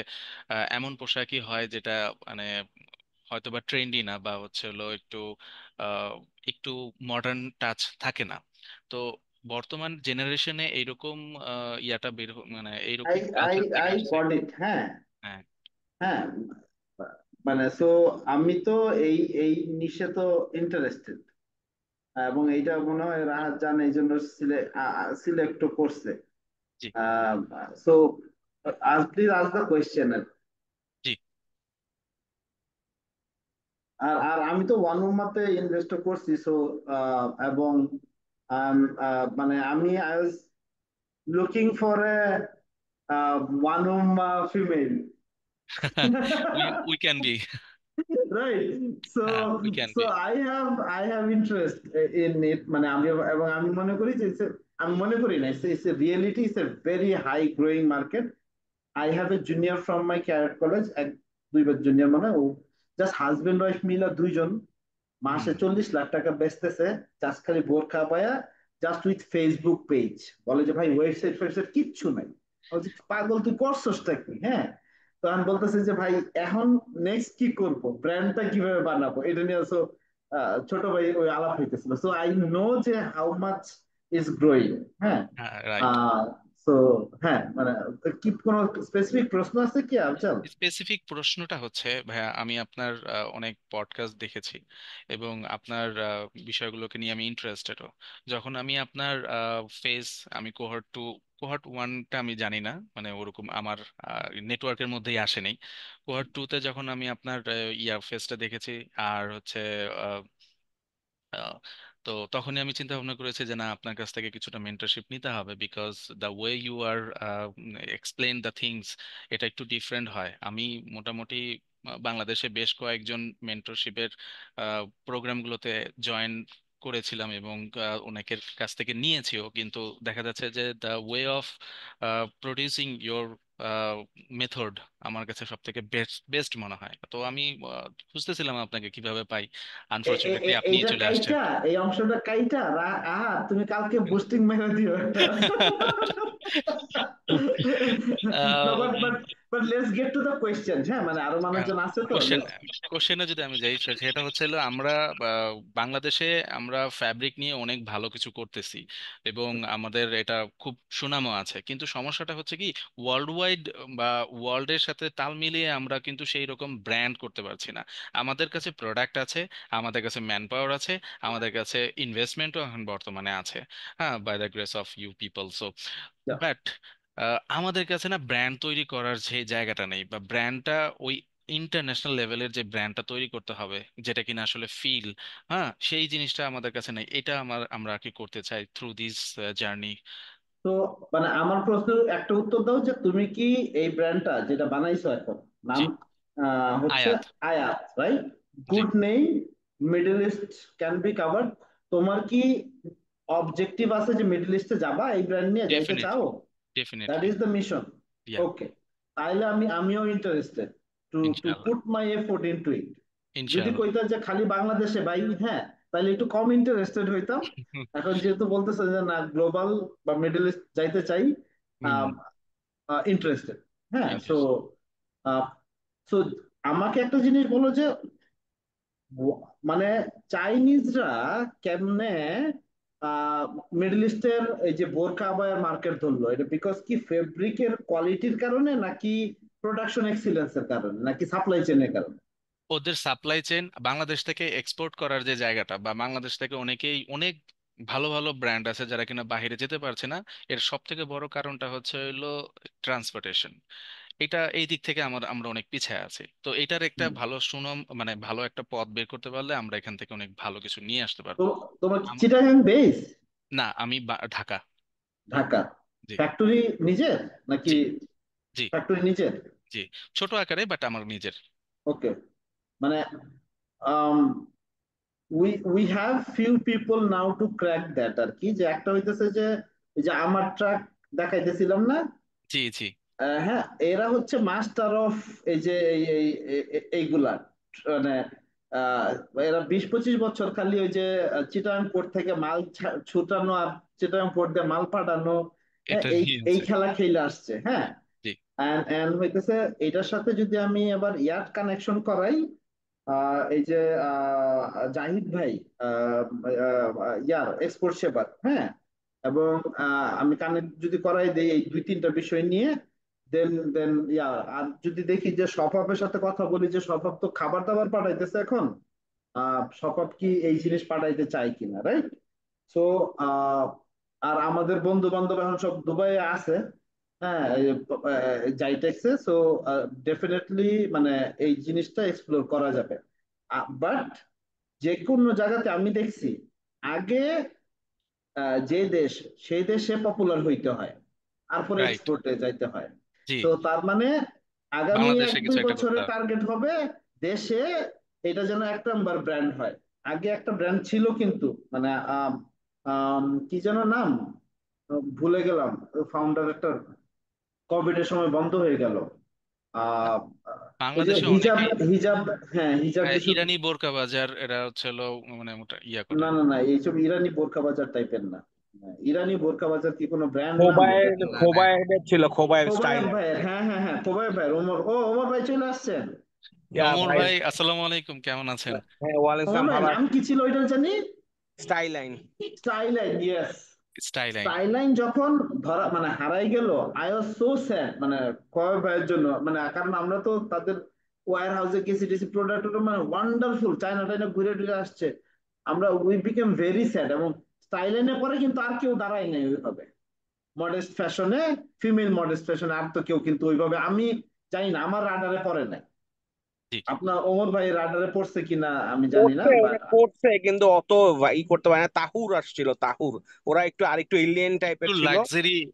এমন পোশাকই হয় যেটা মানে হয়তো বা ট্রেন্ডি না বা হচ্ছে হলো একটু আহ, একটু মডার্ন টাচ থাকে না। তো বর্তমান জেনারেশনে এইরকম ইয়াটা মানে আই এইরকম আই কালচারটা আই আসছে। Got it. হ্যাঁ হ্যাঁ, হ্যাঁ, মানে সো আমি তো এই এই নিশে তো ইন্টারেস্টেড, এবং এইটা মনে হয় রাহাত জানে, এই জন্য সিলেক্টও করছে। জি সো আজ প্লিজ আজ দ্য কোয়েশ্চেন। জি। আর আর আমি তো ওয়ান উম্মাতে ইনভেস্ট করছি, সো এবং মানে আমি I was looking for a one উম্মা female. We can be. Right. So হ্যাঁ, we can so be. I have interest in it, মানে আমি, এবং আমি মনে করি যে আমি মনে করি না, it's a reality, it's a very high growing market. I have a junior from my career college, এক দুইবার জুনিয়র, মানে ও জাস্ট হাজবেন্ড ওয়াইফ মিলা দুইজন মাসে হুম। 40 লাখ টাকা বেচতেছে, জাস্ট খালি বোরখা পায়া, জাস্ট উইথ ফেসবুক পেজ। বলে যে ভাই ওয়েবসাইট ফেবসাইট কিচ্ছু নাই। আমি বলছি, পাগল তুই করছসটা কি? হ্যাঁ, তো আমি বলতেছি যে ভাই এখন নেক্সট কি করব, ব্র্যান্ডটা কিভাবে বানাবো, এটা নিয়ে তো ছোট ভাই ওই আলাপ হইতেছিল। সো আই নো যে হাউ মাচ ইজ গ্রোয়িং। হ্যাঁ, হ্যাঁ, রাইট। সো হ্যাঁ, মানে কি কোনো স্পেসিফিক প্রশ্ন আছে কি আফজাল? স্পেসিফিক প্রশ্নটা হচ্ছে ভাইয়া, আমি আপনার অনেক পডকাস্ট দেখেছি এবং আপনার বিষয়গুলোকে নিয়ে আমি ইন্টারেস্টেডও। যখন আমি আপনার ফেস, আমি কোহর্ট 1টা আমি জানি না, মানে ওরকম আমার নেটওয়ার্কের মধ্যেই আসেনি। কোহর্ট 2তে যখন আমি আপনার ইয়া ফেসটা দেখেছি, আর হচ্ছে আহ, তো তখনই আমি চিন্তা ভাবনা করেছি যে না, আপনার কাছ থেকে কিছুটা মেন্টরশিপ নিতে হবে, because the way you are explain the things, এটা একটু ডিফারেন্ট হয়। আমি মোটামুটি বাংলাদেশে বেশ কয়েকজন মেন্টরশিপের প্রোগ্রামগুলোতে জয়েন করেছিলাম এবং অনেকের কাছ থেকে নিয়েছিও, কিন্তু দেখা যাচ্ছে যে the way of producing your method আমার কাছে সব থেকে বেস্ট বেস্ট মনে হয়। তো আমি খুঁজতেছিলাম আপনাকে কিভাবে পাই, আনফরচুনেটলি আপনিই এইটা চলে আসছেন। কাইটা, এই অংশটা কাইটা আহা, তুমি কালকে বুস্টিং মেরে দিও একটা। No, but let's get to the questions. হ্যাঁ, মানে আরো মানুষজন আছে তো, কোশ্চেন let's. কোশ্চেনে যদি আমি যাই, সেটা হচ্ছে হলো আমরা বাংলাদেশে আমরা ফ্যাব্রিক নিয়ে অনেক ভালো কিছু করতেছি এবং আমাদের এটা খুব সুনামও আছে, কিন্তু সমস্যাটা হচ্ছে কি, ওয়ার্ল্ড ওয়াইড বা ওয়ার্ল্ডের সাথে তাল মিলিয়ে আমরা কিন্তু সেই রকম ব্র্যান্ড করতে পারছি না। আমাদের কাছে প্রোডাক্ট আছে, আমাদের কাছে ম্যান পাওয়ার আছে, আমাদের কাছে ইনভেস্টমেন্টও এখন বর্তমানে আছে, হ্যাঁ, by the grace of you people. So Yeah. But আমাদের কাছে না ব্র্যান্ড তৈরি করার যে জায়গাটা নেই, বা ব্র্যান্ডটা ওই ইন্টারন্যাশনাল লেভেলের যে ব্র্যান্ডটা তৈরি করতে হবে, যেটা কিনা আসলে ফিল, হ্যাঁ, সেই জিনিসটা আমাদের কাছে নেই। এটা আমরা কি করতে চাই থ্রু দিস জার্নি। তো মানে আমার প্রশ্নের একটা উত্তর দাও যে তুমি কি এই ব্র্যান্ডটা যেটা বানাইছো এখন, জি। নাম হচ্ছে আয়াত। আয়াত, right? G. Good name, middle east can be covered. তোমার কি অবজেক্টিভ আছে যে মিডল ইস্টে যাবা, এই ব্র্যান্ড নিয়ে যাইতে ডেফিনেটলি। চাও? That definitely. Is the mission. Yeah. Okay, তাহলে আমিও ইন্টারেস্টেড টু ইনশাআল্লাহ। Put my effort into it. যদি ইনশাআল্লাহ। কইতা যে খালি বাংলাদেশে ভাই, হ্যাঁ, তাহলে একটু কম ইন্টারেস্টেড হইতাম। এখন যেহেতু বলতেছে যে না, গ্লোবাল বা মিডল ইস্ট যাইতে চাই, হুম। ইন্টারেস্টেড। হ্যাঁ, সো ইন্টারেস্ট। সো আমাকে একটা জিনিস বলো যে মানে চাইনিজরা কেমনে মিডল ইস্টের এই যে বোরকা আবায়ার মার্কেট ধরলো, এটা বিকজ কি ফেব্রিকের কোয়ালিটির কারণে, নাকি প্রোডাকশন এক্সিলেন্সের কারণে, নাকি সাপ্লাই চেনের কারণে? ওদের সাপ্লাই চেইন, বাংলাদেশ থেকে এক্সপোর্ট করার যে জায়গাটা, বা বাংলাদেশ থেকে অনেকেই অনেক ভালো ভালো ব্র্যান্ড আছে যারা কিনা বাইরে যেতে পারছে না, এর সব থেকে বড় কারণটা হচ্ছে হলো ট্রান্সপোর্টেশন। এটা এই দিক থেকে আমরা অনেক পিছিয়ে আছি। তো এটার একটা হুম। ভালো সুনাম, মানে ভালো একটা পথ বের করতে পারলে আমরা এখান থেকে অনেক ভালো কিছু নিয়ে আসতে তো পারবো। তোমার কি আম- চিটাগাং বেস? না, আমি ঢাকা। ঢাকা জি। ফ্যাক্টরি নিজের নাকি? জি। জি। ফ্যাক্টরি নিজের। জি। ছোট আকারে, বাট আমার নিজের। ওকে, মানে um, we have few people now to crack that আর কি। যে একটা হইতেছে যে এই যে আমার ট্রাক দেখাইতেছিলাম না, জি। জি। হ্যাঁ, এরা হচ্ছে মাস্টার অফ এই যে এইগুলা, মানে আহ, এরা 20-25 বছর খালি ওই যে চিটাগাং পোর্ট থেকে মাল ছুটানো আর চিটাগাং পোর্ট দিয়ে মাল পাঠানো, হ্যাঁ, এটা এই নিয়ে এই আছে। খেলা খেলে আসছে। হ্যাঁ, জি। এন্ড হইতেছে এটার সাথে যদি আমি আবার ইয়ার কানেকশন করাই, এই যে জাহিদ ভাই, আহ, ইয়ার এক্সপোর্ট সেবার, হ্যাঁ, এবং আমি কানেক্ট যদি করাই দেই এই 2-3টা বিষয় নিয়ে, দেন ইয়া, আর যদি দেখি যে সফাপের সাথে কথা বলি যে সফাপ তো খাবার দাবার পাঠাইতেছে এখন, সফাপ কি এই জিনিস পাঠাইতে চাই কিনা, রাইট? সো আর আমাদের বন্ধু বান্ধব এখন সব দুবাইয়ে আছে, হ্যাঁ, জাইটেক্সে। সো ডেফিনেটলি মানে এই জিনিসটা এক্সপ্লোর করা যাবে। বাট যে কোনো জায়গাতে আমি দেখছি আগে যে দেশ, সেই দেশে পপুলার হইতে হয়, তারপরে রাইট। এক্সপোর্টে যাইতে হয়। জি। তো তার মানে আগামী বাংলাদেশে এক কিছু দুই একটা করতে বছরের হবে। টার্গেট হবে দেশে এটা যেন এক নাম্বার ব্র্যান্ড হয়। আগে একটা ব্র্যান্ড ছিল কিন্তু, মানে কি যেন নাম, ভুলে গেলাম, ফাউন্ডারটা কোভিড এর সময় বন্ধ হয়ে গেল। আহ ওই যে বাংলাদেশে হিজাব, অনেকেই হিজাব, হ্যাঁ, হিজাব কিছু। ইরানি বোরকা বাজার, এরা হচ্ছে হলো মানে ইয়া করে। না না না, এইসব ইরানি বোরকা বাজার টাইপের না। ইরানি বোরকা বাজার কি কোনো ব্র্যান্ড নাম এটা? খোবায়ের না, না। খোবায়ের ছিল, খোবায়ের খোবায়েব স্টাইল। ভাইয়ের, হ্যাঁ হ্যাঁ হ্যাঁ, খোবায়েব ভাইয়ের, ওমর ভাই চলে আসছেন। ইয়া ওমর ভাই। ভাই, আসসালামু আলাইকুম, কেমন আছেন? হ্যাঁ, ওয়ালাইকুম ওমর আসসালাম, ভাই ভালো নাম আছি। কি ছিল ওইটা জানি? স্টাইলাইন। স্টাইলাইন, ইয়েস। স্টাইলাইন। স্টাইলাইন যখন ধরা মানে হারাই গেল, আই ওয়াজ সো স্যাড, মানে খোবায়েব ভাইয়ের জন্য। মানে কারণ আমরা তো তাদের ওয়্যার হাউসে গেছি টেছি, প্রোডাক্ট মানে ওয়ান্ডারফুল, চায়না টাইনা ঘুরে টুরে আসছে, আমরা উই বিকেম ভেরি স্যাড। এবং স্টাইলাইনের পরে কিন্তু আর কেউ দাঁড়ায় নাই ওইভাবে মডেস্ট ফ্যাশনে, ফিমেল মডেস্ট ফ্যাশনে আর তো কেউ কিন্তু ওইভাবে আমি জানি না, আমার রাডারে পড়ে নাই। জি। আপনার ওমর ভাই রাডারে পড়ছে কিনা আমি জানি না, করছে, বাট ওরা করছে, কিন্তু অত ই করতে পারে না। তাহুর আসছিল, তাহুর। ওরা একটু আরেকটু এলিয়েন টাইপের ছিল।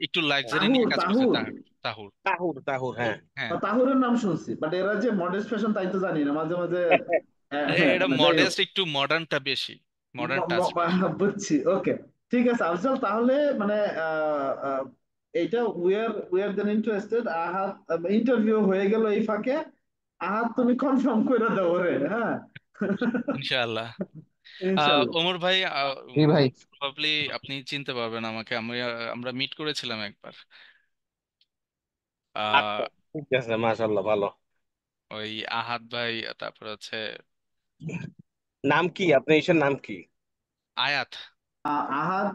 একটু লাক্সারি তাহুর নিয়ে কাজ করছে তাহুর তাহুর। তাহুর। তাহুর, তাহুর, হ্যাঁ। হ্যাঁ। তাহুরের নাম শুনছি, বাট এরা যে মডেস্ট ফ্যাশন তাই তো জানি না, মাঝে মাঝে এটা মানে যাই হোক। মডেস্ট, একটু মডার্নটা বেশি, মডার্ন টাচ বেশি। বুঝছি, ওকে, ঠিক আছে আফজল, তাহলে মানে আহ, আহ, এইটা উই আর দেন ইন্টারেস্টেড। আহাত ইন্টারভিউ হয়ে গেল এই ফাঁকে, আহাত তুমি কনফার্ম করে দাও রে, হ্যাঁ। ইনশাআল্লাহ। ইনশাল্লাহ। ওমর ভাই, জি ভাই। প্রবাবলি আপনি চিনতে পারবেন আমাকে, আমরা মিট করেছিলাম একবার। আচ্ছা, আহ ঠিক আছে, মাশাল্লাহ, ভালো। ওই আহাদ ভাই, তারপর হচ্ছে নাম কি আপনার, ইসের নাম কি? আয়াত। আহাদ,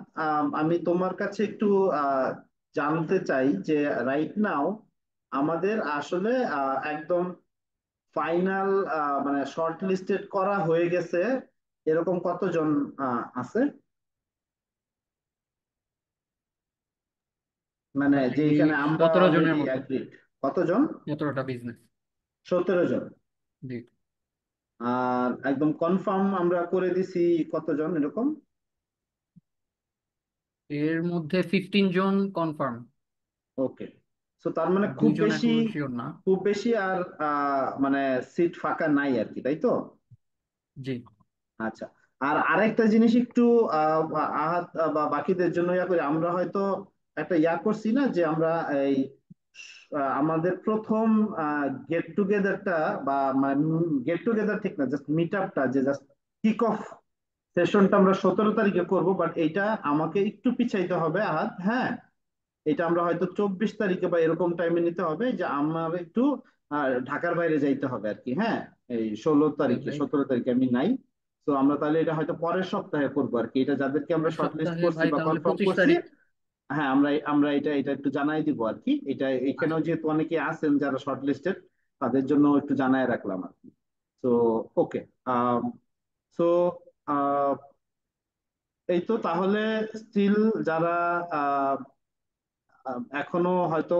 আমি তোমার কাছে একটু আহ, জানতে চাই যে রাইট নাও আমাদের আসলে একদম ফাইনাল মানে শর্ট লিস্টেড করা হয়ে গেছে এরকম কতজন আছে, মানে যে এই এখানে আমরা 17 জনের অলরেডি মতো, অ্যাগ্রিড? কতজন? 17টা বিজনেস। 17 জন। জি। আর একদম কনফার্ম আমরা করে দিছি কতজন এরকম? এর মধ্যে 15 জন কনফার্ম, ওকে, সো তার মানে আর খুব 2 জন বেশি, এখনো শিওর না। খুব বেশি আর মানে সিট ফাঁকা নাই আর কি, তাই তো? জি। আচ্ছা, আর আরেকটা জিনিস একটু আহাত বা বাকিদের জন্য ইয়া করি, আমরা হয়তো একটা ইয়া করছি না যে আমরা এই আমাদের প্রথম গেট টুগেদারটা, বা গেট টুগেদার ঠিক না, জাস্ট মিট আপটা, যে জাস্ট কিক অফ সেশনটা আমরা 17 তারিখে করব, বাট এইটা আমাকে একটু পিছাইতে হবে আহাত, হ্যাঁ। এটা আমরা হয়তো 24 তারিখে বা এরকম টাইমে নিতে হবে, যে আমার একটু ঢাকার বাইরে যাইতে হবে আর কি, হ্যাঁ। এই 16 তারিখে, ভাই 17 তারিখে আমি নাই। তো আমরা তাহলে এটা হয়তো পরের সপ্তাহে করবো আর কি, এটা যাদেরকে আমরা পরের শর্ট লিস্ট সপ্তাহে করছি ভাই, বা তাহলে কনফার্ম 25 করছি, তারিখ হ্যাঁ, আমরা আমরা এটা এটা একটু জানাই দিব আর কি। এটা এখানেও আচ্ছা। যেহেতু অনেকে আছেন যারা শর্ট লিস্টেড, তাদের জন্য একটু জানায় রাখলাম আর কি। তো ওকে, সো এই তো তাহলে স্টিল যারা এখনো হয়তো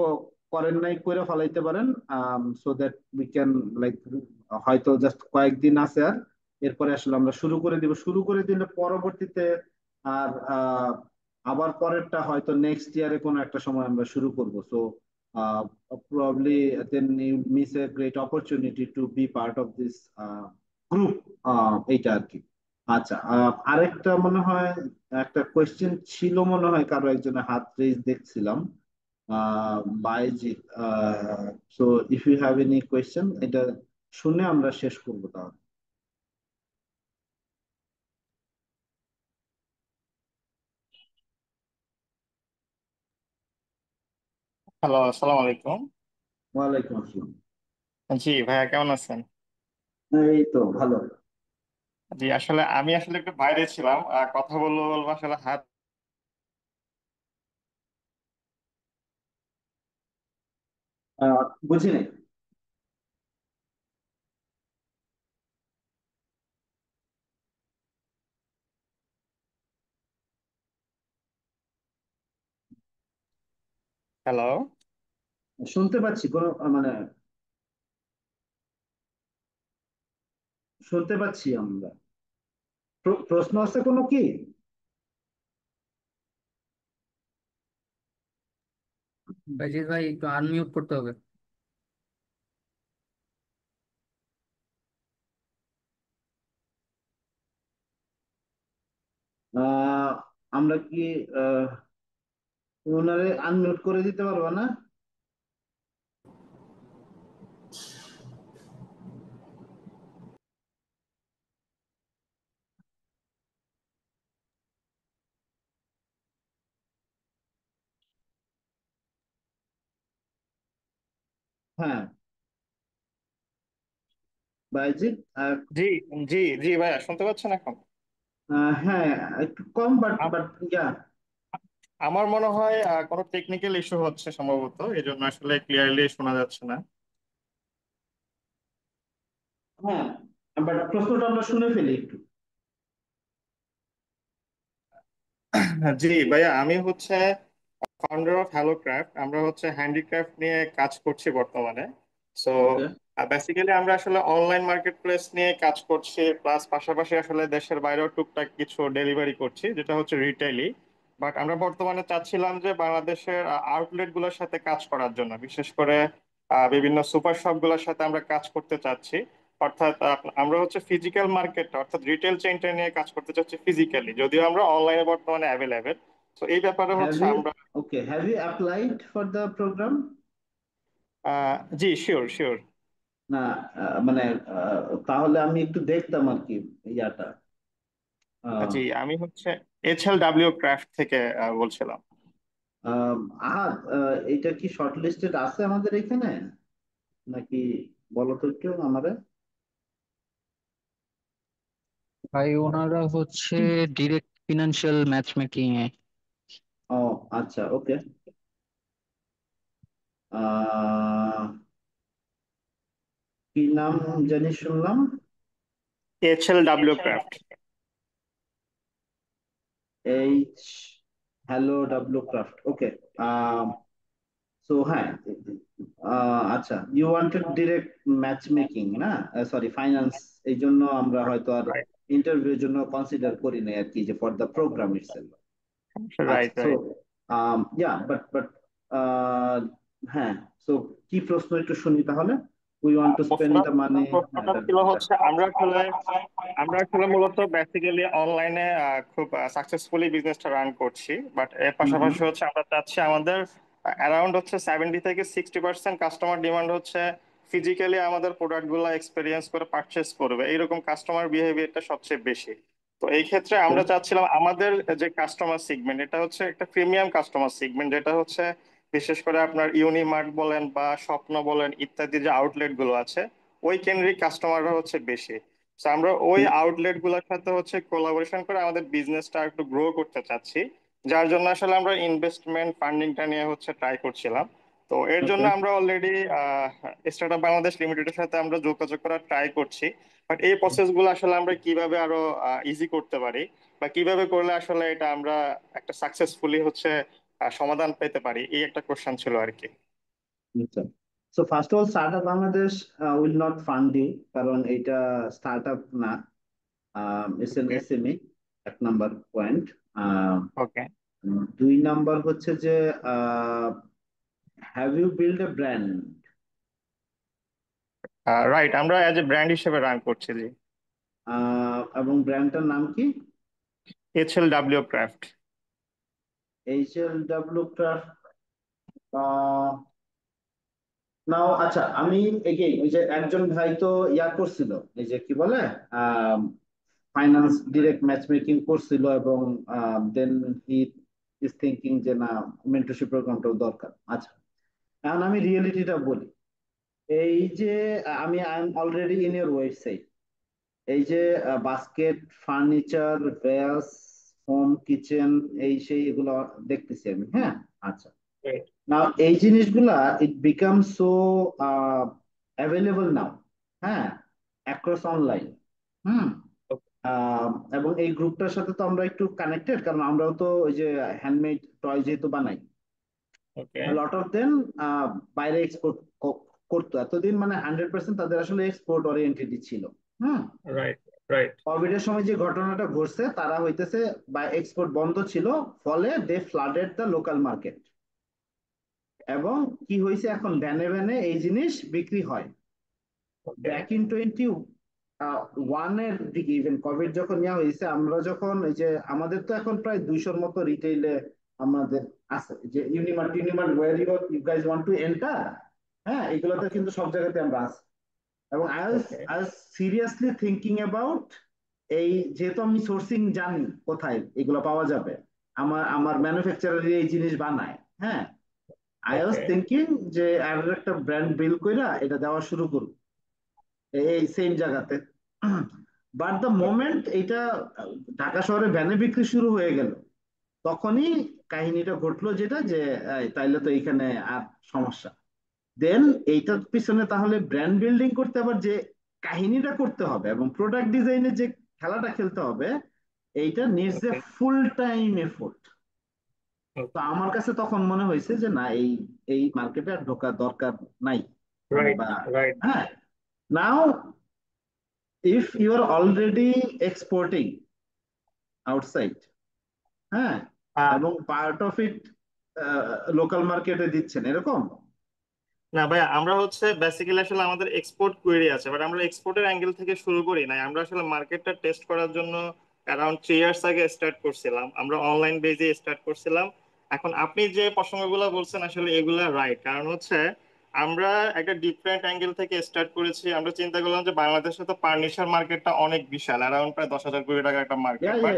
করেন নাই, করে ফেলাইতে পারেন, so that we can like, হয়তো জাস্ট কয়েকদিন আছে আর এরপরে আসলে আমরা শুরু করে দিব, শুরু করে দিলে পরবর্তীতে আর আবার পরেরটা হয়তো নেক্সট ইয়ারে কোনো একটা সময় আমরা শুরু করব। So probably then you miss a great opportunity to be part of this group, এইটা আর কি। আচ্ছা, আরেকটা মনে হয় একটা কোয়েশ্চেন ছিল, মনে হয় কারো একজনের হাত রেজ দেখছিলাম, বাইজিৎ। So if you have any question, এটা শুনে আমরা শেষ করবো তাহলে। হ্যালো, আসসালামু আলাইকুম। ওয়ালাইকুম আসসালাম। জি ভাইয়া, কেমন আছেন? এই তো ভালো। জি, আসলে আমি একটু বাইরে ছিলাম, কথা বলবো বলবো আসলে হাত। বুঝিনি। হ্যালো। শুনতে পাচ্ছি, কোনো মানে শুনতে পাচ্ছি আমরা। প্রশ্ন আছে কোনো কি? বাইজিৎ ভাই, একটু আনমিউট করতে হবে। আহ, আমরা কি আহ, ওনারে আনমিউট করে দিতে পারবো না? হ্যাঁ, বাইজিৎ। জি জি জি ভাইয়া, শুনতে পাচ্ছেন এখন? হ্যাঁ, একটু কম, বাট আম- বাট ইয়া। আমার মনে হয় কোনো টেকনিক্যাল ইস্যু হচ্ছে সম্ভবত, এই জন্য আসলে ক্লিয়ারলি শোনা যাচ্ছে না। হ্যাঁ, বাট প্রশ্নটা আমরা শুনে ফেলি একটু। জি ভাইয়া, আমি ফাউন্ডার অফ হ্যালো ক্রাফট। আমরা হ্যান্ডিক্রাফট নিয়ে কাজ করছি বর্তমানে। So okay. বেসিক্যালি আমরা আসলে অনলাইন মার্কেট প্লেস নিয়ে কাজ করছি, প্লাস পাশাপাশি আসলে দেশের বাইরেও টুকটাক কিছু ডেলিভারি করছি, যেটা হচ্ছে রিটেইলি। বাট আমরা বর্তমানে চাচ্ছিলাম যে বাংলাদেশের আউটলেট গুলোর সাথে কাজ করার জন্য, বিশেষ করে বিভিন্ন সুপার শপ গুলোর সাথে আমরা কাজ করতে চাচ্ছি। অর্থাৎ আমরা হচ্ছে ফিজিক্যাল মার্কেট অর্থাৎ রিটেল চেইনটা নিয়ে কাজ করতে চাচ্ছি ফিজিক্যালি, যদিও আমরা অনলাইনে বর্তমানে অ্যাভেলেবেল। তো এই ব্যাপারে হ্যাভ হচ্ছে ইউ আমরা okay have you applied for the programme? জি শিওর শিওর। না মানে তাহলে আমি একটু দেখতাম আর কি ইয়াটা। জি আমি হচ্ছে HLW ক্রাফট থেকে বলছিলাম। আহাদ, এটা কি শর্ট লিস্টেড আছে আমাদের এখানে নাকি? বলো তো একটু আমারে। ভাই ওনারা হচ্ছে ডিরেক্ট ফিনান্সিয়াল ম্যাচ মেকিং এ। ও আচ্ছা, ওকে। আহ কি নাম জানি শুনলাম? HLW craft. H hello W craft, okay. So হ্যাঁ, আচ্ছা, you wanted direct matchmaking না, সরি ফাইন্যান্স। এই জন্য আমরা হয়তো আর ইন্টারভিউর জন্য কনসিডার করি নাই আর কি, যে ফর দ্য প্রোগ্রাম ইটসেলফ। আচ্ছা, right so right. Yeah but হ্যাঁ, সো কি প্রশ্ন একটু শুনি তাহলে। We want to spend the money. প্রশ্নটা ছিল হচ্ছে আমরা আসলে মূলত বেসিক্যালি অনলাইনে খুব সাকসেসফুলি বিজনেসটা রান করছি, বাট এর হুম হুম পাশাপাশি হচ্ছে আমরা চাচ্ছি আমাদের অ্যারাউন্ড হচ্ছে 70 থেকে 60% কাস্টমার ডিমান্ড হচ্ছে ফিজিক্যালি আমাদের প্রোডাক্ট গুলো এক্সপেরিয়েন্স করে পারচেস করবে, এইরকম কাস্টমার বিহেভিয়ারটা সবচেয়ে বেশি। তো এই ক্ষেত্রে আমরা চাচ্ছিলাম আমাদের যে কাস্টমার সেগমেন্ট, এটা হচ্ছে একটা প্রিমিয়াম কাস্টমার সেগমেন্ট, যেটা হচ্ছে বিশেষ করে আপনার ইউনিমার্ট বলেন বা স্বপ্ন বলেন ইত্যাদি যে আউটলেট গুলো আছে, ওই কেন্দ্রিক কাস্টমাররা হচ্ছে বেশি। তো আমরা ওই আউটলেট গুলোর সাথে হচ্ছে কোলাবোরেশন করে আমাদের বিজনেসটা একটু গ্রো করতে চাচ্ছি, যার জন্য আসলে আমরা ইনভেস্টমেন্ট ফান্ডিংটা নিয়ে হচ্ছে ট্রাই করছিলাম। তো এর জন্য ওকে। আমরা অলরেডি স্টার্টআপ বাংলাদেশ লিমিটেডের সাথে আমরা যোগাযোগ করার ট্রাই করছি। বাট এই প্রসেস গুলো আসলে আমরা কিভাবে আরো ইজি করতে পারি, বা কিভাবে করলে আসলে এটা আমরা একটা সাকসেসফুলি হচ্ছে সমাধান পেতে পারি, এই একটা কোশ্চেন ছিল আর কি। আচ্ছা, so first of all startup Bangladesh will not fund you, কারণ এটা স্টার্টআপ না, ইটস এন ওকে এসএমই। এক নাম্বার পয়েন্ট। ওকে। দুই নাম্বার হচ্ছে যে have you build a brand? Right, আমরা অ্যাজ এ ব্র্যান্ড হিসেবে রান করছি জি। এবং ব্র্যান্ডটার নাম কি? HLW craft. HLW craft. Now আচ্ছা, আমি এগেইন ওই যে একজন ভাই তো ইয়া করছিল, এই যে কি বলে ফাইন্যান্স ডিরেক্ট ম্যাচ মেকিং করছিল, এবং দেন হি ইজ থিঙ্কিং যে না, মেন্টরশিপ প্রোগ্রামটাও দরকার। আচ্ছা, এখন আমি রিয়েলিটিটা বলি। এই যে আমি I am already in your website. এই যে basket, furniture, Vyas, home, kitchen, এই সেই এগুলো দেখতেছি আমি, হ্যাঁ। আচ্ছা, নাও এই জিনিসগুলা ইট বিকাম সো অ্যাভেলেবল নাও, হ্যাঁ, অ্যাক্রস অনলাইন। হুম। আহ, এবং এই গ্রুপটার সাথে তো আমরা একটু কানেক্টেড, কারণ আমরাও তো ওই যে হ্যান্ডমেড টয় যেহেতু বানাই, ওকে লট অফ দেন বাইরে এক্সপোর্ট করতো এতদিন, মানে 100% তাদের আসলে এক্সপোর্ট ওরিয়েন্টেডই ছিল। হুম। Right right. কোভিড এর সময় যে ঘটনাটা ঘটছে, তারা হইতেছে বা এক্সপোর্ট বন্ধ ছিল, ফলে দে ফ্লাডেড দ্য লোকাল মার্কেট। এবং কি হয়েছে, এখন ভ্যানে ভ্যানে এই জিনিস বিক্রি হয়। ওকে ব্যাক ইন 2021 এর দিকে, ইভেন কোভিড যখন নেওয়া হয়েছে, আমরা যখন এই যে আমাদের তো এখন প্রায় 200-র মতো রিটেইলে আমাদের আছে, যে Unimart Unimart where you guys want to enter, হ্যাঁ, এগুলোতে কিন্তু সব জায়গাতে আমরা আছি। এবং okay I was seriously thinking about, এই যেহেতু আমি সোর্সিং জানি কোথায় এগুলো পাওয়া যাবে, আমার আমার ম্যানুফ্যাকচারার এই জিনিস বানায়, হ্যাঁ, আই ওয়াজ ওকে থিঙ্কিং যে আর একটা ব্র্যান্ড বিল্ড কইরা এটা দেওয়া শুরু করব এই সেম জায়গাতে। বাট দ্য ওকে মোমেন্ট এটা ঢাকা শহরে ভ্যানে বিক্রি শুরু হয়ে গেল, তখনই কাহিনীটা ঘটলো, যেটা যে তাইলে তো এইখানে আর সমস্যা। দেন এইটার পিছনে তাহলে ব্র্যান্ড বিল্ডিং করতে আবার যে কাহিনীটা করতে হবে এবং প্রোডাক্ট ডিজাইনের যে খেলাটা খেলতে হবে, এইটা needs a okay full time effort. তো আমার কাছে তখন মনে হয়েছে যে না, এই এই মার্কেটে আর ঢোকার দরকার নাই, মানে রাইট বা রাইট। হ্যাঁ, Now, if you are already exporting outside, হ্যাঁ, এবং পার্ট অফ ইট লোকাল মার্কেটে দিচ্ছেন এরকম। না ভাই, আমরা হচ্ছে বেসিক্যালি আসলে আমাদের এক্সপোর্ট কোয়েরি আছে, বাট আমরা এক্সপোর্টের অ্যাঙ্গেল থেকে শুরু করি নাই। আমরা আসলে মার্কেটটা টেস্ট করার জন্য অ্যারাউন্ড 3 ইয়ার্স আগে স্টার্ট করছিলাম, আমরা অনলাইন বেজে স্টার্ট করছিলাম। এখন আপনি যে প্রসঙ্গগুলো বলছেন আসলে এগুলা রাইট, কারণ হচ্ছে আমরা একটা ডিফারেন্ট অ্যাঙ্গেল থেকে স্টার্ট করেছি। আমরা চিন্তা করলাম যে বাংলাদেশে তো ফার্নিচার মার্কেটটা অনেক বিশাল, অ্যারাউন্ড প্রায় 10,000 কোটি টাকা একটা মার্কেট, বাট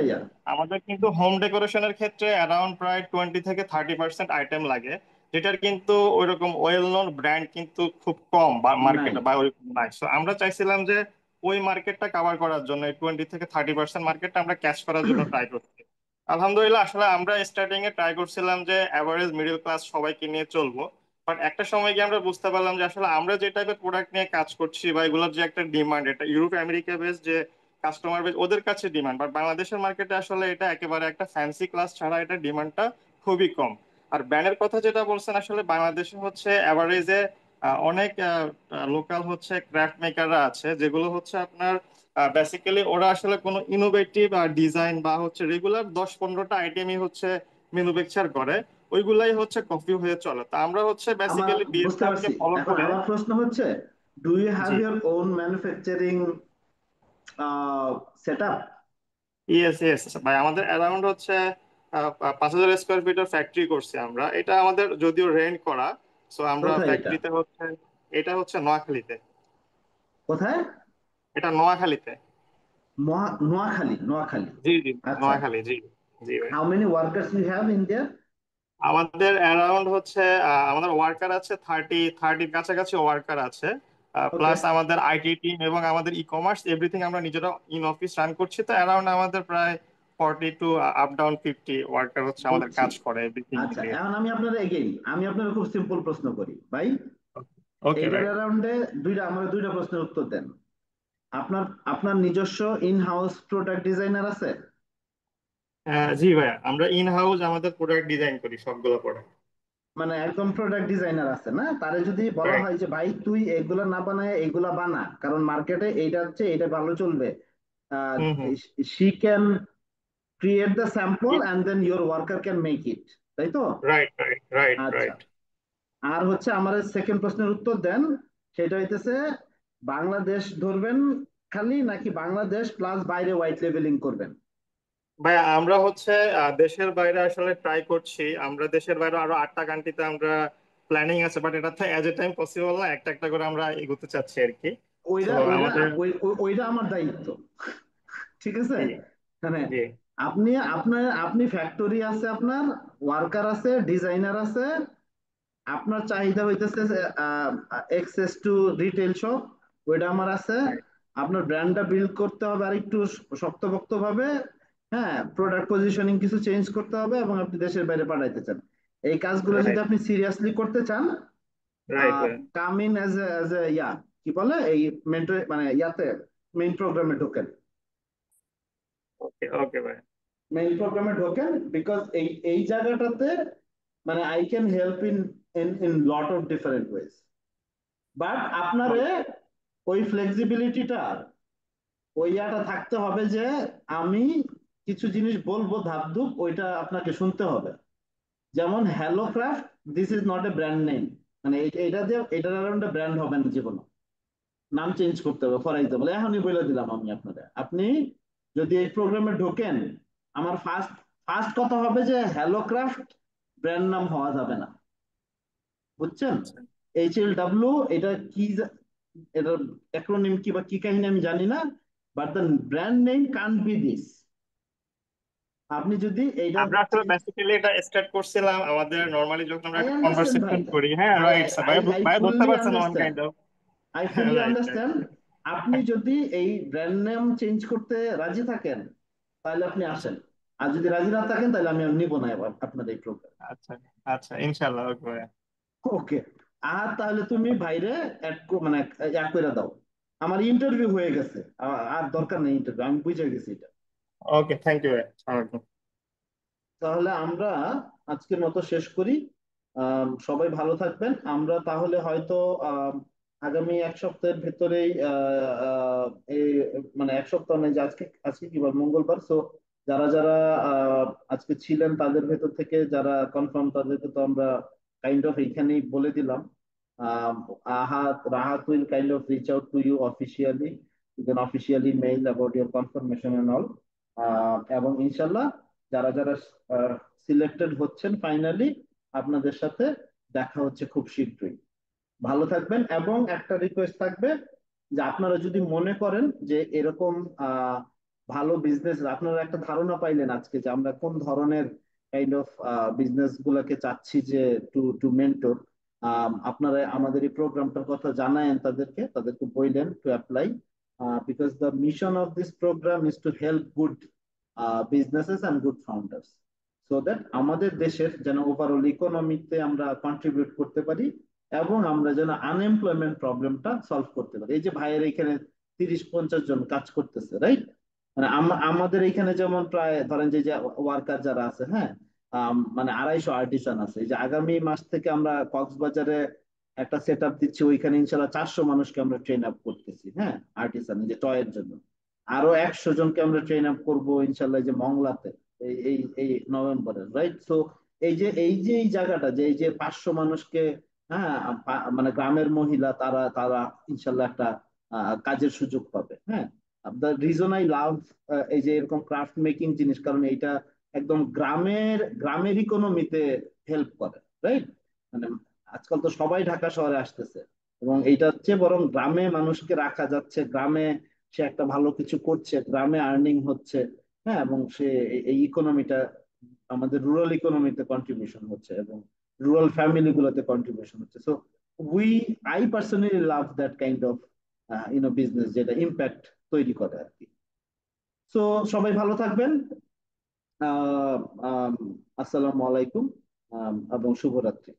আমাদের কিন্তু হোম ডেকোরেশনের ক্ষেত্রে অ্যারাউন্ড প্রায় 20 থেকে 30% আইটেম লাগে, যেটার কিন্তু ওইরকম ওয়েল নোন ব্র্যান্ড কিন্তু খুব কম মার্কেটে বা ওইরকম নাই। So আমরা চাইছিলাম যে ওই মার্কেটটা কভার করার জন্য, এই 20 থেকে 30% মার্কেটটা আমরা ক্যাচ করার জন্য ট্রাই করছি। আলহামদুলিল্লাহ, আসলে আমরা স্টার্টিং এ ট্রাই করছিলাম যে অ্যাভারেজ মিডল ক্লাস সবাইকে নিয়ে চলবো, বাট একটা সময় গিয়ে আমরা বুঝতে পারলাম যে আসলে আমরা যে টাইপের প্রোডাক্ট নিয়ে কাজ করছি বা এগুলোর যে একটা ডিমান্ড, এটা ইউরোপ আমেরিকা বেস যে কাস্টমার বেস ওদের কাছে ডিমান্ড, বাট বাংলাদেশের মার্কেটে আসলে এটা একেবারে একটা ফ্যান্সি ক্লাস ছাড়া এটা ডিমান্ডটা খুবই কম। আর ব্র্যান্ডের কথা যেটা বলছেন, আসলে বাংলাদেশে হচ্ছে এভারেজে অনেক লোকাল হচ্ছে ক্রাফট মেকাররা আছে, যেগুলো হচ্ছে আপনার বেসিক্যালি ওরা আসলে কোনো ইনোভেটিভ ডিজাইন বা হচ্ছে রেগুলার 10-15টা আইটেমই হচ্ছে ম্যানুফ্যাকচার করে, ওইগুলাই হচ্ছে কপি হয়ে চলে। তো আমরা হচ্ছে আমার বেসিক্যালি বুঝতে ভিয়েতনামকে পারছি। ফলো এখন করে। আমার প্রশ্ন হচ্ছে, ডু ইউ হ্যাভ জি, your own manufacturing set up? Yes yes ভাই, আমাদের অ্যারাউন্ড হচ্ছে 5,000 স্কোয়ার ফিটের ফ্যাক্টরি করছি আমরা। এটা আমাদের যদিও রেন্ট করা, সো আমরা কোথায় এটা? ফ্যাক্টরিতে হচ্ছে, এটা হচ্ছে নোয়াখালীতে। কোথায়? এটা নোয়াখালীতে। নোয়াখালী? নোয়াখালী, জি জি, আচ্ছা। নোয়াখালী, জি। জি ভাই, how many workers you have in there? আমাদের অ্যারাউন্ড হচ্ছে আমাদের ওয়ার্কার আছে 30-30 কাছাকাছি ওয়ার্কার আছে, ওকে, প্লাস আমাদের আইটি টিম এবং আমাদের ই কমার্স এভরিথিং আমরা নিজেরা ইন অফিস রান করছি। তো অ্যারাউন্ড আমাদের প্রায় 40 টু আপ ডাউন 50 ওয়ার্কার হচ্ছে আমাদের বুঝছি। কাজ করে এভরিথিং আচ্ছা, মিলিয়ে। এখন আমি আপনার খুব সিম্পল প্রশ্ন করি ভাই। ওকে এইটার ভাই। অ্যারাউন্ডে আমার দুইটা প্রশ্নের উত্তর দেন। আপনার আপনার নিজস্ব ইন হাউস প্রোডাক্ট ডিজাইনার আছে? জি ভাই, আমরা ইন হাউস আমাদের প্রোডাক্ট ডিজাইন করি সবগুলো প্রোডাক্ট। মানে একদম প্রোডাক্ট ডিজাইনার আছে না? তারে যদি বলা রাইট। হয় যে ভাই তুই এগুলা না বানায় এগুলা বানা, কারণ মার্কেটে এইটা হচ্ছে, এটা ভালো চলবে, হুম হুম। she can create the sample and then your worker can make it, তাই তো? রাইট রাইট রাইট আচ্ছা, রাইট। আর হচ্ছে আমার সেকেন্ড প্রশ্নের উত্তর দেন। সেটা হইতেছে, বাংলাদেশ ধরবেন খালি, নাকি বাংলাদেশ প্লাস বাইরে হোয়াইট লেভেলিং করবেন? ভাই আমরা হচ্ছে দেশের বাইরে আসলে ট্রাই করছি। আমরা দেশের বাইরে আরো 8টা কান্ট্রিতে আমরা প্ল্যানিং আছে, বাট এটা তো এজ এ টাইম পসিবল না, একটা একটা করে আমরা এগোতে চাচ্ছি আর কি। তো ওইটা ওইটা আমাদের ওইটা আমার দায়িত্ব, ঠিক আছে? জি মানে জি আপনি ফ্যাক্টরি আছে, আপনার ওয়ার্কার আছে, ডিজাইনার আছে, আপনার চাহিদা হইতেছে এক্সেস টু রিটেল শপ, ওইটা আমার আছে। আপনার ব্র্যান্ডটা বিল্ড করতে হবে আর একটু শক্তপোক্ত ভাবে, হ্যাঁ, প্রোডাক্ট পজিশনিং কিছু চেঞ্জ করতে হবে, এবং আপনি দেশের বাইরে পাঠাইতে চান। এই কাজগুলো যদি রাইট আপনি সিরিয়াসলি করতে চান, right come in as a yeah, কি বলে, এই মেন্টর মানে ইয়াতে মেইন প্রোগ্রামে ঢোকেন। ওকে ওকে ভাই। মেইন প্রোগ্রামে ঢোকেন, বিকজ এই এই জায়গাটাতে মানে I can help in in lot of different ways. But আপনারে ওই ফ্লেক্সিবিলিটিটা, ওই ইয়াটা থাকতে হবে যে আমি কিছু জিনিস বলবো ধাপ ধুপ, ওইটা আপনাকে শুনতে হবে। যেমন hello craft, this is not a brand name, মানে এটা দিয়ে এটার অ্যারাউন্ড ব্র্যান্ড হবে না জীবনে, নাম চেঞ্জ করতে হবে। ফর এক্সাম্পল, এখনই বলে দিলাম আমি আপনাদের, আপনি যদি এই প্রোগ্রামে ঢোকেন, আমার ফার্স্ট ফার্স্ট কথা হবে যে হ্যালো ক্রাফট ব্র্যান্ড নাম হওয়া যাবে না, বুঝছেন? HLW এটা কি, এটার অ্যাক্রোনিম কি বা কি কাহিনী আমি জানি না, but the brand name can't be this. আপনি যদি এইটা, আমরা আসলে বেসিক্যালি এটা স্টার্ট করছিলাম আমাদের নরমালি যখন আমরা আই একটা আন্ডারস্ট্যান্ড ভাই, কনভারসেশন করি। হ্যাঁ আই রাইট স্যার, আই ভাই আই ভাই বুঝতে ফুললি পারছেন one understand, kind of. I fully right right. Understand. আপনি যদি এই ব্র্যান্ড নেম চেঞ্জ করতে রাজি থাকেন, তাহলে আপনি আসেন। আর যদি রাজি না থাকেন, তাহলে আমি আর নিব না এবার আপনার এই প্রোগ্রাম। আচ্ছা আচ্ছা, ইনশাল্লাহ। ওকে ভাই। ওকে, আর তাহলে তুমি বাইরে মানে এক করে দাও। আমার ইন্টারভিউ হয়ে গেছে, আর দরকার নেই ইন্টারভিউ, আমি বুঝে গেছি এটা। ওকে, থ্যাংক ইউ ভাই। আসসালামু তাহলে আমরা আজকের মতো শেষ করি। সবাই ভালো থাকবেন। আমরা তাহলে হয়তো আগামী এক সপ্তাহের ভেতরেই এই মানে এক সপ্তাহ নেই যে আজকে আজকে কি বার মঙ্গলবার, সো যারা যারা আজকে ছিলেন তাদের ভেতর থেকে যারা কনফার্ম তাদেরকে তো আমরা কাইন্ড অফ এইখানেই বলে দিলাম। আহ, Rahat will kind of reach out to you officially with an officially mail about your confirmation and all. এবং ইনশাল্লাহ যারা যারা সিলেক্টেড হচ্ছেন ফাইনালি আপনাদের সাথে দেখা হচ্ছে খুব শীঘ্রই। ভালো থাকবেন, এবং একটা রিকোয়েস্ট থাকবে যে আপনারা যদি মনে করেন যে এরকম আহ ভালো বিজনেস, আপনারা একটা ধারণা পাইলেন আজকে যে আমরা কোন ধরনের কাইন্ড অফ বিজনেস গুলাকে চাচ্ছি যে টু টু মেন্টর, আপনারা আমাদের এই প্রোগ্রামটার কথা জানায়েন তাদেরকে, তাদেরকে বললেন to apply, because the mission of this programme is to help good businesses and good founders, so that আমাদের দেশের যেন ওভারঅল ইকোনমিতে আমরা কন্ট্রিবিউট করতে পারি, এবং আমরা যেন আনএমপ্লয়মেন্ট প্রবলেমটা সলভ করতে পারি। এই যে ভাইয়ের এখানে 30-50 জন কাজ করতেছে, রাইট? মানে আমাদের এখানে যেমন প্রায় ধরেন যে ওয়ার্কার যারা আছে, হ্যাঁ, মানে 250 আর্টিসান আছে। এই যে আগামী মাস থেকে আমরা কক্সবাজারে একটা সেট আপ দিচ্ছি, ওইখানে ইনশাল্লাহ 400 মানুষকে আমরা ট্রেন আপ করতেছি, হ্যাঁ, আর্টিসান যে টয়ের জন্য। আরো 100 জনকে আমরা ট্রেন আপ করবো ইনশাল্লাহ এই যে মংলাতে এই এই এই নভেম্বরে, রাইট? সো এই যে এই জায়গাটা যে এই যে 500 মানুষকে, হ্যাঁ, মানে গ্রামের মহিলা তারা তারা ইনশাল্লাহ একটা কাজের সুযোগ পাবে, হ্যাঁ। দ্য রিজন আই লাভ এই যে এরকম ক্রাফট মেকিং জিনিস, কারণ এটা একদম গ্রামের ইকোনমিতে হেল্প করে, রাইট? মানে আজকাল তো সবাই ঢাকা শহরে আসতেছে, এবং এইটা হচ্ছে বরং গ্রামে মানুষকে রাখা যাচ্ছে, গ্রামে সে একটা ভালো কিছু করছে, গ্রামে আর্নিং হচ্ছে, হ্যাঁ, এবং সে এই ইকোনমিটা আমাদের রুরাল ইকোনমিতে কন্ট্রিবিউশন হচ্ছে, এবং রুরাল ফ্যামিলি গুলোতে কন্ট্রিবিউশন হচ্ছে। So we I personally love that kind of business যেটা ইম্প্যাক্ট তৈরি করে আর কি। সো সবাই ভালো থাকবেন। আহ আম, আসসালামু আলাইকুম, এবং শুভরাত্রি।